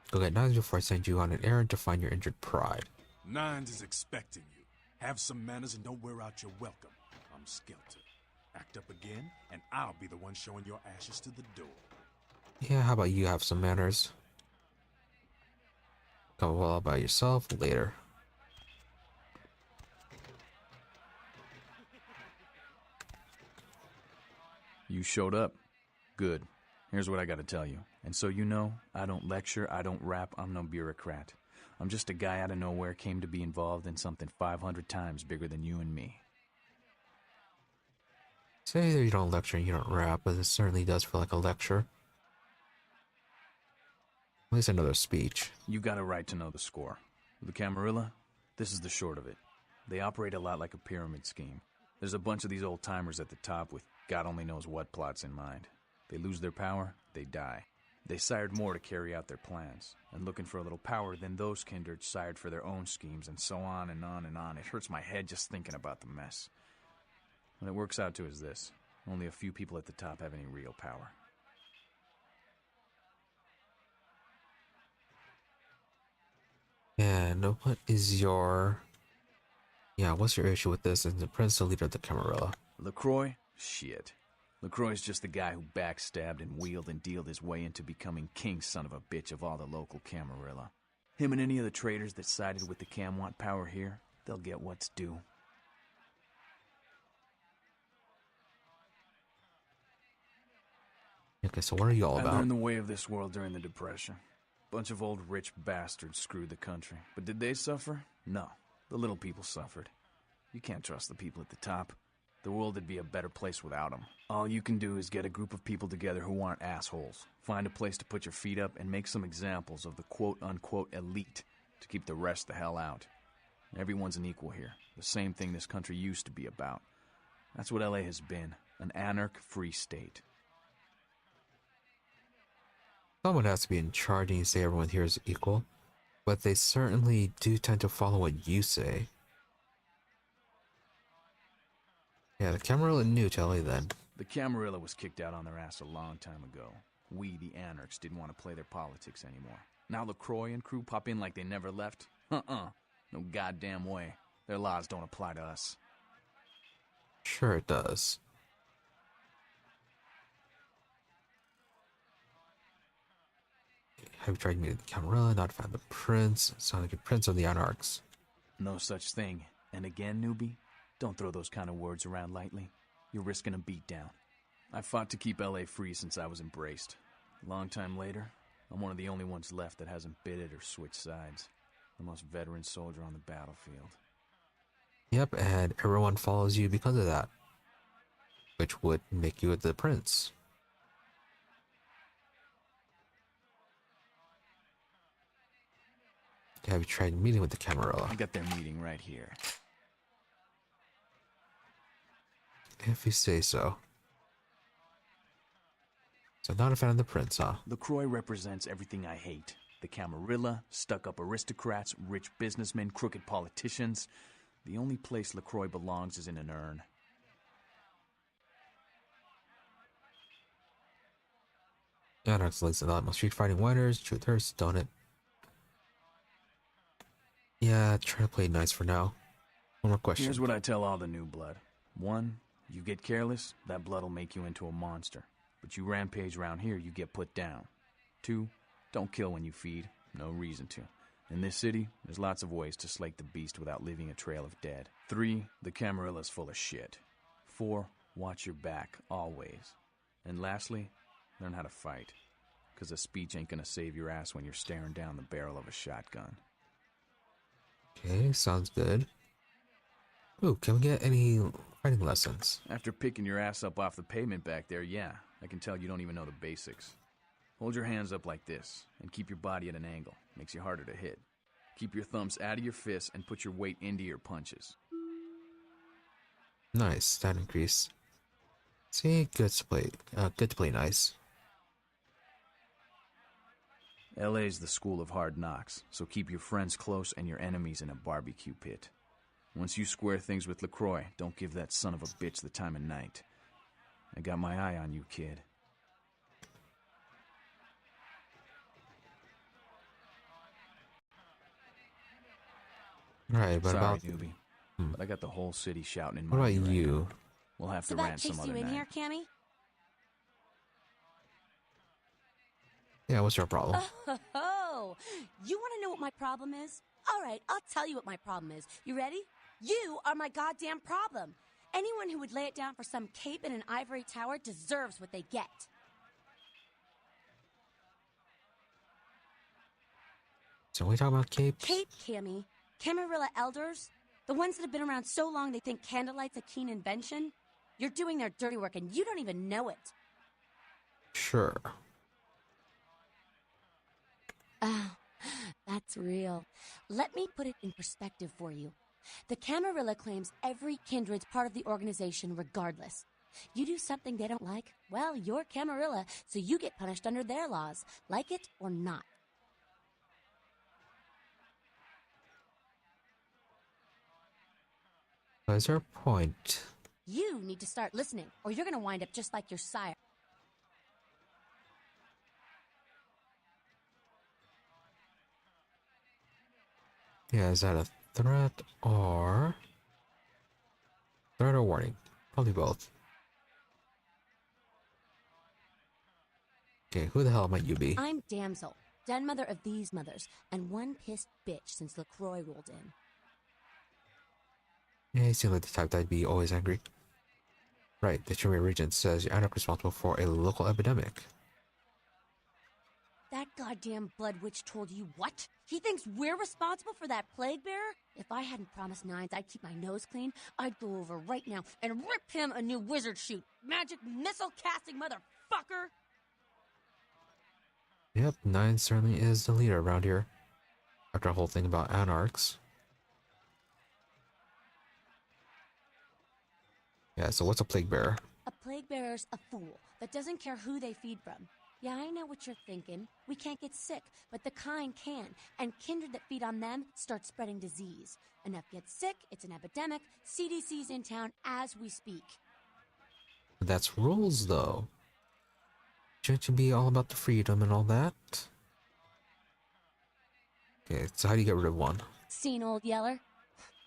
Go get Nines before I send you on an errand to find your injured pride. Nines is expecting you. Have some manners and don't wear out your welcome. I'm Skelter. Act up again, and I'll be the one showing your ashes to the door. Yeah, how about you have some manners? Come well by yourself later. You showed up. Good. Here's what I gotta tell you. And so you know, I don't lecture, I don't rap, I'm no bureaucrat. I'm just a guy out of nowhere came to be involved in something 500 times bigger than you and me. Say that you don't lecture and you don't rap, but it certainly does feel like a lecture. At least another speech. You got a right to know the score. The Camarilla, this is the short of it. They operate a lot like a pyramid scheme. There's a bunch of these old-timers at the top with God only knows what plots in mind. They lose their power, they die. They sired more to carry out their plans, and looking for a little power, then those kindred sired for their own schemes, and so on and on and on. It hurts my head just thinking about the mess. What it works out to is this. Only a few people at the top have any real power. And what is your... Yeah, what's your issue with this? And the prince, the leader of the Camarilla. LaCroix? Shit. LaCroix's just the guy who backstabbed and wheeled and dealed his way into becoming king son of a bitch of all the local Camarilla. Him and any of the traitors that sided with the Cam want power here, they'll get what's due. Okay, so what are you all about? I learned the way of this world during the Depression. Bunch of old rich bastards screwed the country. But did they suffer? No. The little people suffered. You can't trust the people at the top. The world would be a better place without them. All you can do is get a group of people together who aren't assholes. Find a place to put your feet up and make some examples of the quote-unquote elite to keep the rest the hell out. Everyone's an equal here. The same thing this country used to be about. That's what LA has been. An anarch-free state. Someone has to be in charge and you say everyone here is equal. But they certainly do tend to follow what you say. Yeah, the Camarilla knew to LA then. The Camarilla was kicked out on their ass a long time ago. We, the anarchs, didn't want to play their politics anymore. Now LaCroix and crew pop in like they never left? No goddamn way. Their laws don't apply to us. Sure it does. Have you tried meeting the Camarilla, not found the prince? Sound like a prince of the anarchs. No such thing. And again, newbie, don't throw those kind of words around lightly. You're risking a beatdown. I fought to keep LA free since I was embraced. A long time later, I'm one of the only ones left that hasn't bid it or switched sides. the most veteran soldier on the battlefield. Yep, and everyone follows you because of that, which would make you the prince. Have you tried meeting with the Camarilla? I got their meeting right here. If you say so. So not a fan of the prince, huh? LaCroix represents everything I hate. The Camarilla, stuck-up aristocrats, rich businessmen, crooked politicians. The only place LaCroix belongs is in an urn. Anarchs likes a lot. Street fighting winners, truthers, don't it? Yeah, try to play nice for now. One more question. Here's what I tell all the new blood. 1, you get careless, that blood'll make you into a monster. But you rampage around here, you get put down. 2, don't kill when you feed. No reason to. In this city, there's lots of ways to slake the beast without leaving a trail of dead. 3, the Camarilla's full of shit. 4, watch your back, always. And lastly, learn how to fight. 'Cause a speech ain't gonna save your ass when you're staring down the barrel of a shotgun. Okay, sounds good. Ooh, can we get any fighting lessons? After picking your ass up off the pavement back there, yeah, I can tell you don't even know the basics. Hold your hands up like this, and keep your body at an angle. Makes you harder to hit. Keep your thumbs out of your fists and put your weight into your punches. Nice, that increase. See, good to play nice. LA's the school of hard knocks, so keep your friends close and your enemies in a barbecue pit. Once you square things with LaCroix, don't give that son of a bitch the time of night. I got my eye on you, kid. Right, but Sorry, about newbie, but I got the whole city shouting in what my about ear right you? now. We'll have to Sabbat rant some chased other you in night. here, Cammy? Yeah, what's your problem? Oh, you want to know what my problem is? All right, I'll tell you what my problem is. You ready? You are my goddamn problem. Anyone who would lay it down for some cape in an ivory tower deserves what they get. So we talking about capes? Cape, Cammy. Camarilla elders? The ones that have been around so long they think candlelight's a keen invention? You're doing their dirty work and you don't even know it. Sure. Oh, that's real. Let me put it in perspective for you. The Camarilla claims every kindred's part of the organization regardless. You do something they don't like, well, you're Camarilla, so you get punished under their laws, like it or not. What is your point? You need to start listening, or you're gonna wind up just like your sire. Yeah, is that a threat or warning? Probably both. Okay, who the hell might you be? I'm Damsel, den mother of these mothers, and one pissed bitch since LaCroix rolled in. Yeah, you seem like the type that'd be always angry. Right, the Chimera Regent says you're not responsible for a local epidemic. That goddamn blood witch told you what? He thinks we're responsible for that plague bearer? If I hadn't promised Nines I'd keep my nose clean, I'd go over right now and rip him a new wizard shoot. Magic missile casting motherfucker! Yep, Nine certainly is the leader around here. After a whole thing about anarchs. Yeah, so what's a plague bearer? A plague bearer's a fool that doesn't care who they feed from. Yeah, I know what you're thinking. We can't get sick, but the kind can. And kindred that feed on them start spreading disease. Enough get sick, it's an epidemic. CDC's in town as we speak. That's rules, though. Shouldn't you be all about the freedom and all that? Okay, so how do you get rid of one? Seen old Yeller?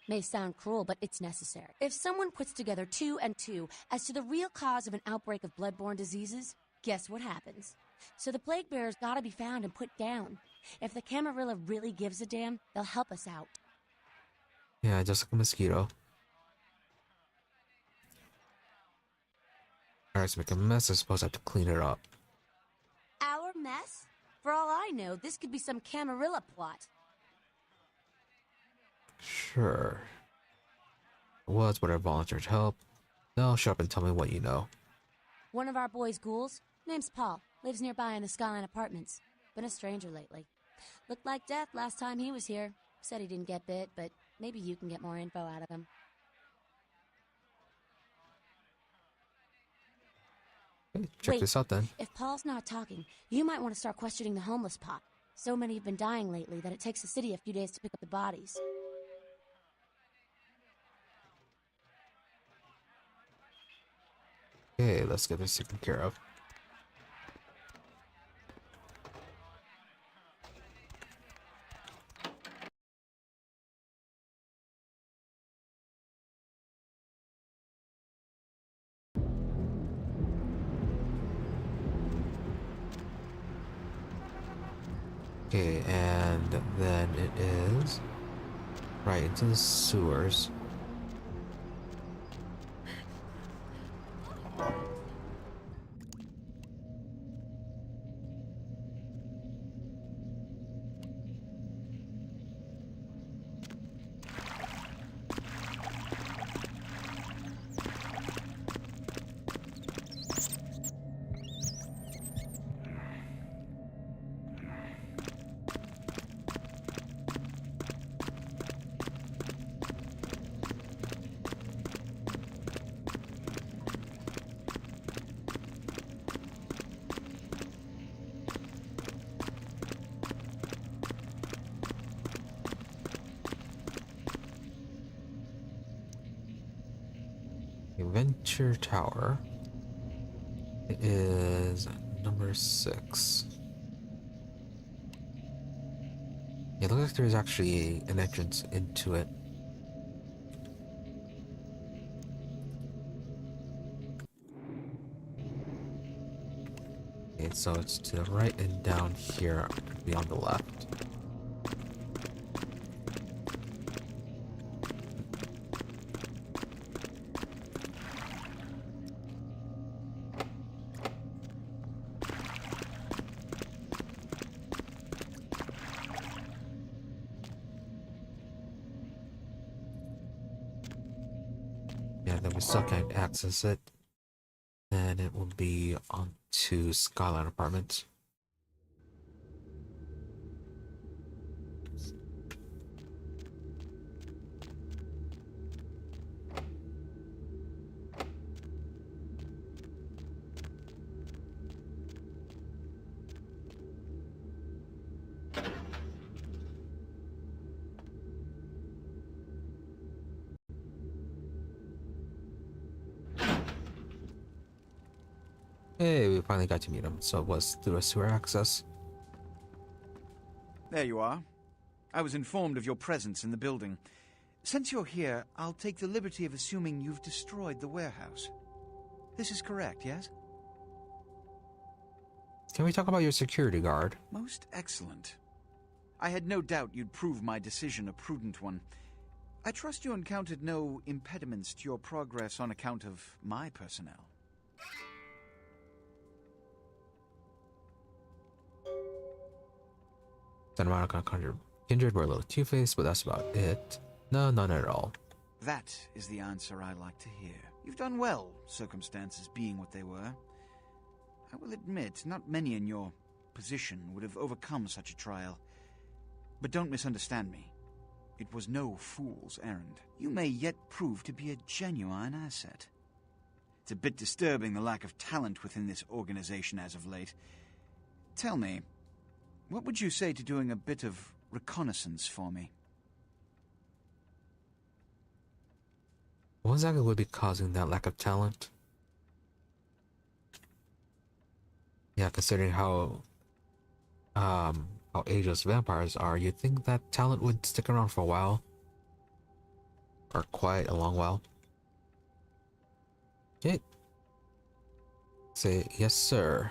May sound cruel, but it's necessary. If someone puts together 2 and 2 as to the real cause of an outbreak of bloodborne diseases, guess what happens? So the plague bearer's gotta be found and put down. If the Camarilla really gives a damn, they'll help us out. Yeah, just like a mosquito. Alright, so make a mess, I suppose I have to clean it up. Our mess? For all I know, this could be some Camarilla plot. Sure. What's what I volunteered to help? No, shut up and tell me what you know. One of our boys' ghouls, name's Paul, lives nearby in the Skyline Apartments. Been a stranger lately. Looked like death last time he was here. Said he didn't get bit, but maybe you can get more info out of him. Okay, check this out then. If Paul's not talking, you might want to start questioning the homeless pot. So many have been dying lately that it takes the city a few days to pick up the bodies. Okay, let's get this taken care of. Okay, and then it is right into the sewers. Venture Tower. It is number 6. It looks like there's actually an entrance into it. Okay, so it's to the right and down here, could be on the left. Yeah, then we still can't access it. And it will be on to Skyline Apartments. Hey, we finally got to meet him, so it was through a sewer access. There you are. I was informed of your presence in the building. Since you're here, I'll take the liberty of assuming you've destroyed the warehouse. This is correct, yes? Can we talk about your security guard? Most excellent. I had no doubt you'd prove my decision a prudent one. I trust you encountered no impediments to your progress on account of my personnel. Santa Monica Kindred were a little two-faced, but that's about it. No, none at all. That is the answer I like to hear. You've done well, circumstances being what they were. I will admit, not many in your position would have overcome such a trial. But don't misunderstand me. It was no fool's errand. You may yet prove to be a genuine asset. It's a bit disturbing the lack of talent within this organization as of late. Tell me, what would you say to doing a bit of reconnaissance for me? What exactly would be causing that lack of talent? Yeah, considering how ageless vampires are, you'd think that talent would stick around for a while. Or quite a long while. Okay. Say yes, sir.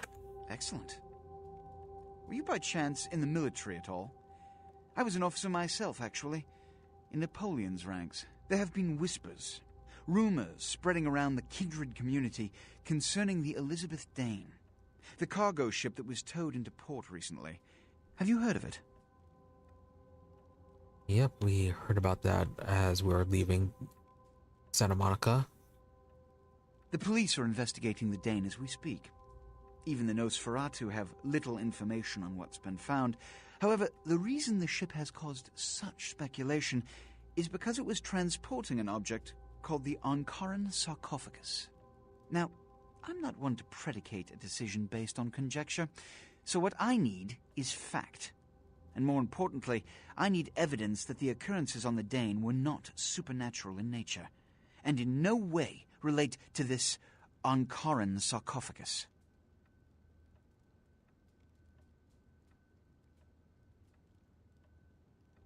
Excellent. Were you by chance in the military at all? I was an officer myself, actually. In Napoleon's ranks. There have been whispers, rumors spreading around the kindred community concerning the Elizabeth Dane, the cargo ship that was towed into port recently. Have you heard of it? Yep, we heard about that as we were leaving Santa Monica. The police are investigating the Dane as we speak. Even the Nosferatu have little information on what's been found. However, the reason the ship has caused such speculation is because it was transporting an object called the Ankaran sarcophagus. Now, I'm not one to predicate a decision based on conjecture, so what I need is fact. And more importantly, I need evidence that the occurrences on the Dane were not supernatural in nature, and in no way relate to this Ankaran sarcophagus.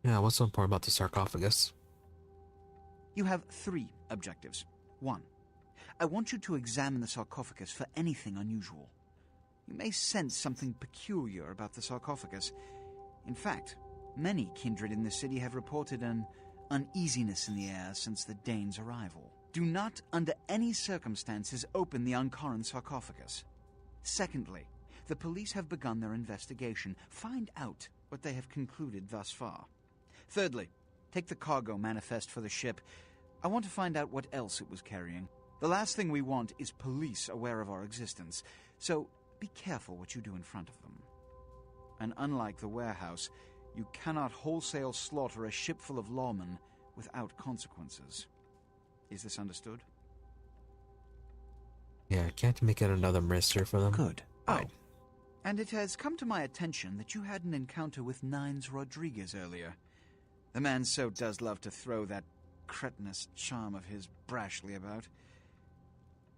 Yeah, what's so important about the sarcophagus? You have 3 objectives. 1. I want you to examine the sarcophagus for anything unusual. You may sense something peculiar about the sarcophagus. In fact, many kindred in the city have reported an uneasiness in the air since the Dane's arrival. Do not, under any circumstances, open the Ankaran sarcophagus. Secondly, the police have begun their investigation. Find out what they have concluded thus far. Thirdly, take the cargo manifest for the ship. I want to find out what else it was carrying. The last thing we want is police aware of our existence, so be careful what you do in front of them. And unlike the warehouse, you cannot wholesale slaughter a ship full of lawmen without consequences. Is this understood? Yeah, can't you make it another mister for them? Good. Oh. And it has come to my attention that you had an encounter with Nines Rodriguez earlier. The man so does love to throw that cretinous charm of his brashly about.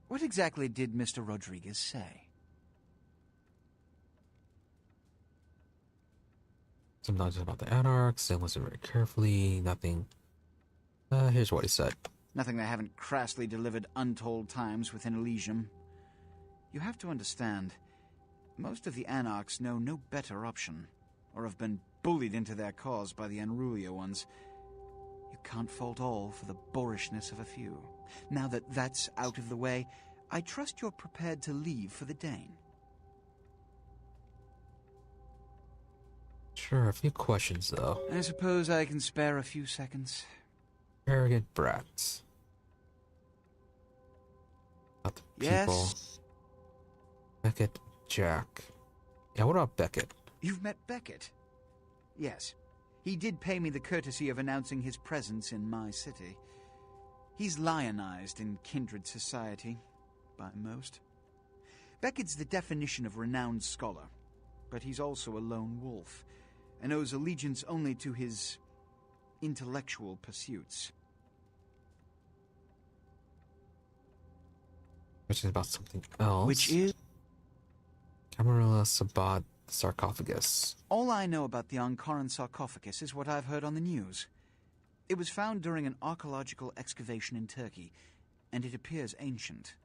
What exactly did Mr. Rodriguez say? Some knowledge about the Anarchs, they listen very carefully, nothing. Here's what he said. Nothing they haven't crassly delivered untold times within Elysium. You have to understand, most of the Anarchs know no better option, or have been bullied into their cause by the unrulier ones. You can't fault all for the boorishness of a few. Now that that's out of the way, I trust you're prepared to leave for the Dane. Sure, a few questions though. I suppose I can spare a few seconds. Arrogant brats. About the people. Yes? Beckett, Jack. Yeah, what about Beckett? You've met Beckett? Yes. He did pay me the courtesy of announcing his presence in my city. He's lionized in kindred society, by most. Beckett's the definition of renowned scholar, but he's also a lone wolf, and owes allegiance only to his intellectual pursuits. Which is about something else. Which is? Camarilla Sabbat sarcophagus. All I know about the Ankaran sarcophagus is what I've heard on the news. It was found during an archaeological excavation in Turkey, and it appears ancient.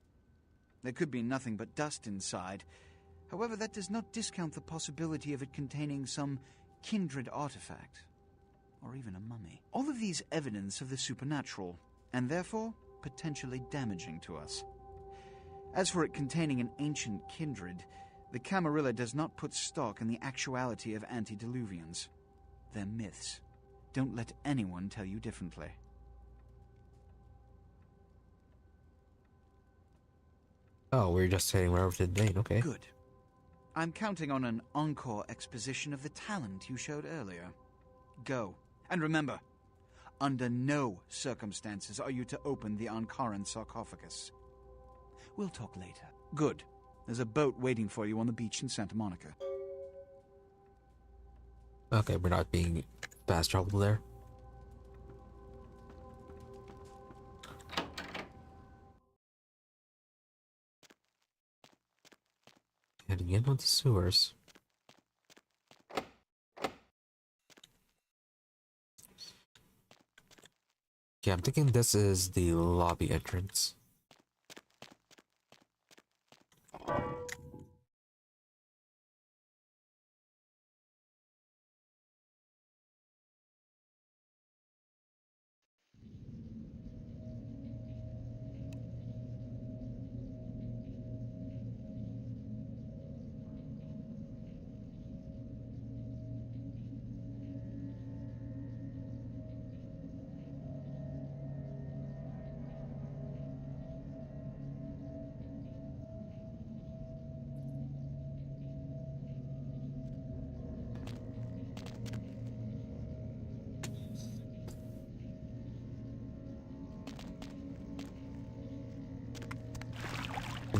There could be nothing but dust inside. However, that does not discount the possibility of it containing some kindred artifact, or even a mummy. All of these evidence of the supernatural, and therefore potentially damaging to us. As for it containing an ancient kindred, the Camarilla does not put stock in the actuality of antediluvians. They're myths. Don't let anyone tell you differently. Oh, we're just heading right over to the Dane, okay. Good. I'm counting on an encore exposition of the talent you showed earlier. Go. And remember, under no circumstances are you to open the Ankaran sarcophagus. We'll talk later. Good. There's a boat waiting for you on the beach in Santa Monica. Okay, we're not being fast travel there. Heading in with the sewers. Yeah, I'm thinking this is the lobby entrance.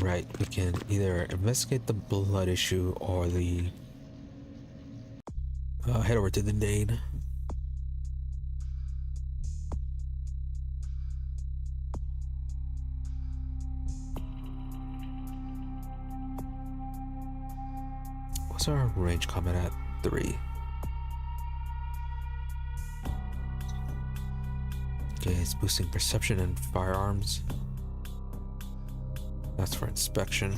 Right, we can either investigate the blood issue or the head over to the Dane. What's our range combat at? 3. Okay, it's boosting perception and firearms. That's for inspection.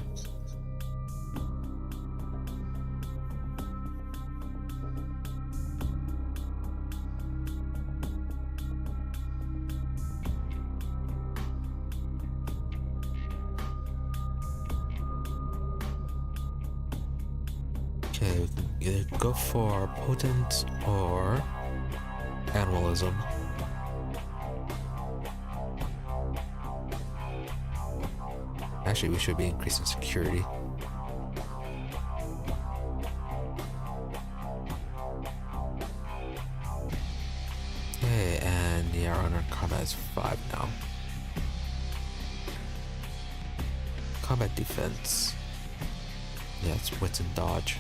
Okay, we can either go for potent or animalism. Actually, we should be increasing security. Okay, and yeah, our combat is 5 now. Combat defense. Yeah, it's wits and dodge.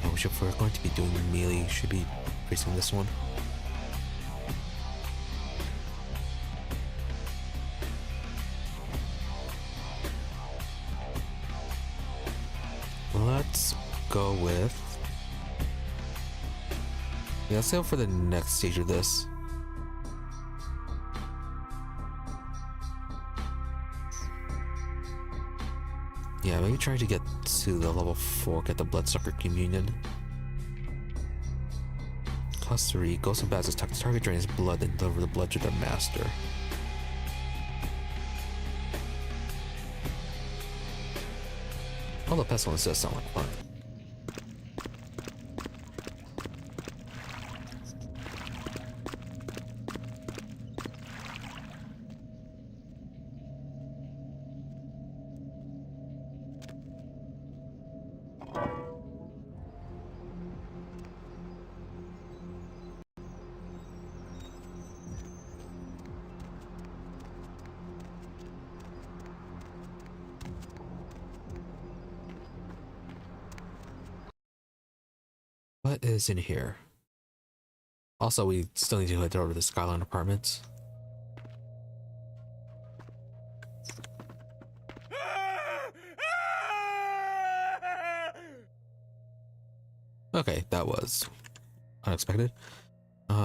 And if we're going to be doing melee, we should be increasing this one. Let's go with... yeah, let's go for the next stage of this. Yeah, maybe try to get to the level 4, get the Bloodsucker Communion. Cost 3, Ghost of Baz attack the target, drain his blood, and deliver the blood to their master. Although Pestilence does sound like fun. What is in here? Also, we still need to head over to the Skyline Apartments. Okay, that was unexpected. Get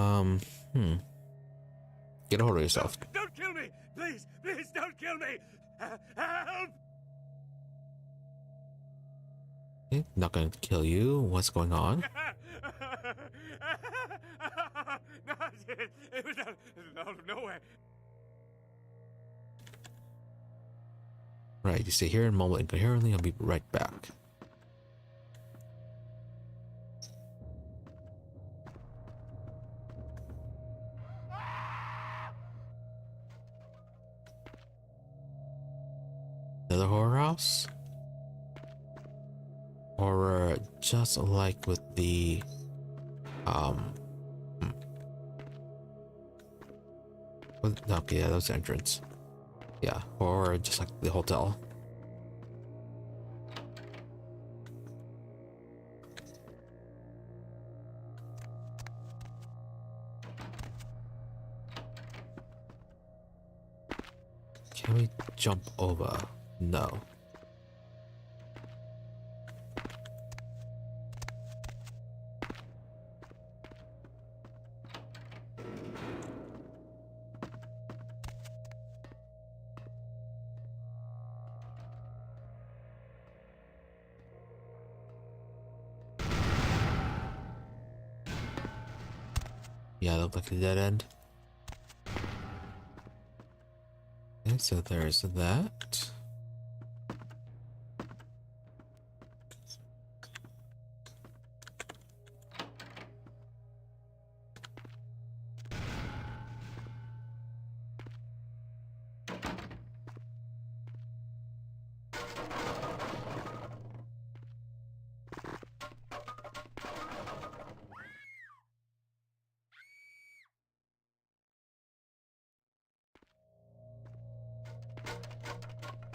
a hold of yourself. Don't kill me! Please, please don't kill me! Help! Okay, not gonna kill you. What's going on? No, it was out of nowhere. Right, you stay here and mumble incoherently. I'll be right back. Another horror house? Or just like with the okay, yeah, those entrance. Yeah, or just like the hotel. Can we jump over? No. Yeah, look like a dead end. Okay, so there's that.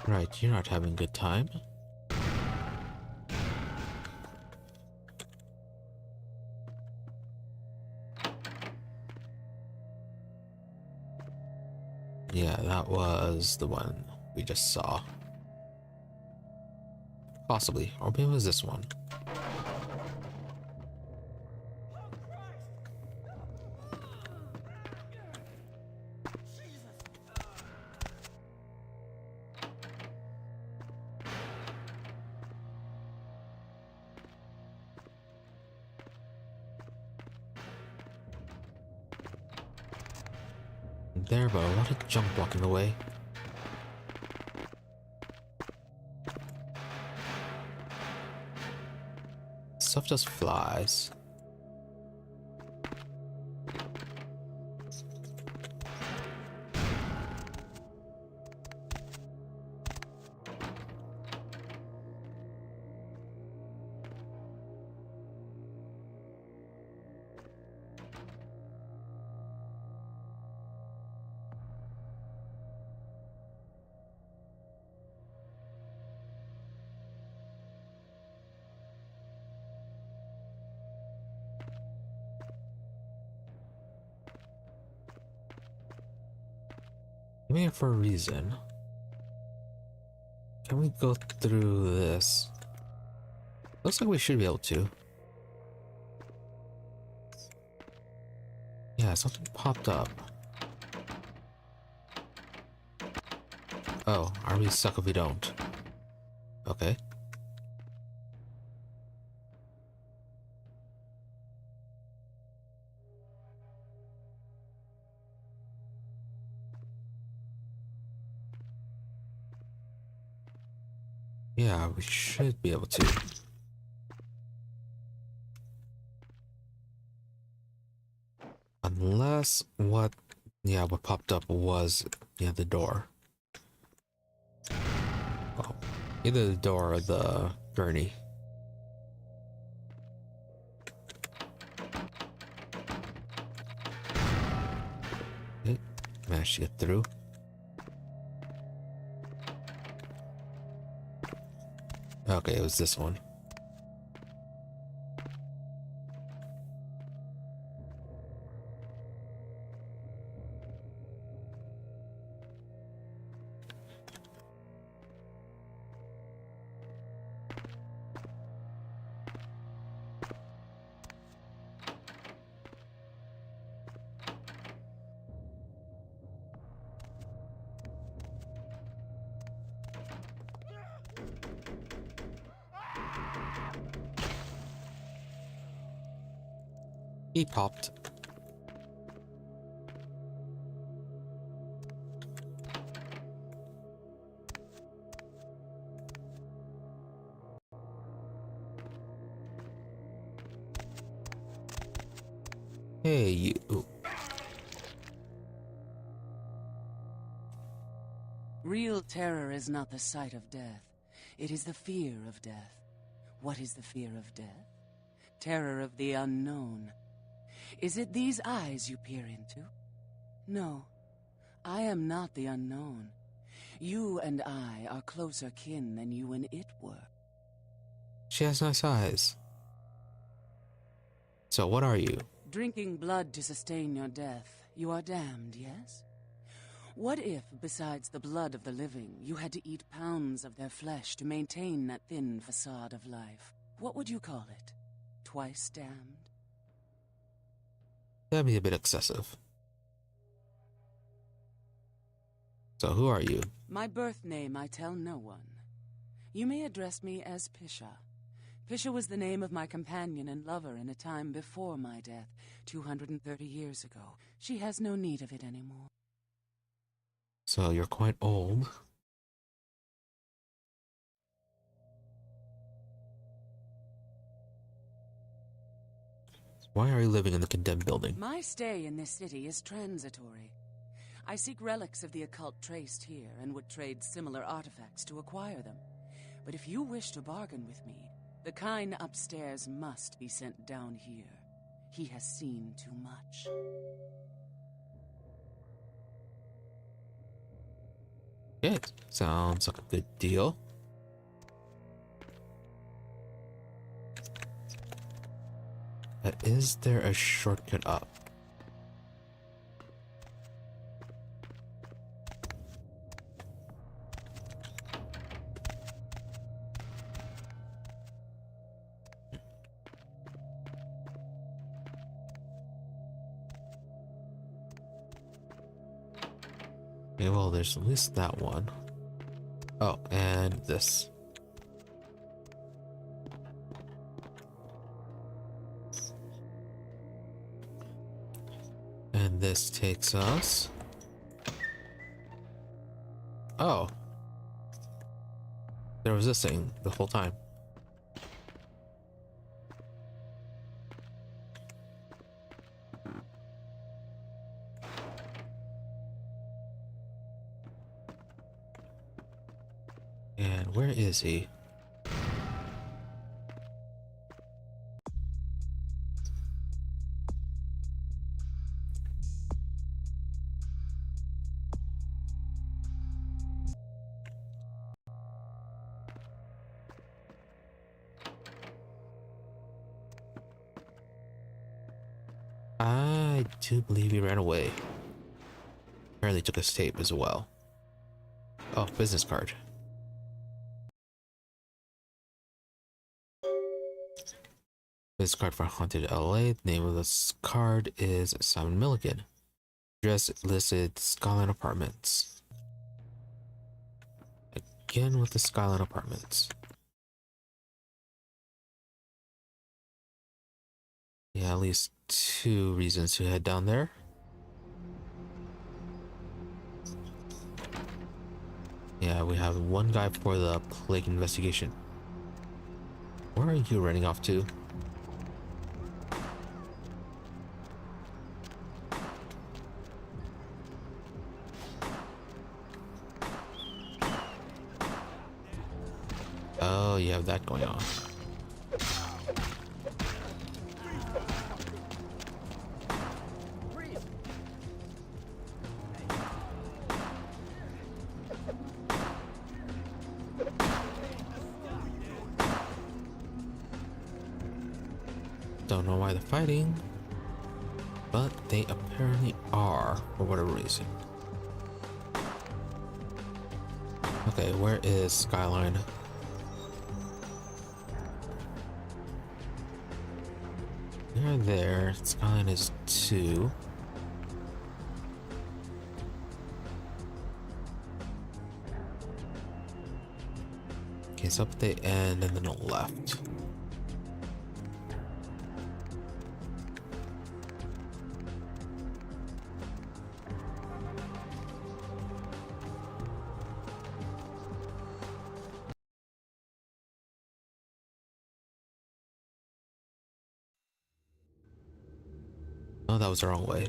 Right, you're not having a good time. Yeah, that was the one we just saw. Possibly, or maybe it was this one. There, but a lot of junk blocking the way. Stuff just flies. I'm here for a reason. Can we go through this? Looks like we should be able to. Yeah, something popped up. Oh, are we stuck if we don't? Okay. Yeah, we should be able to. Unless what popped up was the door. Oh, either the door or the gurney. Okay, managed to get through. Okay, it was this one. He popped. Hey, you. Real terror is not the sight of death. It is the fear of death. What is the fear of death? Terror of the unknown. Is it these eyes you peer into? No, I am not the unknown. You and I are closer kin than you and it were. She has nice eyes. So what are you? Drinking blood to sustain your death, you are damned, yes? What if, besides the blood of the living, you had to eat pounds of their flesh to maintain that thin facade of life? What would you call it? Twice damned? That'd be a bit excessive. So who are you? My birth name I tell no one. You may address me as Pisha. Pisha was the name of my companion and lover in a time before my death, 230 years ago. She has no need of it anymore. So you're quite old. Why are you living in the condemned building? My stay in this city is transitory. I seek relics of the occult traced here and would trade similar artifacts to acquire them. But if you wish to bargain with me, the kind upstairs must be sent down here. He has seen too much. Okay, sounds like a good deal. But is there a shortcut up? Okay, well, there's at least that one. Oh, and this. And this takes us... Oh. There was this thing the whole time. And where is he? I do believe he ran away. Apparently took his tape as well. Oh, business card. Business card for Haunted LA. The name of this card is Simon Milligan. Address listed Skyline Apartments. Again with the Skyline Apartments. Yeah, at least 2 reasons to head down there. Yeah, we have one guy for the plague investigation. Where are you running off to? Oh, you have that going on. Don't know why they're fighting, but they apparently are for whatever reason. Okay, where is Skyline? They're there. Skyline is 2. Okay, it's up at the end and then a left. Oh, that was the wrong way.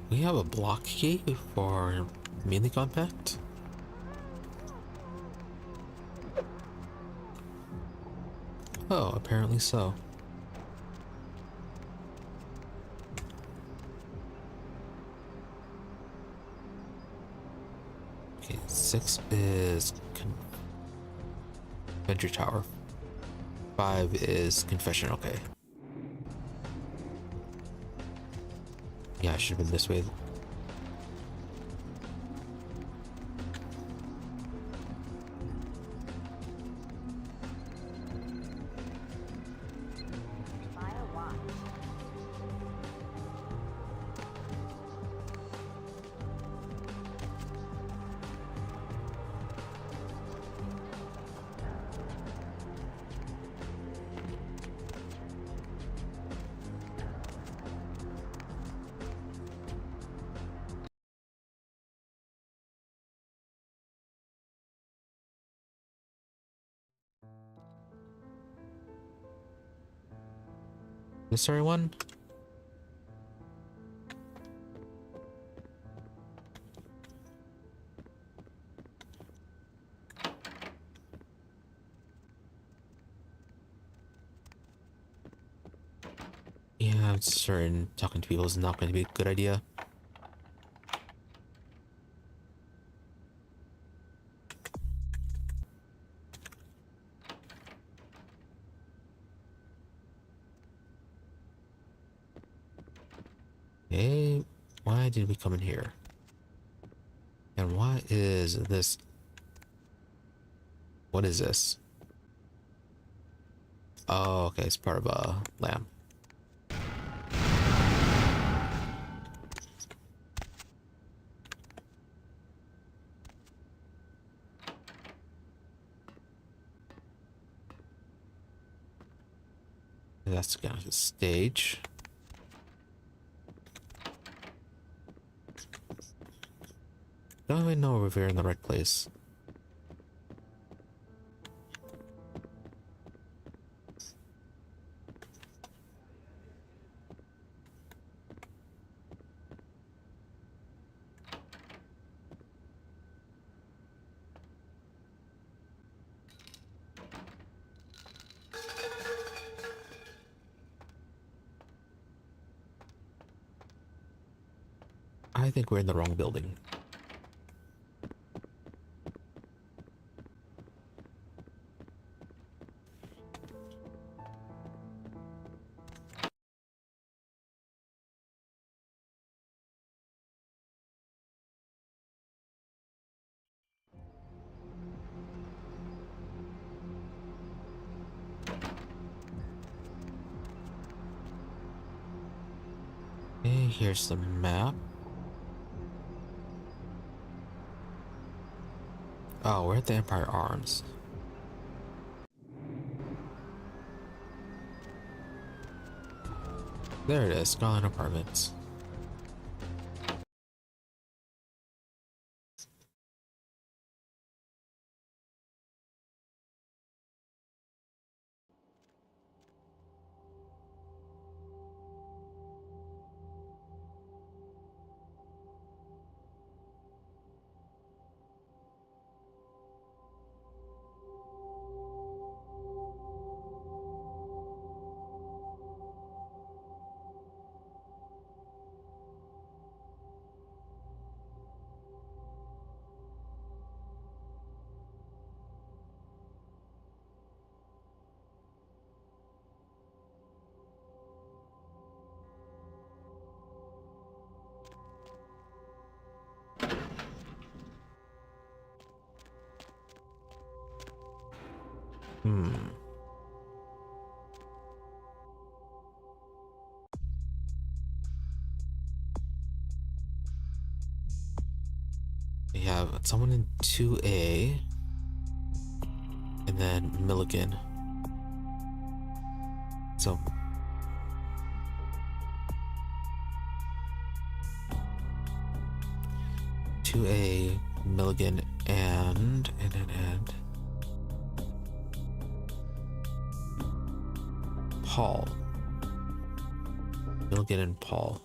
We have a block key for melee compact. Oh, apparently so. Okay, 6 is Entry Tower. 5 is Confession, okay. Yeah, I should have been this way. Necessary one? I'm certain talking to people is not going to be a good idea. Hey, why did we come in here? And why is this? What is this? Oh, okay, it's part of a lamp. That's kind of the stage. Don't even know if we're in the right place. I think we're in the wrong building. Okay, here's the map. Oh, we're at the Empire Arms. There it is, Skyline Apartments. We have someone in 2A, and then Milligan. So, two A, Milligan, and Paul. Milligan and Paul.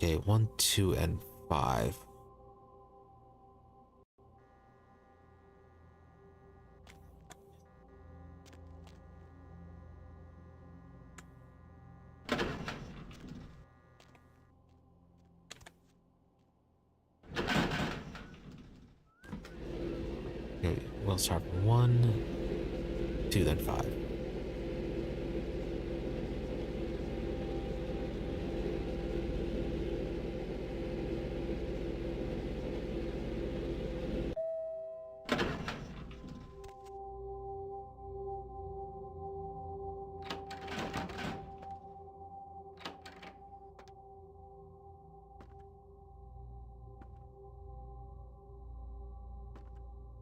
Okay, 1, 2, and 5. Okay, we'll start 1, 2, then 5.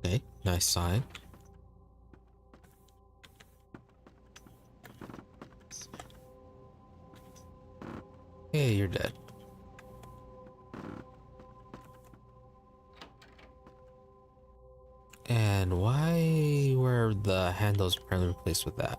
Okay, nice sign. Hey, you're dead. And why were the handles apparently replaced with that?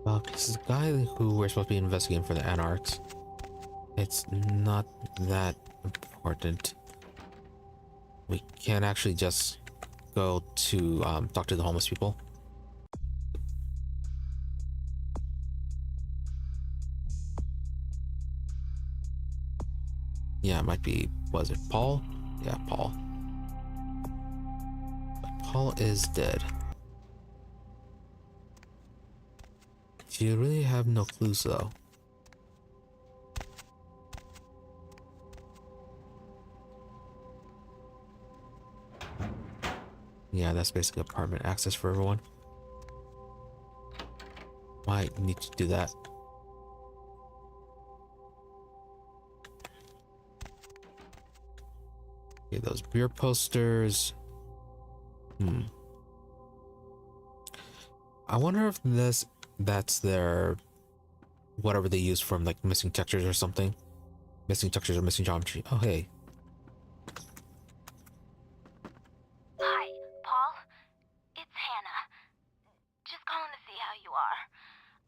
Well, this is the guy who we're supposed to be investigating for the Anarchs. It's not that important. We can't actually just go to talk to the homeless people. Yeah, it might be, was it Paul? Yeah, Paul. But Paul is dead. You really have no clues though. Yeah, that's basically apartment access for everyone. Might need to do that. Okay, those beer posters. I wonder if that's their whatever they use from like missing textures or something. Missing textures or missing geometry. Oh hey. Hi, Paul. It's Hannah. Just calling to see how you are.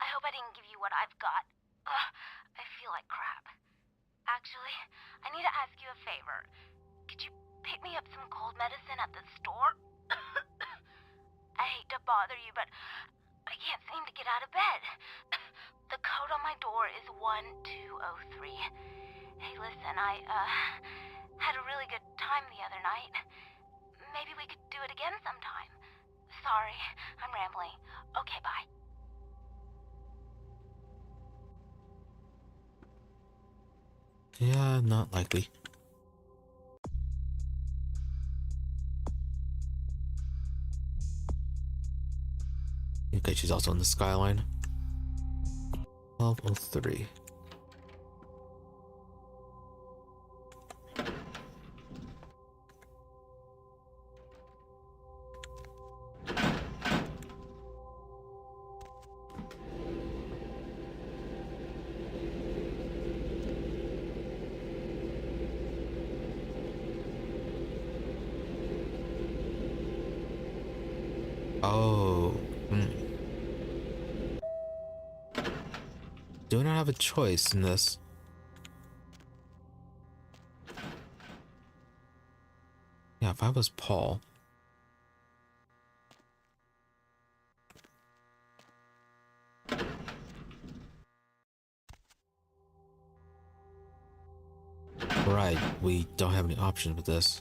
I hope I didn't give you what I've got. Ugh, I feel like crap. Actually, I need to ask you a favor. Could you pick me up some cold medicine at the store? I hate to bother you, but I can't seem to get out of bed. The code on my door is 1203. Hey, listen, I had a really good time the other night. Maybe we could do it again sometime. Sorry, I'm rambling. Okay, bye. Yeah, not likely. Okay, she's also in the skyline. 1203. Oh, do not have a choice in this. Yeah, if I was Paul. Right, we don't have any options with this.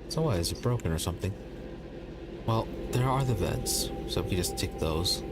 So what, is it broken or something? Well, there are the vents, so we can just take those.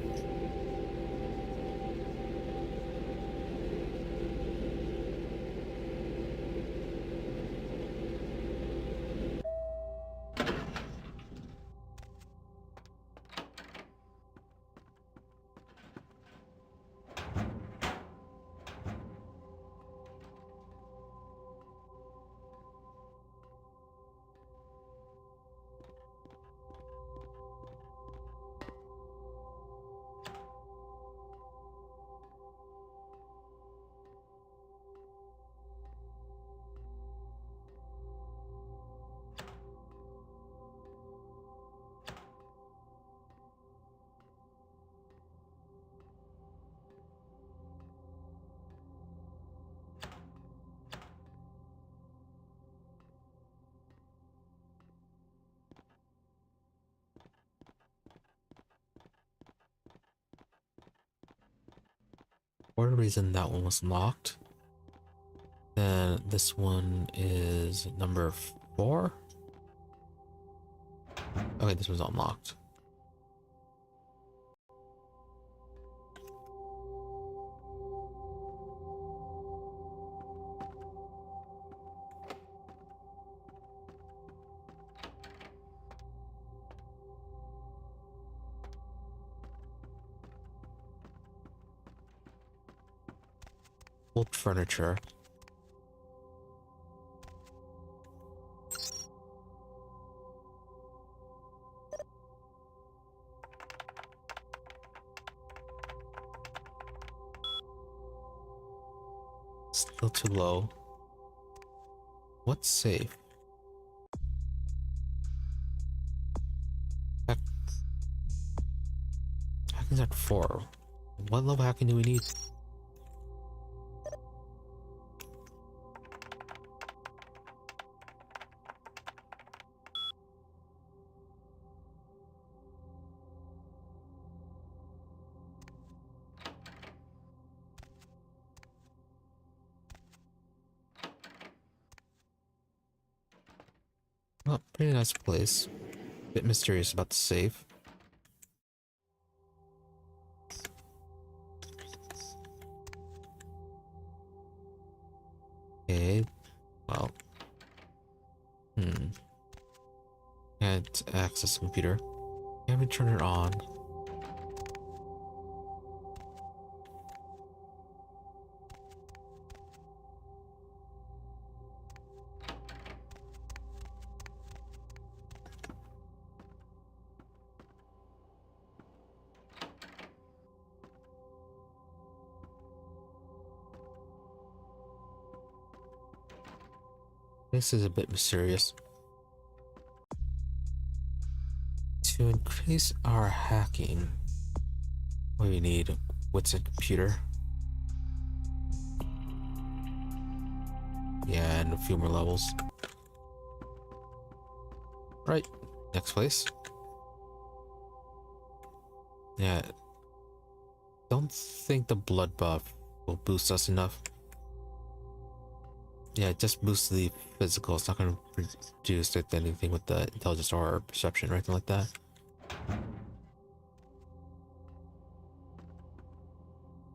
For the reason that one was locked. Then this one is number 4. Okay, this one's unlocked. Old furniture. Still too low. What's safe? Hacking's at 4. What level hacking do we need? Well, pretty nice place. Bit mysterious about the safe. Okay, well, can't access the computer. Can we turn it on? This is a bit mysterious. To increase our hacking, what do we need? What's a computer? Yeah, and a few more levels. Right, next place. Yeah, don't think the blood buff will boost us enough. Yeah, it just boosts the physical. It's not going to produce anything with the intelligence or perception or anything like that.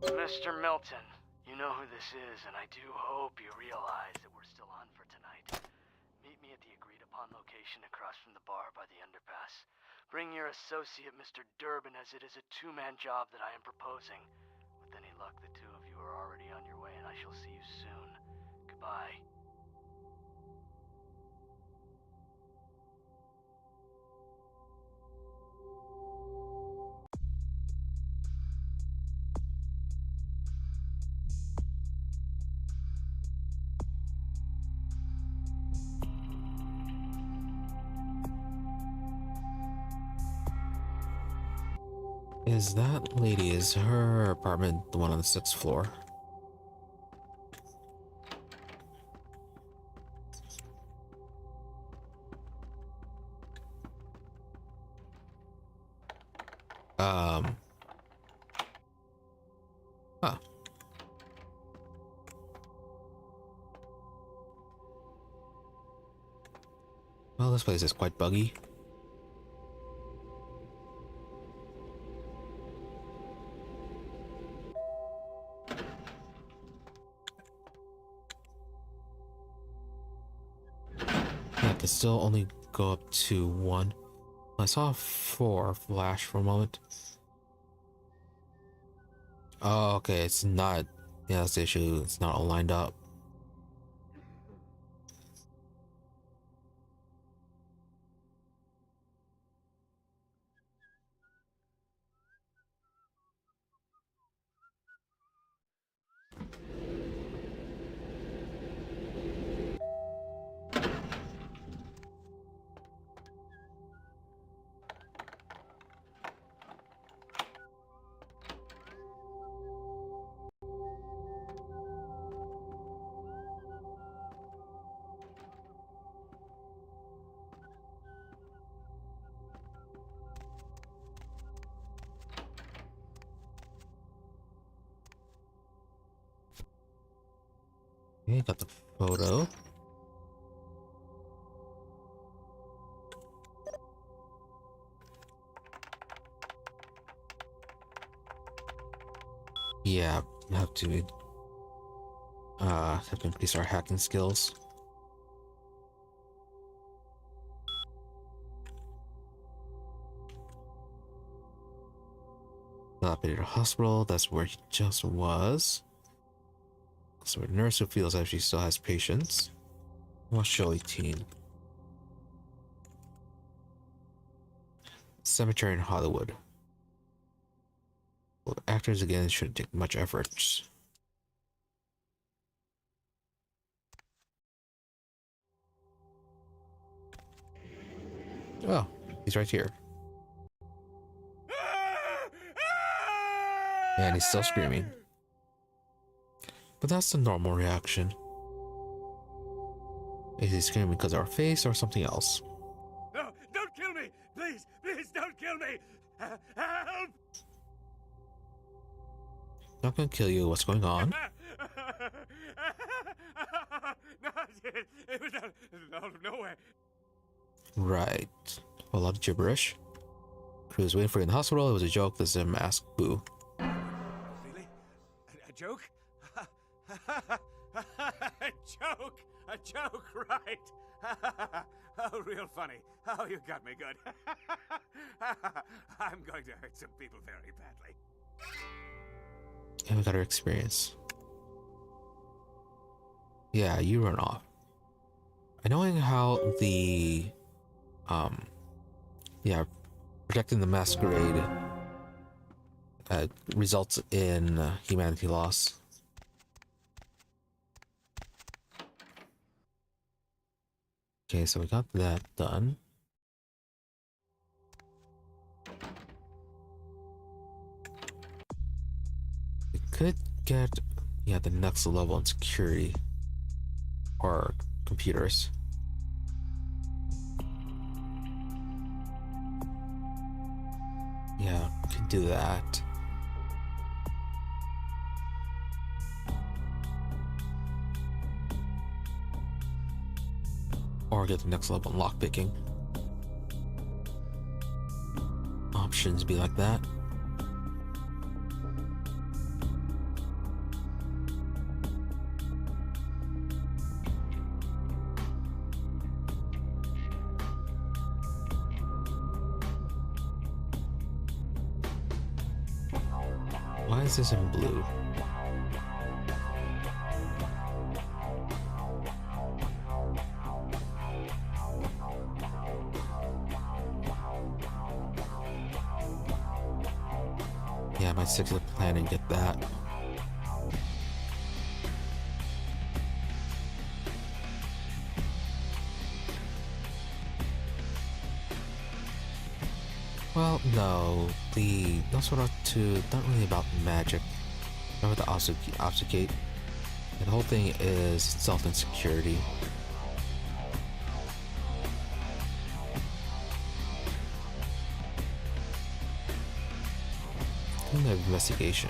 Mr. Milton, you know who this is, and I do hope you realize that we're still on for tonight. Meet me at the agreed-upon location across from the bar by the underpass. Bring your associate, Mr. Durbin, as it is a two-man job that I am proposing. With any luck, the two of you are already on your way, and I shall see you soon. Goodbye. Is that lady, is her apartment the one on the 6th floor? Huh. Well, this place is quite buggy. Yeah, I can still only go up to 1. I saw 4 flash for a moment. Oh, okay, it's not. Yeah, that's the issue. It's not all lined up. Okay, got the photo. Yeah, have to increase our hacking skills. Dilapidated hospital, that's where he just was. So a nurse who feels like she still has patients. Well, show 18. Cemetery in Hollywood. Well, actors again shouldn't take much effort. Oh, he's right here. And he's still screaming. But that's the normal reaction. Is he screaming because of our face or something else? No, don't kill me! Please, please don't kill me! Help! Not gonna kill you. What's going on? No, it was out of nowhere. Right. A lot of gibberish. Crew's waiting for you in the hospital. It was a joke. This is a mask. Boo. Really? A joke? A joke, right? Oh, real funny. Oh, you got me good. I'm going to hurt some people very badly. And we got our experience. Yeah, you run off. I knowing how the protecting the Masquerade results in humanity loss. Okay, so we got that done. We could get the next level in security or computers. Yeah, we could do that. Or get the next level in lockpicking. Options be like that. Why is this in blue? Yeah, I might stick to the plan and get that. Well, no. The Nosferatu not really about magic. Not about the obfuscate. And the whole thing is stealth and security. Doing an investigation.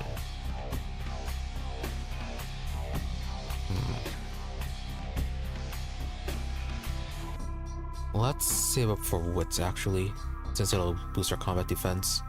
Let's save up for wits actually, since it'll boost our combat defense.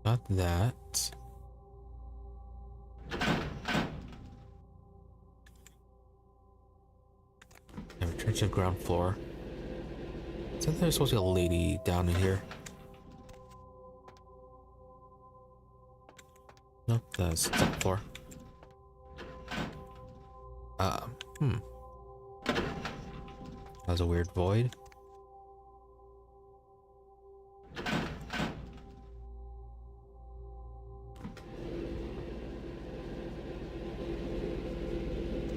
Not that. And return to the ground floor. Isn't there supposed to be a lady down in here? Nope, that's the top floor. That was a weird void.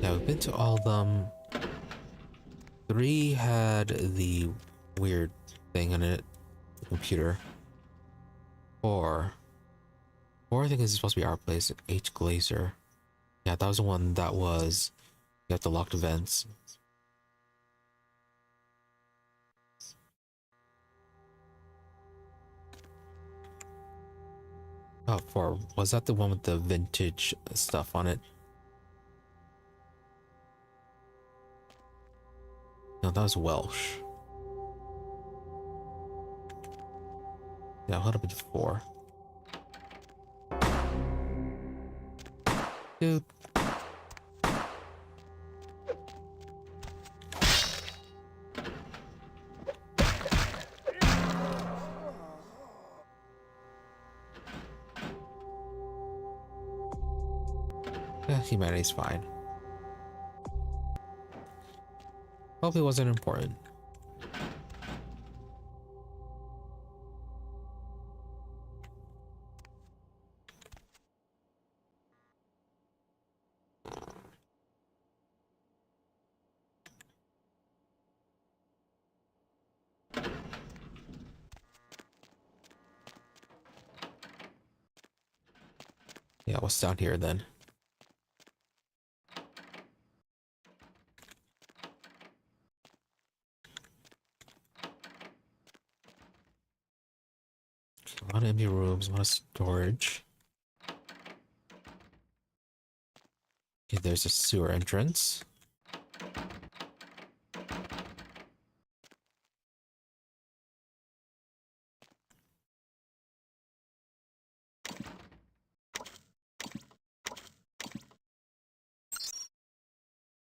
Yeah, we've been to all of them. 3 had the weird thing in it, the computer. 4 I think is supposed to be our place, H. Glazer. Yeah, that was the one that was, you have to lock the vents. Oh, 4, was that the one with the vintage stuff on it? No, that was Welsh. Yeah, what happened to 4? Dude. Yeah, humanity's fine. Probably wasn't important. Yeah, what's down here then? A lot of empty rooms, a lot of storage. Okay, there's a sewer entrance.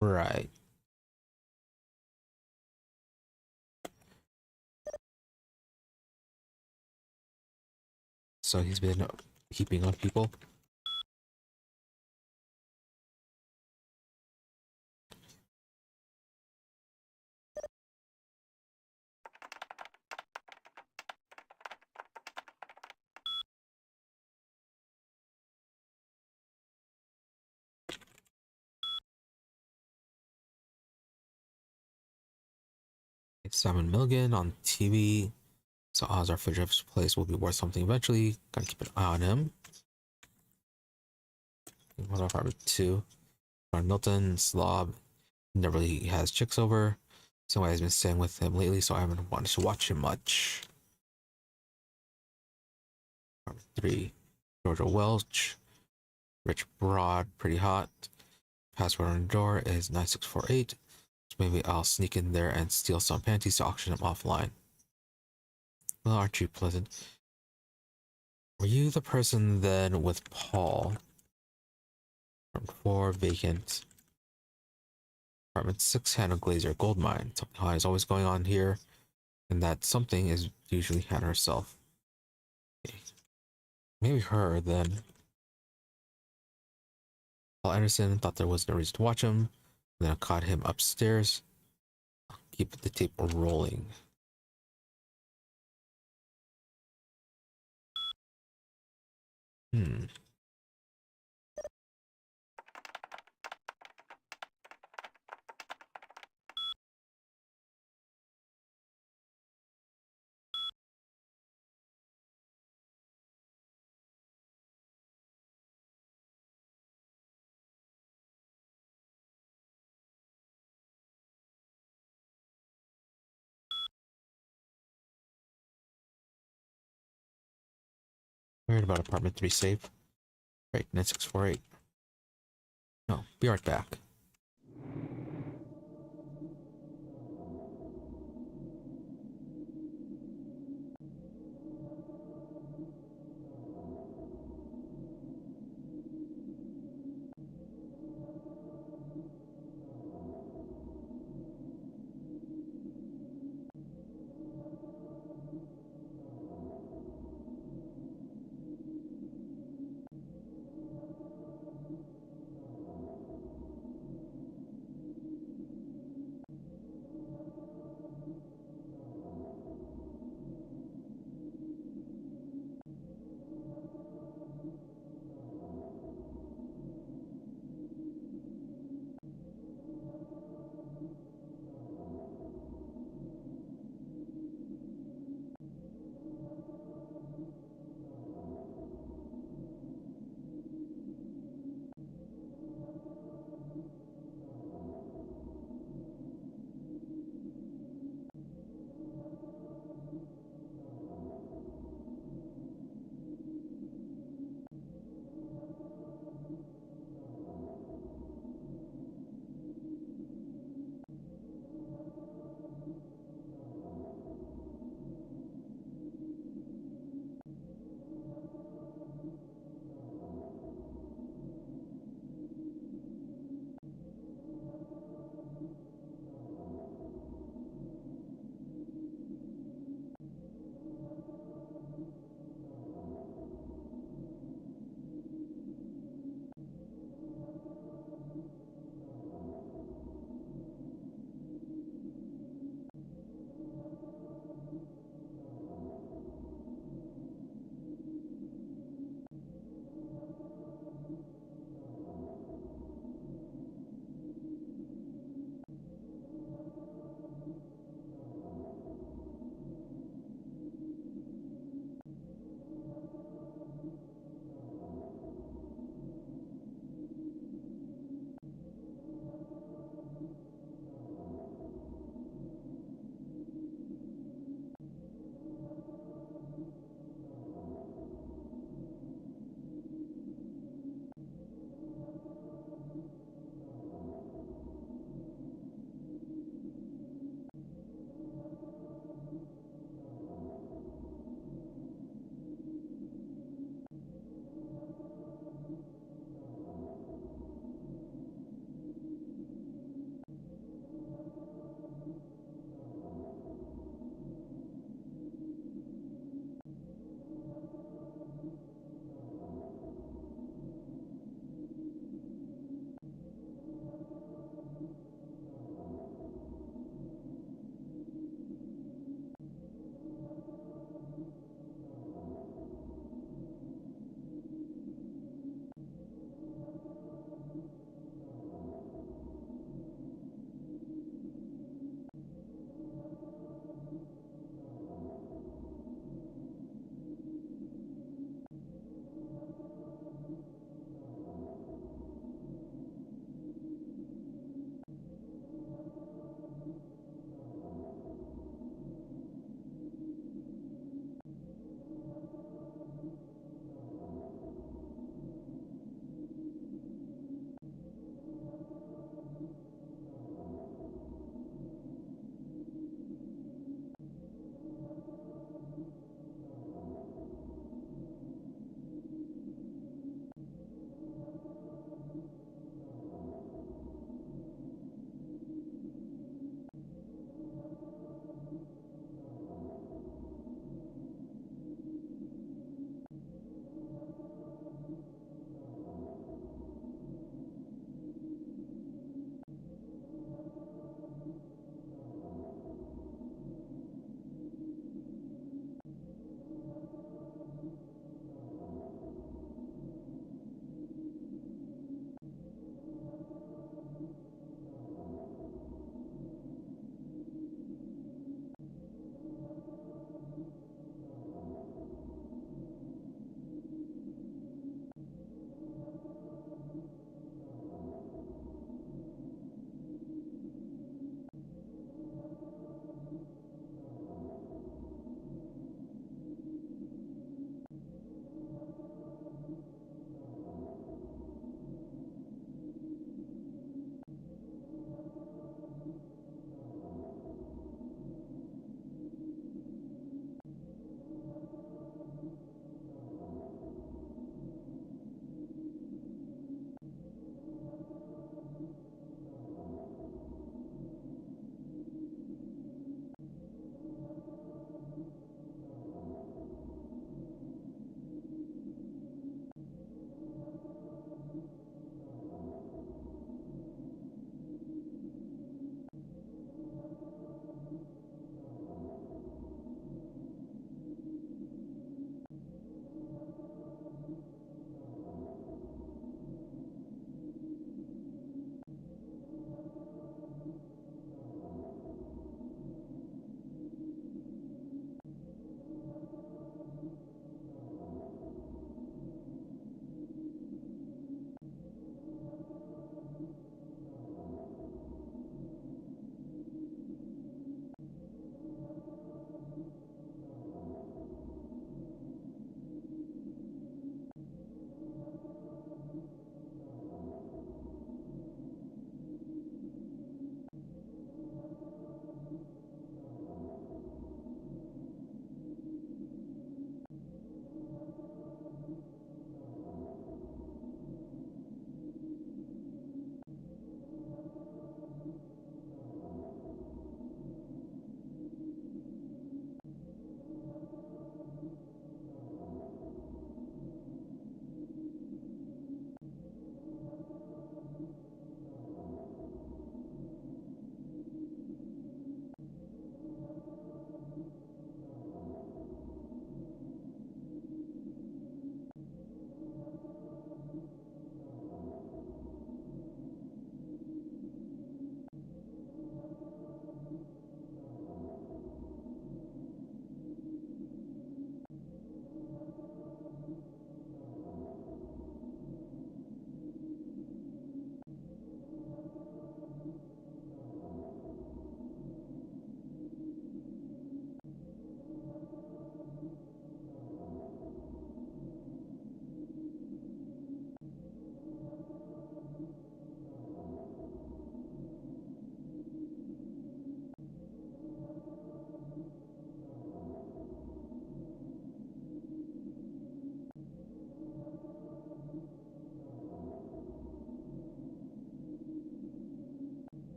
Right. So he's been keeping on people. It's Simon Milligan on TV. So odds are Fidget's place will be worth something eventually. Gotta keep an eye on him. What about Apartment 2? John Milton, slob. Never really has chicks over. Somebody's been staying with him lately, so I haven't wanted to watch him much. Apartment 3. Georgia Welch. Rich Broad, pretty hot. Password on the door is 9648. So maybe I'll sneak in there and steal some panties to auction them offline. Well, aren't you pleasant? Were you the person then with Paul? Apartment 4, vacant. Apartment 6, Hannah Glazer, gold mine. Something high is always going on here, and that something is usually Hannah herself. Okay. Maybe her, then. Paul Anderson thought there was no reason to watch him, and then I caught him upstairs. I'll keep the tape rolling. Worried about apartment 3 safe. Right, 9648. No, be right back.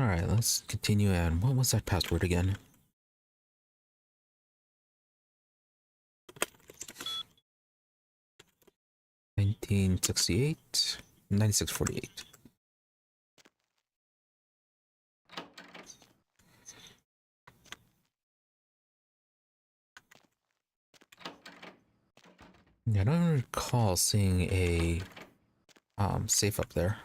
Alright, let's continue. And what was that password again? 1968, 9648. Yeah, I don't recall seeing a safe up there.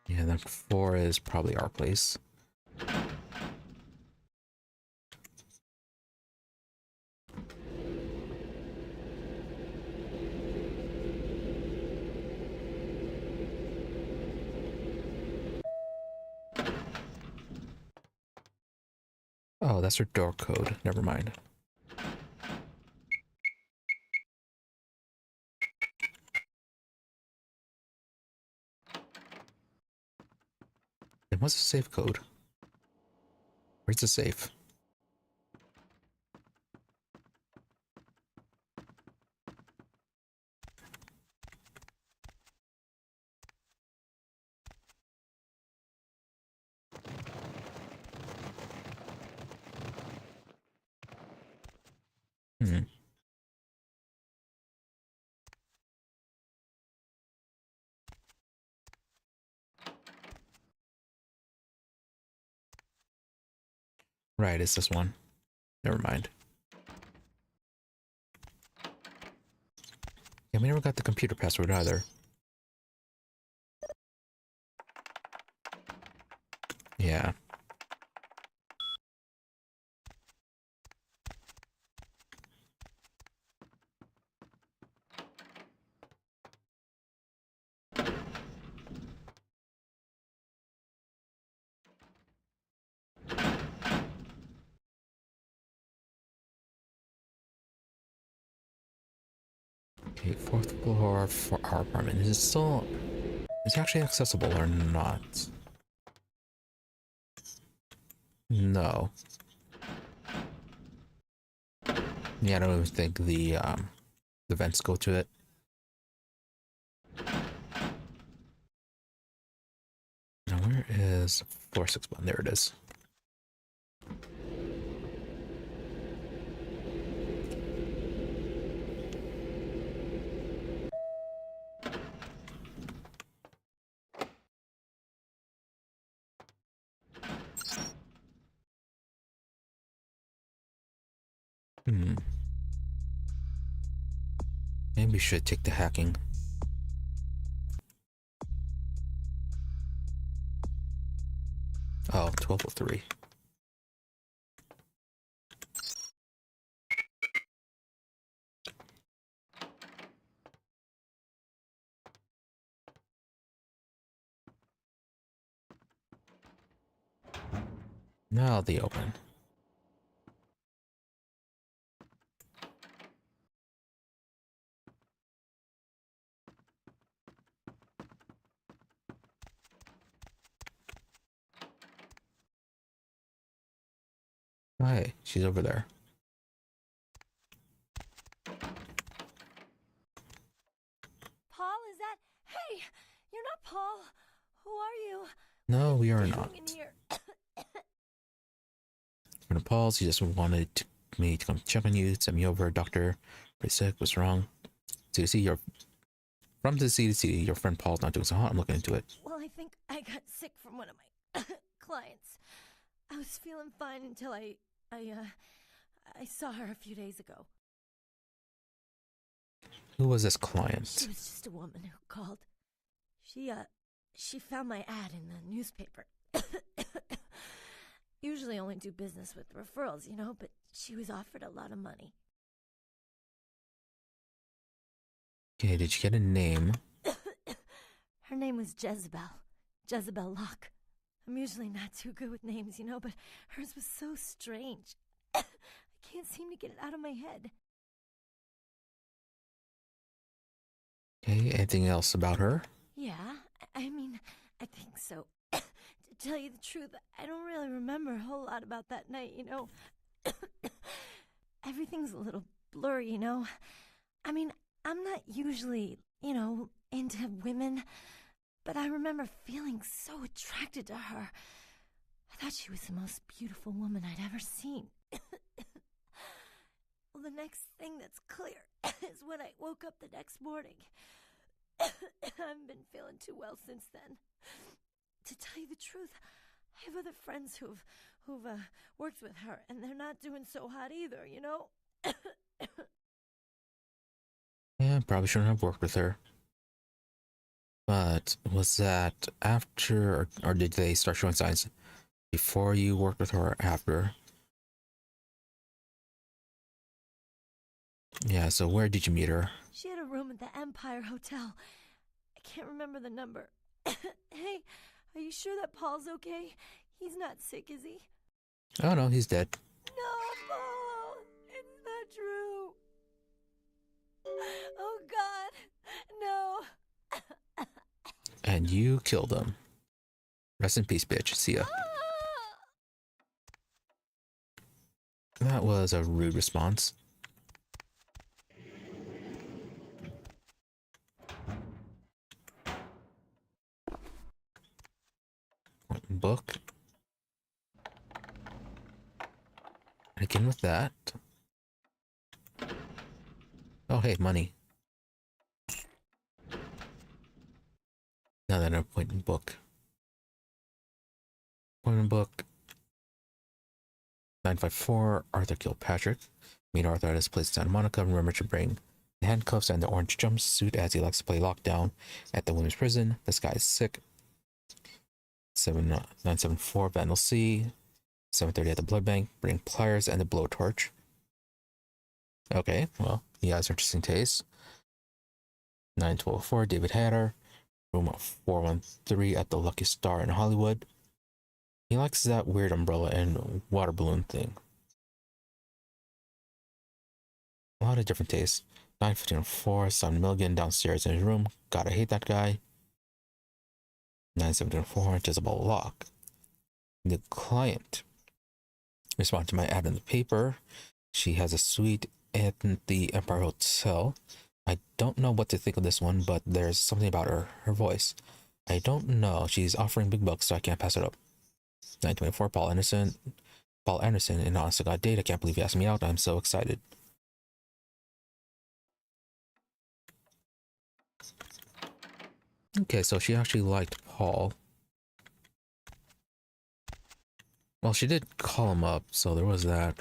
Yeah, then 4 is probably our place. Oh, that's her door code. Never mind. And what's the safe code? Where's the safe? Hmm. Right, it's this one. Never mind. Yeah, we never got the computer password either. Yeah. Okay, 4th floor for our apartment. Is it actually accessible or not? No. Yeah, I don't even think the vents go to it. Now where is floor 6-1? There it is. Maybe we should take the hacking. Oh, 1203. Now the open. Hi, she's over there. Paul, is that? Hey, you're not Paul. Who are you? No, we are Doing not. in here? For Nepal, she just wanted me to come check on you, send me over, doctor. Pretty sick, what's wrong? CDC, from the CDC, your friend Paul's not doing so hot. I'm looking into it. Well, I think I got sick from one of my clients. I was feeling fine until I saw her a few days ago. Who was this client? She was just a woman who called. She found my ad in the newspaper. Usually only do business with referrals, you know, but she was offered a lot of money. Okay, did you get a name? Her name was Jezebel Locke. I'm usually not too good with names, you know, but hers was so strange. I can't seem to get it out of my head. Okay, anything else about her? Yeah, I mean, I think so. To tell you the truth, I don't really remember a whole lot about that night, you know. Everything everything's a little blurry, you know? I mean, I'm not usually, into women, but I remember feeling so attracted to her. I thought she was the most beautiful woman I'd ever seen. Well, the next thing that's clear is when I woke up the next morning. I haven't been feeling too well since then. To tell you the truth, I have other friends who've worked with her, and they're not doing so hot either, you know? Yeah, probably shouldn't have worked with her. But was that after, or did they start showing signs before you worked with her or after? Yeah, so where did you meet her? She had a room at the Empire Hotel. I can't remember the number. Hey, are you sure that Paul's okay? He's not sick, is he? Oh no, he's dead. No, Paul! It's not true! Oh God, no! And you killed him. Rest in peace, bitch. See ya. That was a rude response. Book. Again with that. Oh, hey, money. Now that appointment book. Appointment book. 954. Arthur Kilpatrick. Meet Arthur at his place in Santa Monica. Remember to bring the handcuffs and the orange jumpsuit as he likes to play lockdown at the women's prison. This guy is sick. 974 Vandal C. 7:30 at the blood bank. Bring pliers and the blowtorch. Okay, well, he has interesting taste. 91204 David Hatter. Room 413 at the Lucky Star in Hollywood. He likes that weird umbrella and water balloon thing. A lot of different tastes. 91504 Simon Milligan downstairs in his room. Gotta hate that guy. 974 Jezebel Locke. The client responded to my ad in the paper. She has a suite at the Empire Hotel. I don't know what to think of this one, but there's something about her voice. I don't know. She's offering big bucks, so I can't pass it up. 924 Paul Anderson and honest to God date. I can't believe he asked me out. I'm so excited. Okay, so she actually liked Paul. Well, she did call him up, so there was that.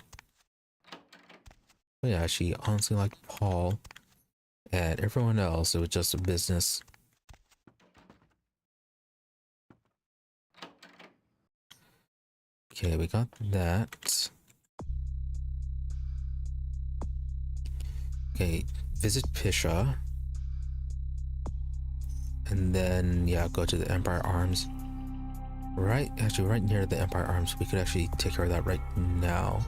But yeah, she honestly liked Paul. And everyone else, it was just a business. Okay, we got that. Okay, visit Pisha. And then, yeah, go to the Empire Arms. Right near the Empire Arms. We could actually take care of that right now.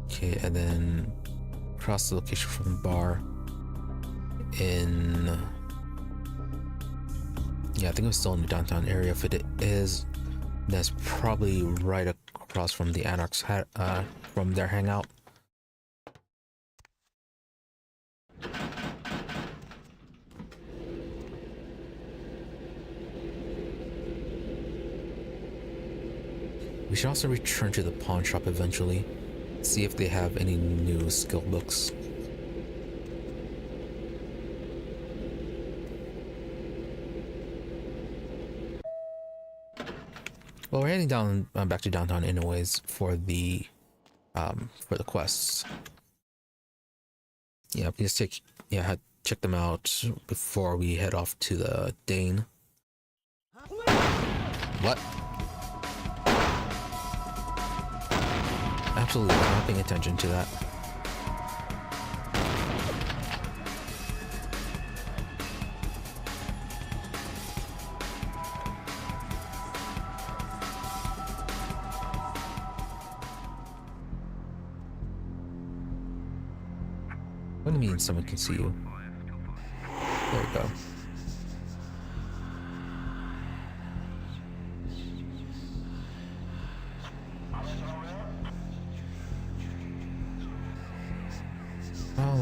Okay, and then cross the location from the bar in... Yeah, I think it was still in the downtown area. If it is, that's probably right across from the Anarchs from their hangout. We should also return to the pawn shop eventually, see if they have any new skill books. Well, we're heading down back to downtown anyways for the quests. Yeah, please check them out before we head off to the Dane. What? Absolutely not paying attention to that. What do you mean someone can see you? There you go.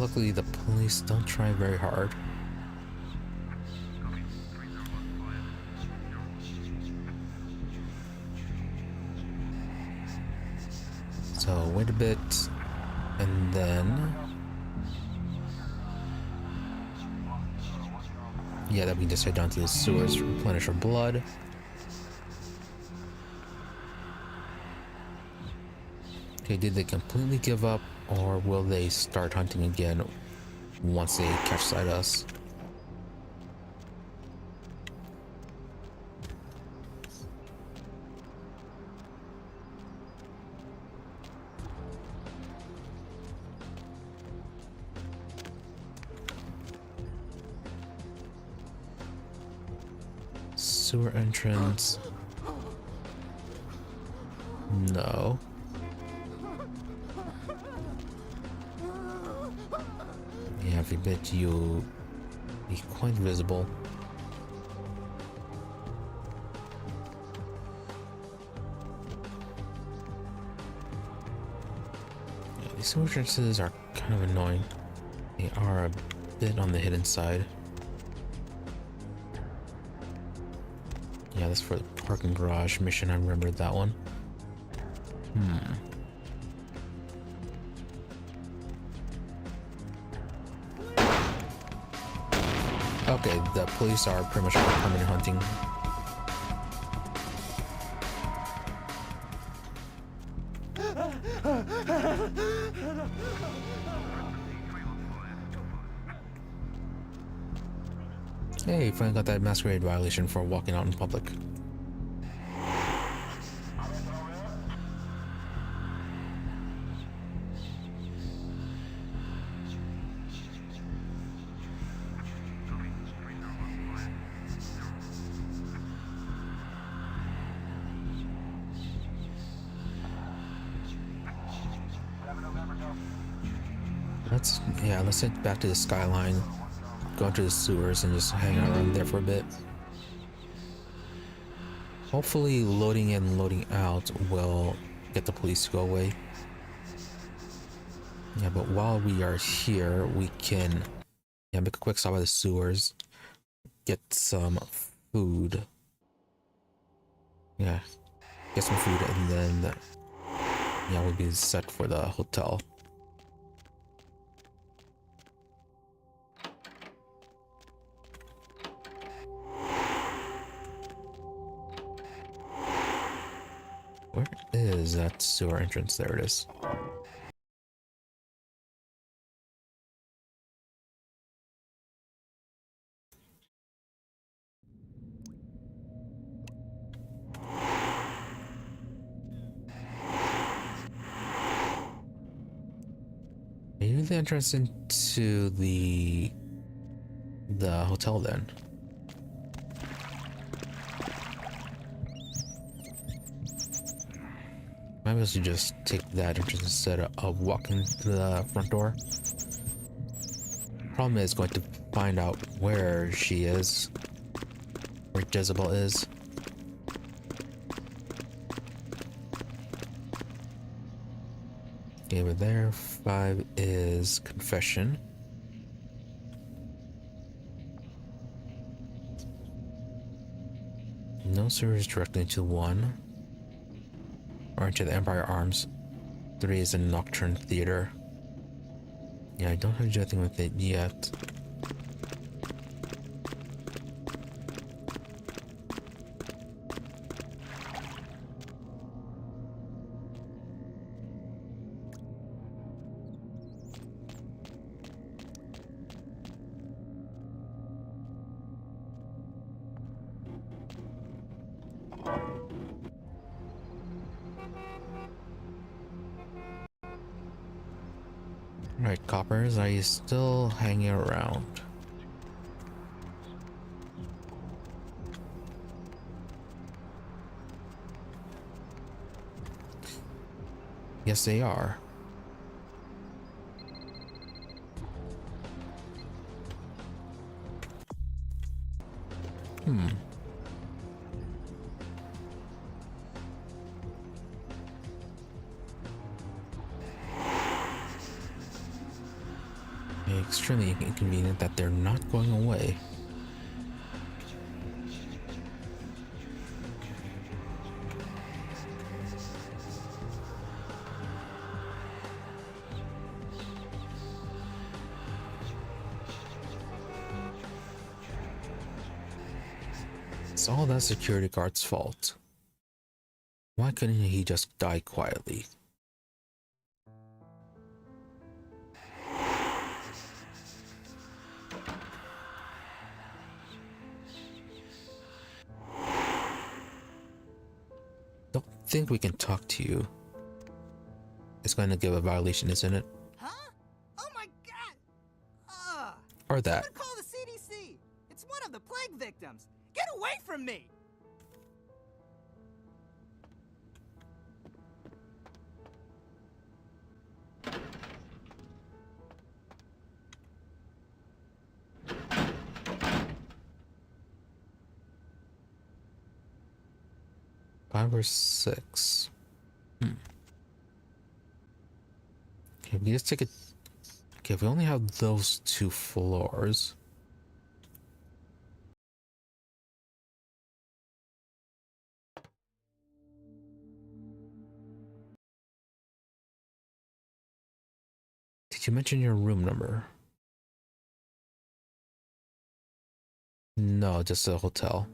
luckily the police don't try very hard. So wait a bit, and then yeah, that we can just head down to the sewers, replenish our blood. Okay, did they completely give up, or will they start hunting again once they catch sight of us? Sewer entrance. No. Yeah, if you bet you'll be quite visible. Yeah, these sewer entrances are kind of annoying. They are a bit on the hidden side. Yeah, that's for the parking garage mission. I remember that one. Okay, the police are pretty much permanent hunting. Hey, finally got that Masquerade violation for walking out in public. Let's head back to the skyline, go into the sewers and just hang around there for a bit. Hopefully loading in and loading out will get the police to go away. Yeah, but while we are here, we can make a quick stop at the sewers, get some food. Yeah, get some food and then we'll be set for the hotel. Where is that sewer entrance? There it is. Maybe the entrance into the hotel then. Maybe I should just take that entrance instead of walking to the front door. Problem is going to find out where she is, where Jezebel is. Okay, but there. 5 is confession. No sewers directly into 1. Or into the Empire Arms. 3 is a Nocturne Theater. Yeah, I don't have to do anything with it yet. Alright, coppers, are you still hanging around? Yes, they are. extremely inconvenient that they're not going away. It's all that security guard's fault. Why couldn't he just die quietly? Don't think we can talk to you. It's going to give a violation, isn't it? Huh? Oh my god! Or that. Call the CDC! It's one of the plague victims! Get away from me! Five or six. Okay, we just take it. Okay, we only have those 2 floors. Did you mention your room number? No, just a hotel.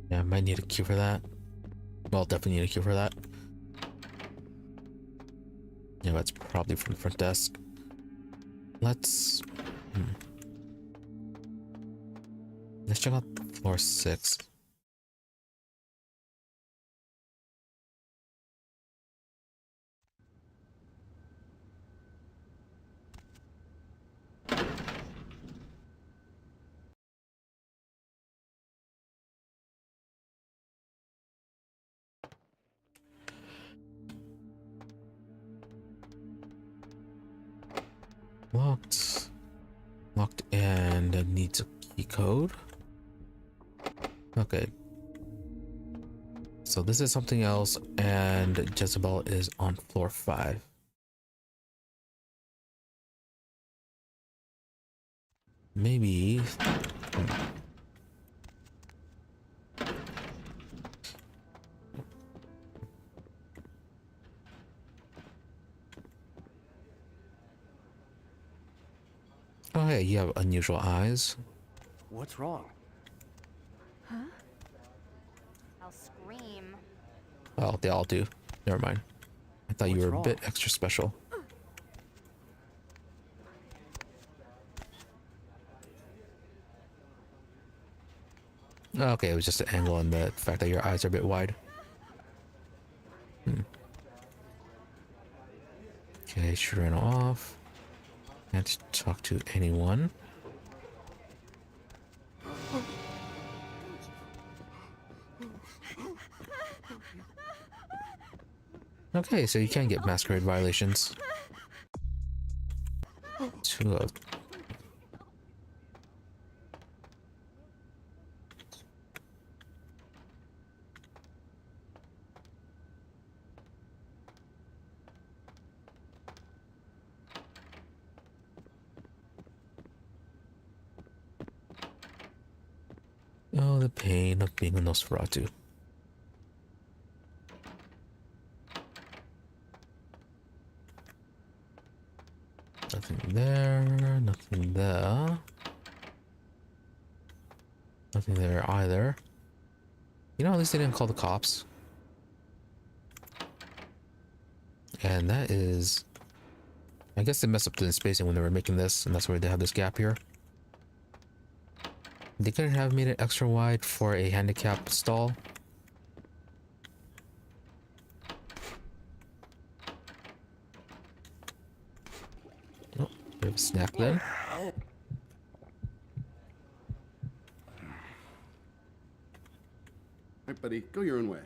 Yeah, I might need a key for that. Well, definitely need a key for that. Yeah, that's probably from the front desk. Let's... Let's check out floor 6. Locked. Locked and needs a key code. Okay. So this is something else, and Jezebel is on floor 5. Maybe... Oh, hey, you have unusual eyes. What's wrong? Huh? I'll scream. Well, they all do. Never mind. I thought you were a bit extra special. Okay, it was just an angle and the fact that your eyes are a bit wide. Okay, shrine off. Can't talk to anyone. Okay, so you can get Masquerade violations. 2 of... Oh, the pain of being a Nosferatu. Nothing there, nothing there. Nothing there either. You know, at least they didn't call the cops. And that is... I guess they messed up the spacing when they were making this, and that's why they have this gap here. They couldn't have made it extra wide for a handicap stall. Oh, bit of a snack then. Hey, buddy, go your own way.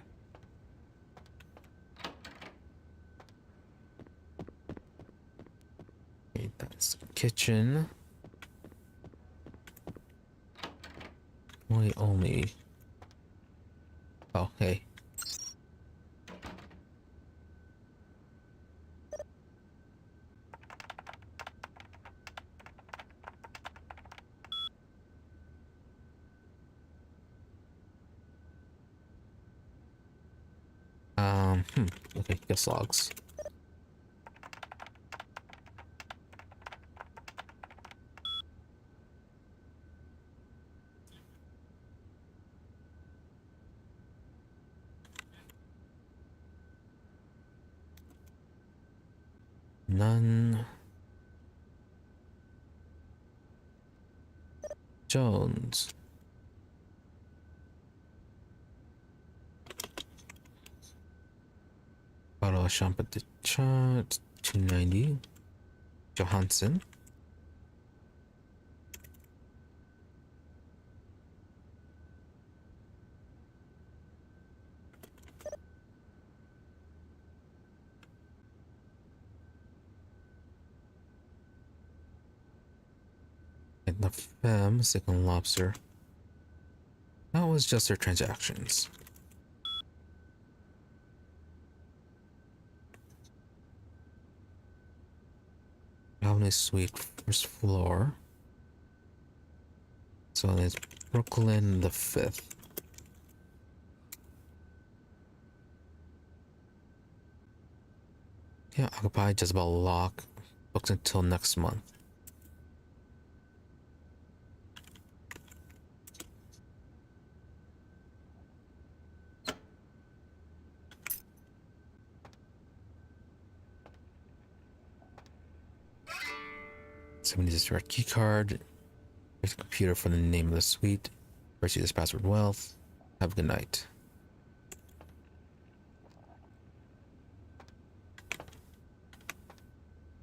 Okay, that's the kitchen. Only. Oh, hey. Okay, guess logs. None. Jones. Bottle of Champ at the chart. 290. Johansson. And the Femme, second lobster. That was just their transactions. Albany Suite, first floor. So there's Brooklyn, the 5th. Yeah, occupy Jezebel Lock. Booked until next month. Somebody just direct key card. Here's a computer for the name of the suite. First use password wealth. Have a good night.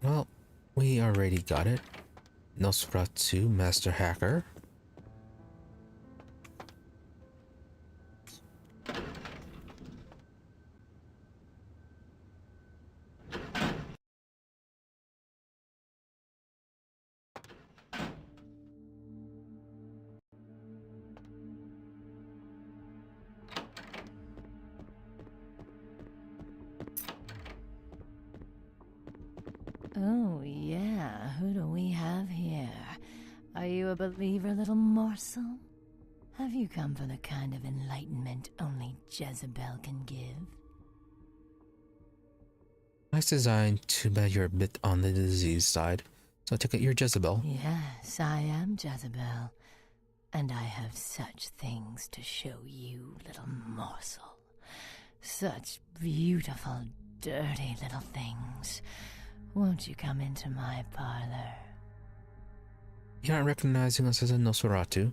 Well, we already got it. Nosferatu, Master Hacker. Oh, yeah. Who do we have here? Are you a believer, little morsel? Have you come for the kind of enlightenment only Jezebel can give? Nice design. Too bad you're a bit on the disease side. So I take it you're Jezebel. Yes, I am Jezebel. And I have such things to show you, little morsel. Such beautiful, dirty little things. Won't you come into my parlor? You're not recognizing us as a Nosferatu.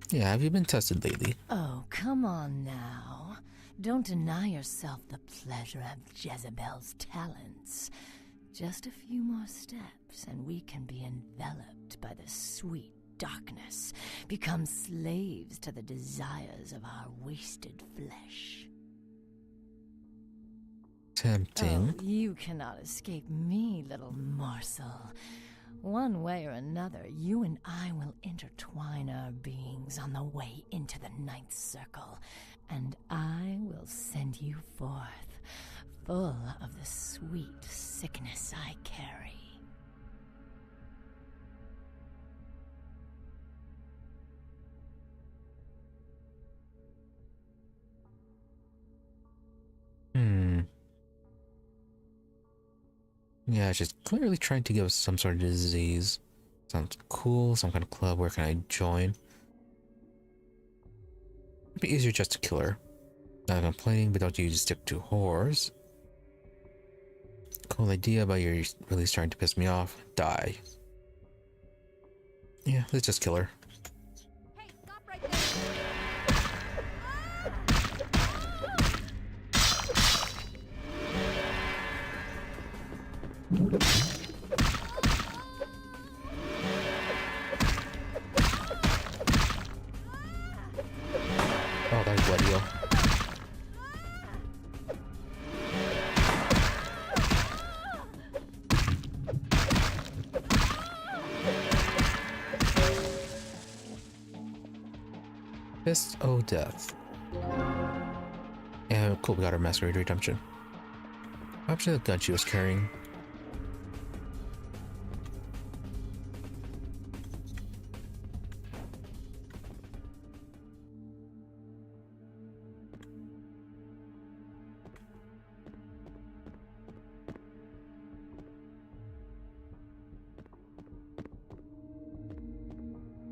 Yeah, have you been tested lately? Oh, come on now. Don't deny yourself the pleasure of Jezebel's talents. Just a few more steps, and we can be enveloped by the sweet darkness, become slaves to the desires of our wasted flesh. Tempting. Oh, you cannot escape me, little morsel. One way or another, you and I will intertwine our beings on the way into the ninth circle, and I will send you forth, full of the sweet sickness I carry. Yeah, she's clearly trying to give us some sort of disease. Sounds cool. Some kind of club. Where can I join? It'd be easier just to kill her. Not complaining, but don't you stick to whores. Cool idea, but you're really starting to piss me off. Die. Yeah, let's just kill her. Hey, stop right there! Oh, that's blood heal. Fist o' Death. And cool, we got our Masquerade redemption. Actually, the gun she was carrying.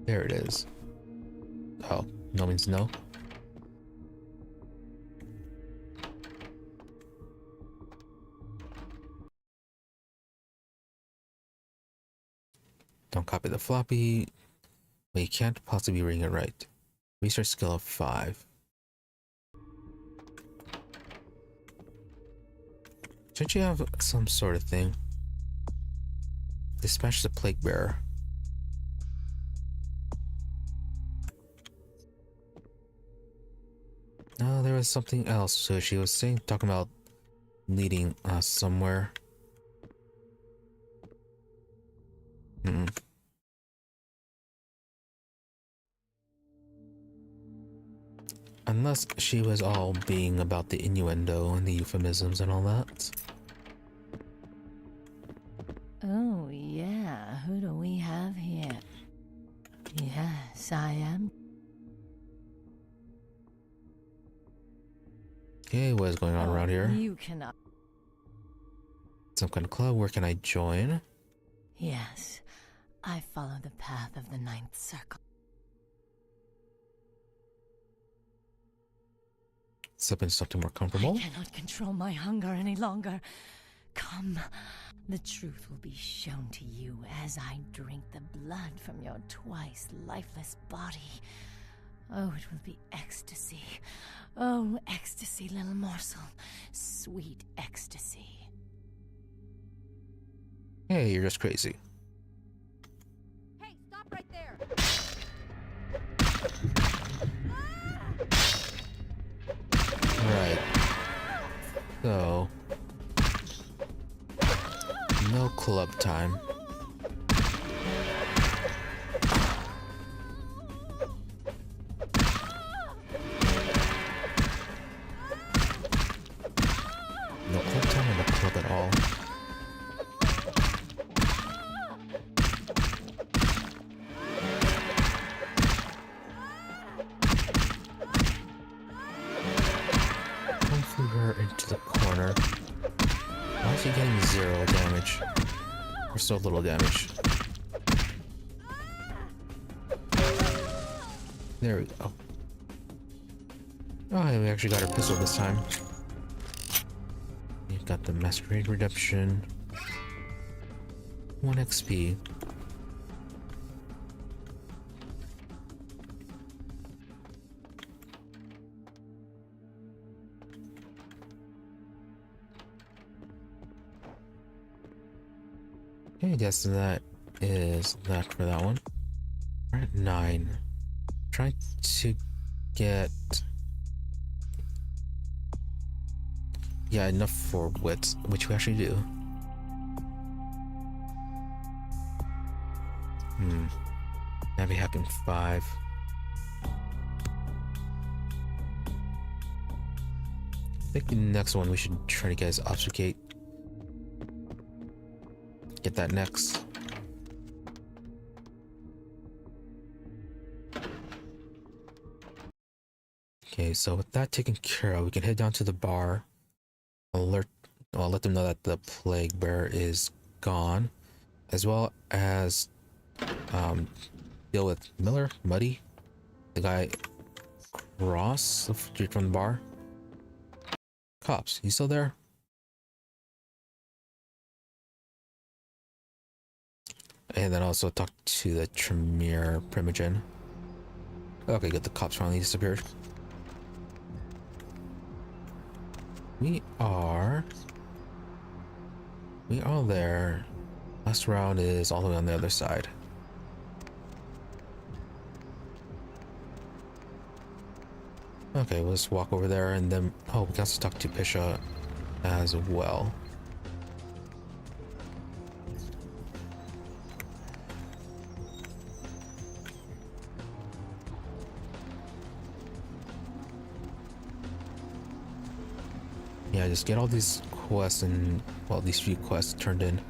There it is. Oh, no means no. Don't copy the floppy. But you can't possibly reading it right. Research skill of 5. Shouldn't you have some sort of thing? Dispatch the plague bearer. No, there was something else. So she was talking about leading us somewhere. Unless she was all being about the innuendo and the euphemisms and all that. Oh, yeah. Who do we have here? Yes, I am. Okay, what is going on around here? You cannot. Some kind of club. Where can I join? Yes, I follow the path of the ninth circle. Step into something more comfortable. I cannot control my hunger any longer. Come, the truth will be shown to you as I drink the blood from your twice lifeless body. Oh, it will be ecstasy. Oh, ecstasy, little morsel. Sweet ecstasy. Hey, you're just crazy. Hey, stop right there! Right. So, no club time. No club time or no club at all. Her into the corner. Why is he getting 0 damage? Or so little damage? There we go. Oh, we actually got our pistol this time. We got the Masquerade redemption. 1 XP. Okay, I guess that is that for that one. We're at 9. Trying to get... yeah, enough for wits, which we actually do. That'd be hacking 5. I think the next one we should try to get is obfuscate. Get that next. Okay, so with that taken care of, we can head down to the bar. Let them know that the plague bearer is gone, as well as deal with Muddy, the guy across the street from the bar. Cops, you still there? And then also talk to the Tremere Primogen. Okay, good. The cops finally disappeared. We are there. Last round is all the way on the other side. Okay, we'll just walk over there and then... Oh, we can also talk to Pisha as well. Yeah, just get all these quests and... Well, these few quests turned in.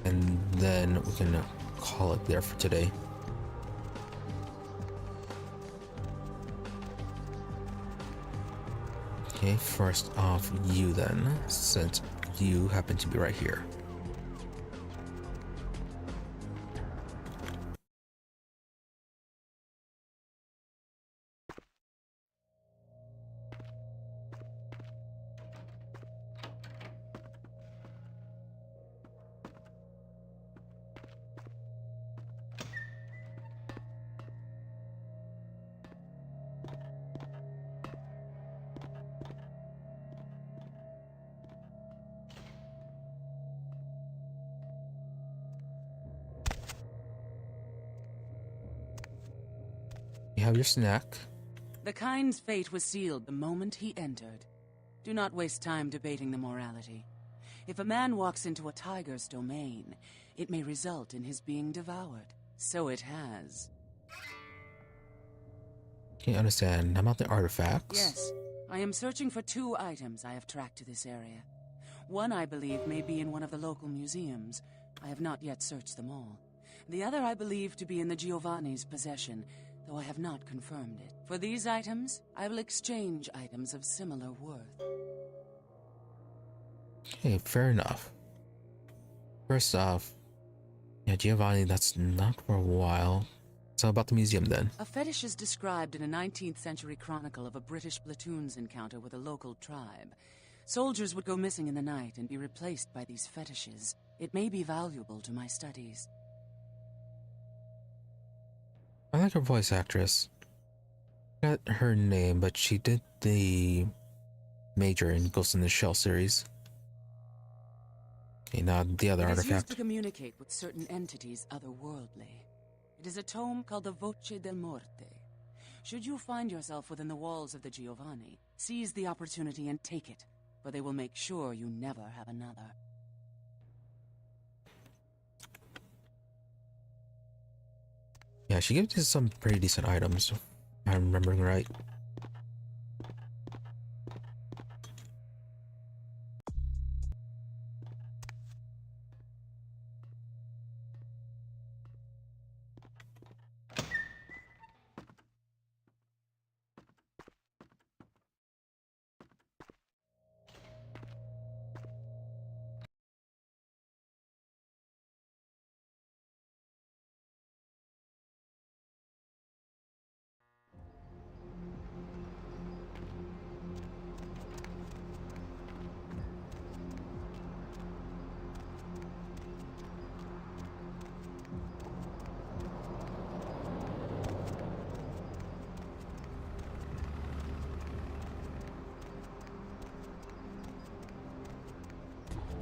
And then we can call it there for today. Okay, first off, you then, since you happen to be right here. You have your snack. The kind's fate was sealed the moment he entered. Do not waste time debating the morality. If a man walks into a tiger's domain, it may result in his being devoured. So it has. Can you understand about the artifacts? Yes. I am searching for 2 items I have tracked to this area. One, I believe, may be in one of the local museums. I have not yet searched them all. The other I believe to be in the Giovanni's possession, though I have not confirmed it. For these items, I will exchange items of similar worth. Okay, fair enough. First off, yeah, Giovanni, that's not for a while. So about the museum then. A fetish is described in a 19th century chronicle of a British platoon's encounter with a local tribe. Soldiers would go missing in the night and be replaced by these fetishes. It may be valuable to my studies. I like her voice actress. Got her name, but she did the Major in Ghost in the Shell series. Okay, now the other It is used artifact. to communicate with certain entities otherworldly. It is a tome called the Voce del Morte. Should you find yourself within the walls of the Giovanni, seize the opportunity and take it, for they will make sure you never have another. Yeah, she gives you some pretty decent items, if I'm remembering right.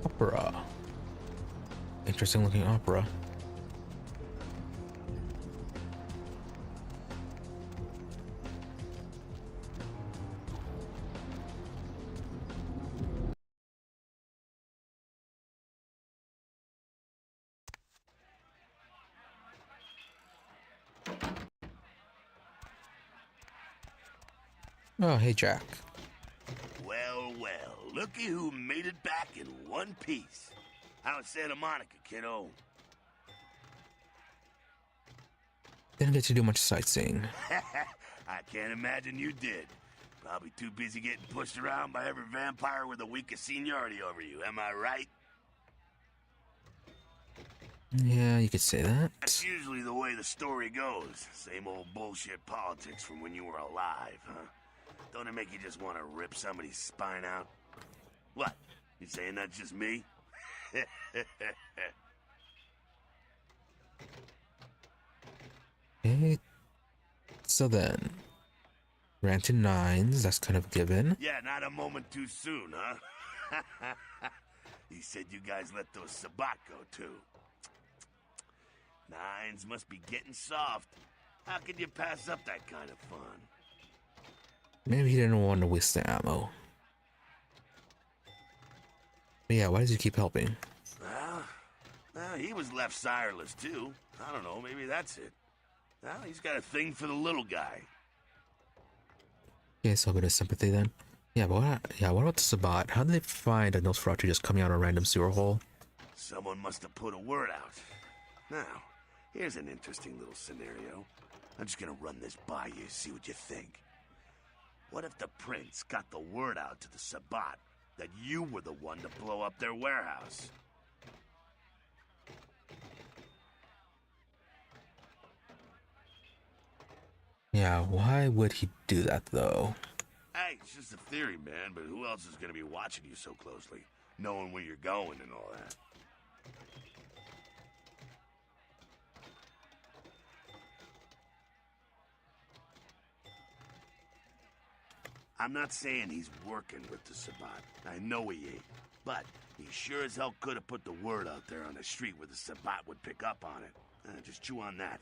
Opera. Interesting looking opera. Oh, hey, Jack. Well, well, looky who made it back in one piece. How's Santa Monica, kiddo? Didn't get to do much sightseeing. I can't imagine you did. Probably too busy getting pushed around by every vampire with the weakest seniority over you, am I right? Yeah, you could say that. That's usually the way the story goes. Same old bullshit politics from when you were alive, huh? Don't it make you just want to rip somebody's spine out? What? You saying that's just me? Okay. So then, ran to nines. That's kind of given. Yeah, not a moment too soon, huh? He said you guys let those Sabbat go, too. Nines must be getting soft. How could you pass up that kind of fun? Maybe he didn't want to waste the ammo. But yeah, why does he keep helping? Well, he was left sireless, too. I don't know, maybe that's it. Well, he's got a thing for the little guy. Okay, so a bit of sympathy then. Yeah, but what about the Sabbat? How did they find a Nosferatu just coming out of a random sewer hole? Someone must have put a word out. Now, here's an interesting little scenario. I'm just gonna run this by you, see what you think. What if the prince got the word out to the Sabbat that you were the one to blow up their warehouse? Yeah, why would he do that though? Hey, it's just a theory, man, but who else is gonna be watching you so closely? Knowing where you're going and all that. I'm not saying he's working with the Sabbat. I know he ain't. But he sure as hell could have put the word out there on the street where the Sabbat would pick up on it. Just chew on that.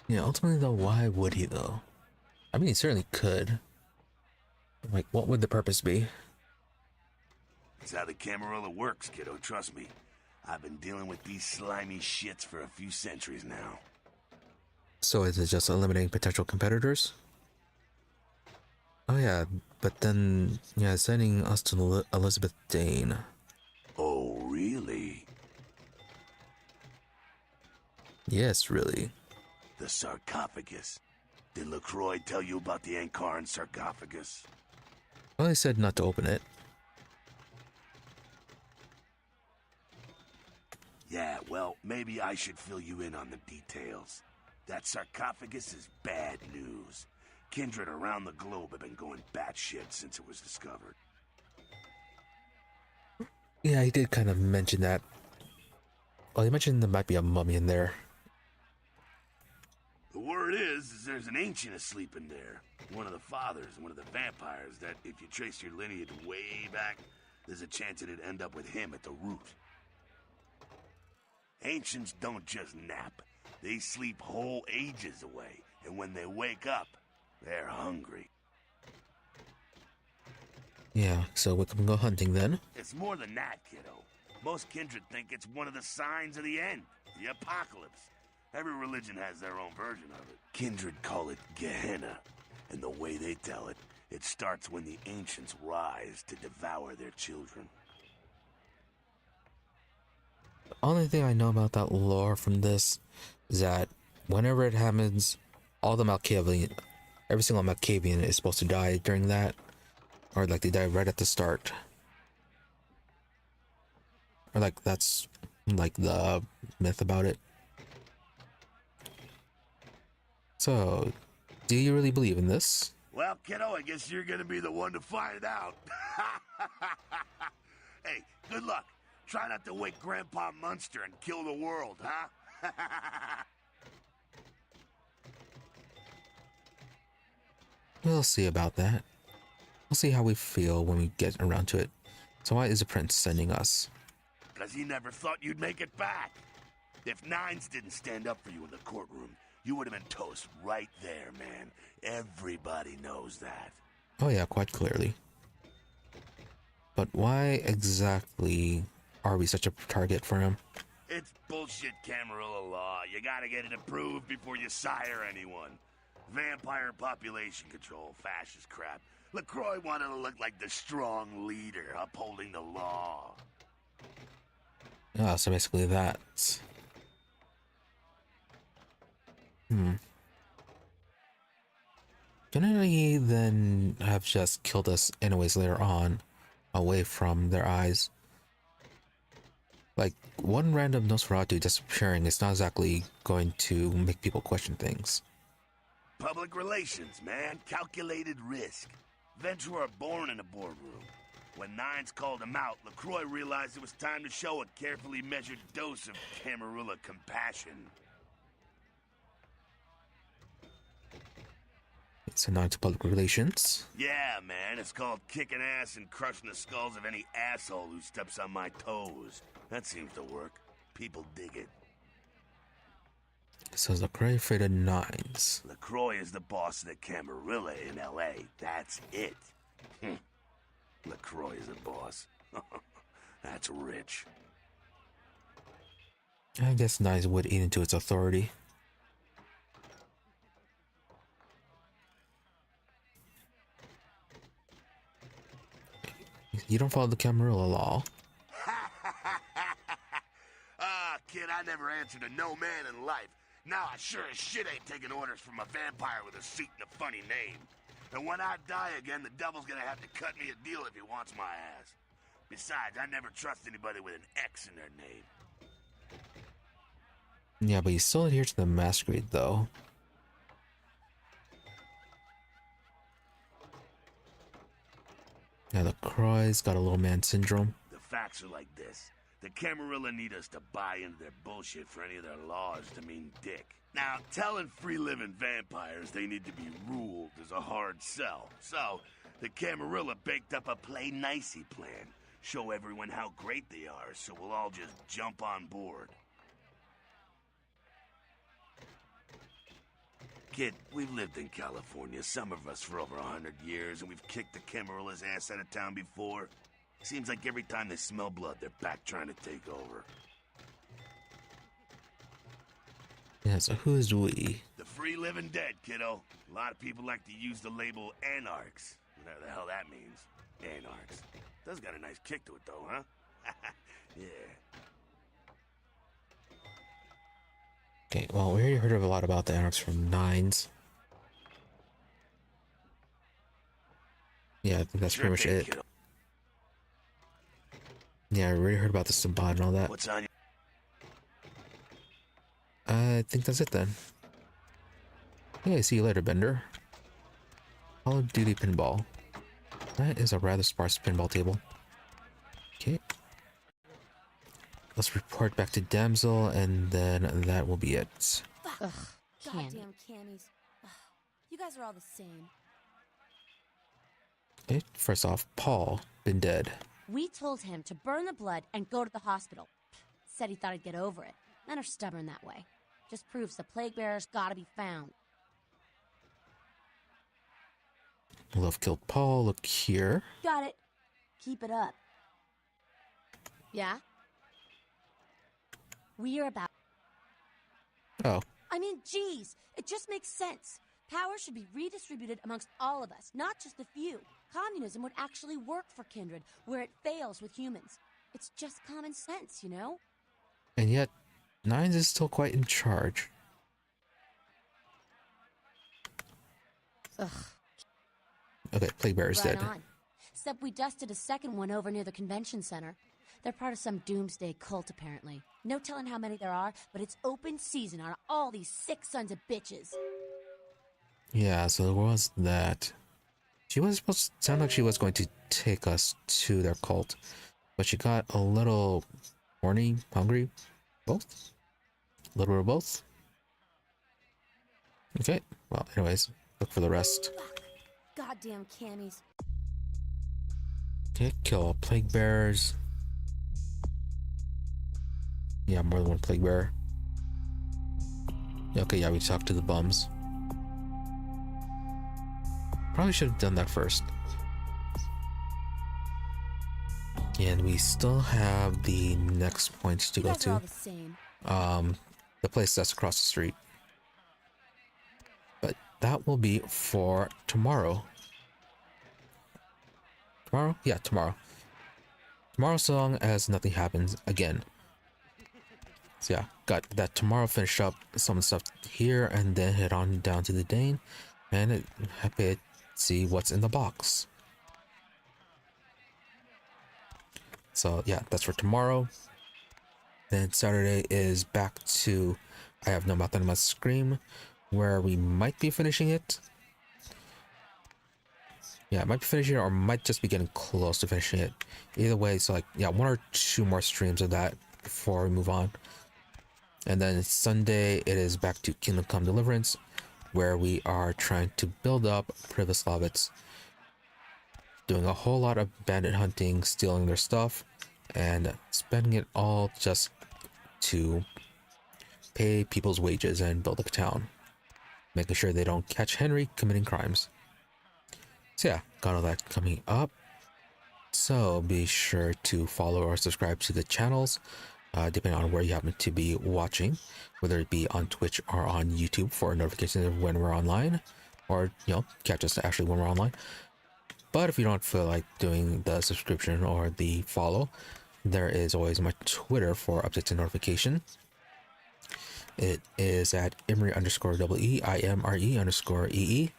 Yeah, ultimately though, why would he though? I mean, he certainly could. Like, what would the purpose be? It's how the Camarilla works, kiddo, trust me. I've been dealing with these slimy shits for a few centuries now. So is it just eliminating potential competitors? Oh yeah, but then, yeah, sending us to Elizabeth Dane. Oh, really? Yes, really. The sarcophagus. Did LaCroix tell you about the Ankaran sarcophagus? Well, he said not to open it. Yeah, well, maybe I should fill you in on the details. That sarcophagus is bad news. Kindred around the globe have been going batshit since it was discovered. Yeah, he did kind of mention that. Well, he mentioned there might be a mummy in there. The word is there's an ancient asleep in there. One of the fathers, one of the vampires, that if you trace your lineage way back, there's a chance it'd end up with him at the root. Ancients don't just nap. They sleep whole ages away, and when they wake up, they're hungry. Yeah, so we can go hunting then. It's more than that, kiddo. Most kindred think it's one of the signs of the end, the apocalypse. Every religion has their own version of it. Kindred call it Gehenna, and the way they tell it, it starts when the ancients rise to devour their children. The only thing I know about that lore from this is that whenever it happens, all the Malkavian, every single Malkavian is supposed to die during that, or like they die right at the start, or like that's like the myth about it. So, do you really believe in this? Well, kiddo, I guess you're gonna be the one to find out. Hey, good luck. Try not to wake Grandpa Munster and kill the world, huh? We'll see about that. We'll see how we feel when we get around to it. So why is the prince sending us? Because he never thought you'd make it back. If Nines didn't stand up for you in the courtroom, you would have been toast right there, man. Everybody knows that. Oh yeah, quite clearly. But why exactly are we such a target for him? It's bullshit Camarilla law. You gotta get it approved before you sire anyone. Vampire population control, fascist crap. LaCroix wanted to look like the strong leader upholding the law. Ah, so basically that. Couldn't he then have just killed us anyways later on, away from their eyes? Like, one random Nosferatu disappearing is not exactly going to make people question things. Public relations, man. Calculated risk. Vents were born in a boardroom. When Nines called him out, LaCroix realized it was time to show a carefully measured dose of Camarilla compassion. It's a nod to public relations. Yeah, man, it's called kicking ass and crushing the skulls of any asshole who steps on my toes. That seems to work. People dig it. So LaCroix afraid of Nines. LaCroix is the boss of the Camarilla in L.A. That's it. LaCroix is a boss. That's rich. I guess Nines would eat into its authority. You don't follow the Camarilla law. Kid, I never answered to no man in life. Now I sure as shit ain't taking orders from a vampire with a seat and a funny name. And when I die again, the devil's gonna have to cut me a deal if he wants my ass. Besides, I never trust anybody with an X in their name. Yeah, but you still adhere to the Masquerade, though. Yeah, LaCroix's got a little man syndrome. The facts are like this. The Camarilla need us to buy into their bullshit for any of their laws to mean dick. Now, telling free-living vampires they need to be ruled is a hard sell. So, the Camarilla baked up a play-nicey plan. Show everyone how great they are, so we'll all just jump on board. Kid, we've lived in California, some of us for over 100 years, and we've kicked the Camarilla's ass out of town before. Seems like every time they smell blood, they're back trying to take over. Yeah, so who's we? The free living dead, kiddo. A lot of people like to use the label anarchs. Whatever the hell that means. Anarchs. Does got a nice kick to it, though, huh? Yeah. Okay, well, we already heard of a lot about the anarchs from Nines. Yeah, I think that's pretty much it. Kiddo. Yeah, I already heard about the Sabbat and all that. What's on your... I think that's it then. Yeah, see you later, Bender. Call of Duty Pinball. That is a rather sparse pinball table. Okay. Let's report back to Damsel, and then that will be it. Ugh, Goddamn cammies. You guys are all the same. Okay, first off, Paul, been dead. We told him to burn the blood and go to the hospital. Said he thought he'd get over it. Men are stubborn that way. Just proves the plague bearer's gotta be found. Love killed Paul. Look here. Got it. Keep it up. Yeah? We're about... Oh. I mean, geez, it just makes sense. Power should be redistributed amongst all of us, not just the few. Communism would actually work for Kindred, where it fails with humans. It's just common sense, you know? And yet, Nines is still quite in charge. Ugh. Okay, Plague Bearer's Right dead. on. Except we dusted a second one over near the convention center. They're part of some doomsday cult, apparently. No telling how many there are, but it's open season on all these sick sons of bitches. Yeah, so there was that. She was supposed to sound like she was going to take us to their cult, but she got a little horny, hungry, both? A little bit of both? Okay, well, anyways, look for the rest. Goddamn cammies. Okay, kill all plague bearers. Yeah, more than one plague bearer. Okay, yeah, we talked to the bums. Probably should have done that first. And we still have the next point to go to. The place that's across the street. But that will be for tomorrow. Tomorrow? Yeah, tomorrow. Tomorrow, so long as nothing happens again. So yeah, got that tomorrow, finish up some stuff here, and then head on down to the Dane. and happy to see what's in the box. So yeah, that's for tomorrow. Then Saturday is back to I Have No Mouth and I Must Scream, where we might be finishing it. Yeah, I might be finishing it or might just be getting close to finishing it. Either way, so like, yeah, 1 or 2 more streams of that before we move on. And then Sunday, it is back to Kingdom Come Deliverance, where we are trying to build up Privoslavets, doing a whole lot of bandit hunting, stealing their stuff, and spending it all just to pay people's wages and build up a town, making sure they don't catch Henry committing crimes. So yeah, got all that coming up. So be sure to follow or subscribe to the channels, depending on where you happen to be watching, whether it be on Twitch or on YouTube for notifications of when we're online, or, you know, catch us actually when we're online. But if you don't feel like doing the subscription or the follow, there is always my Twitter for updates and notification. It is at Imre_EE, IMRE_EE.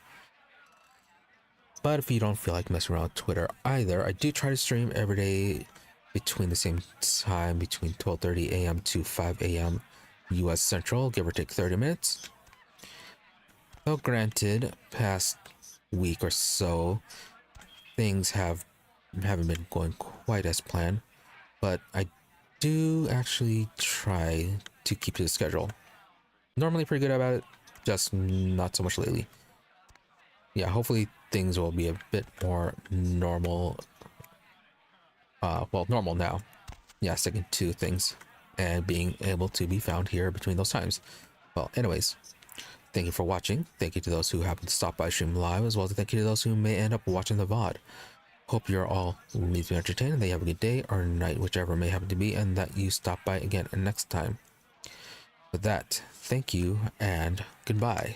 But if you don't feel like messing around with Twitter either, I do try to stream every day between the same time, between 12:30 a.m. to 5 a.m. US Central, give or take 30 minutes. Though granted, past week or so, things haven't been going quite as planned, but I do actually try to keep to the schedule. Normally pretty good about it, just not so much lately. Yeah, hopefully things will be a bit more normal. Well, normal now. Yeah, sticking to things and being able to be found here between those times. Well, anyways, thank you for watching. Thank you to those who happen to stop by stream live, as well as thank you to those who may end up watching the VOD. Hope you're all leaving entertained and that you have a good day or night, whichever may happen to be, and that you stop by again next time. With that, thank you and goodbye.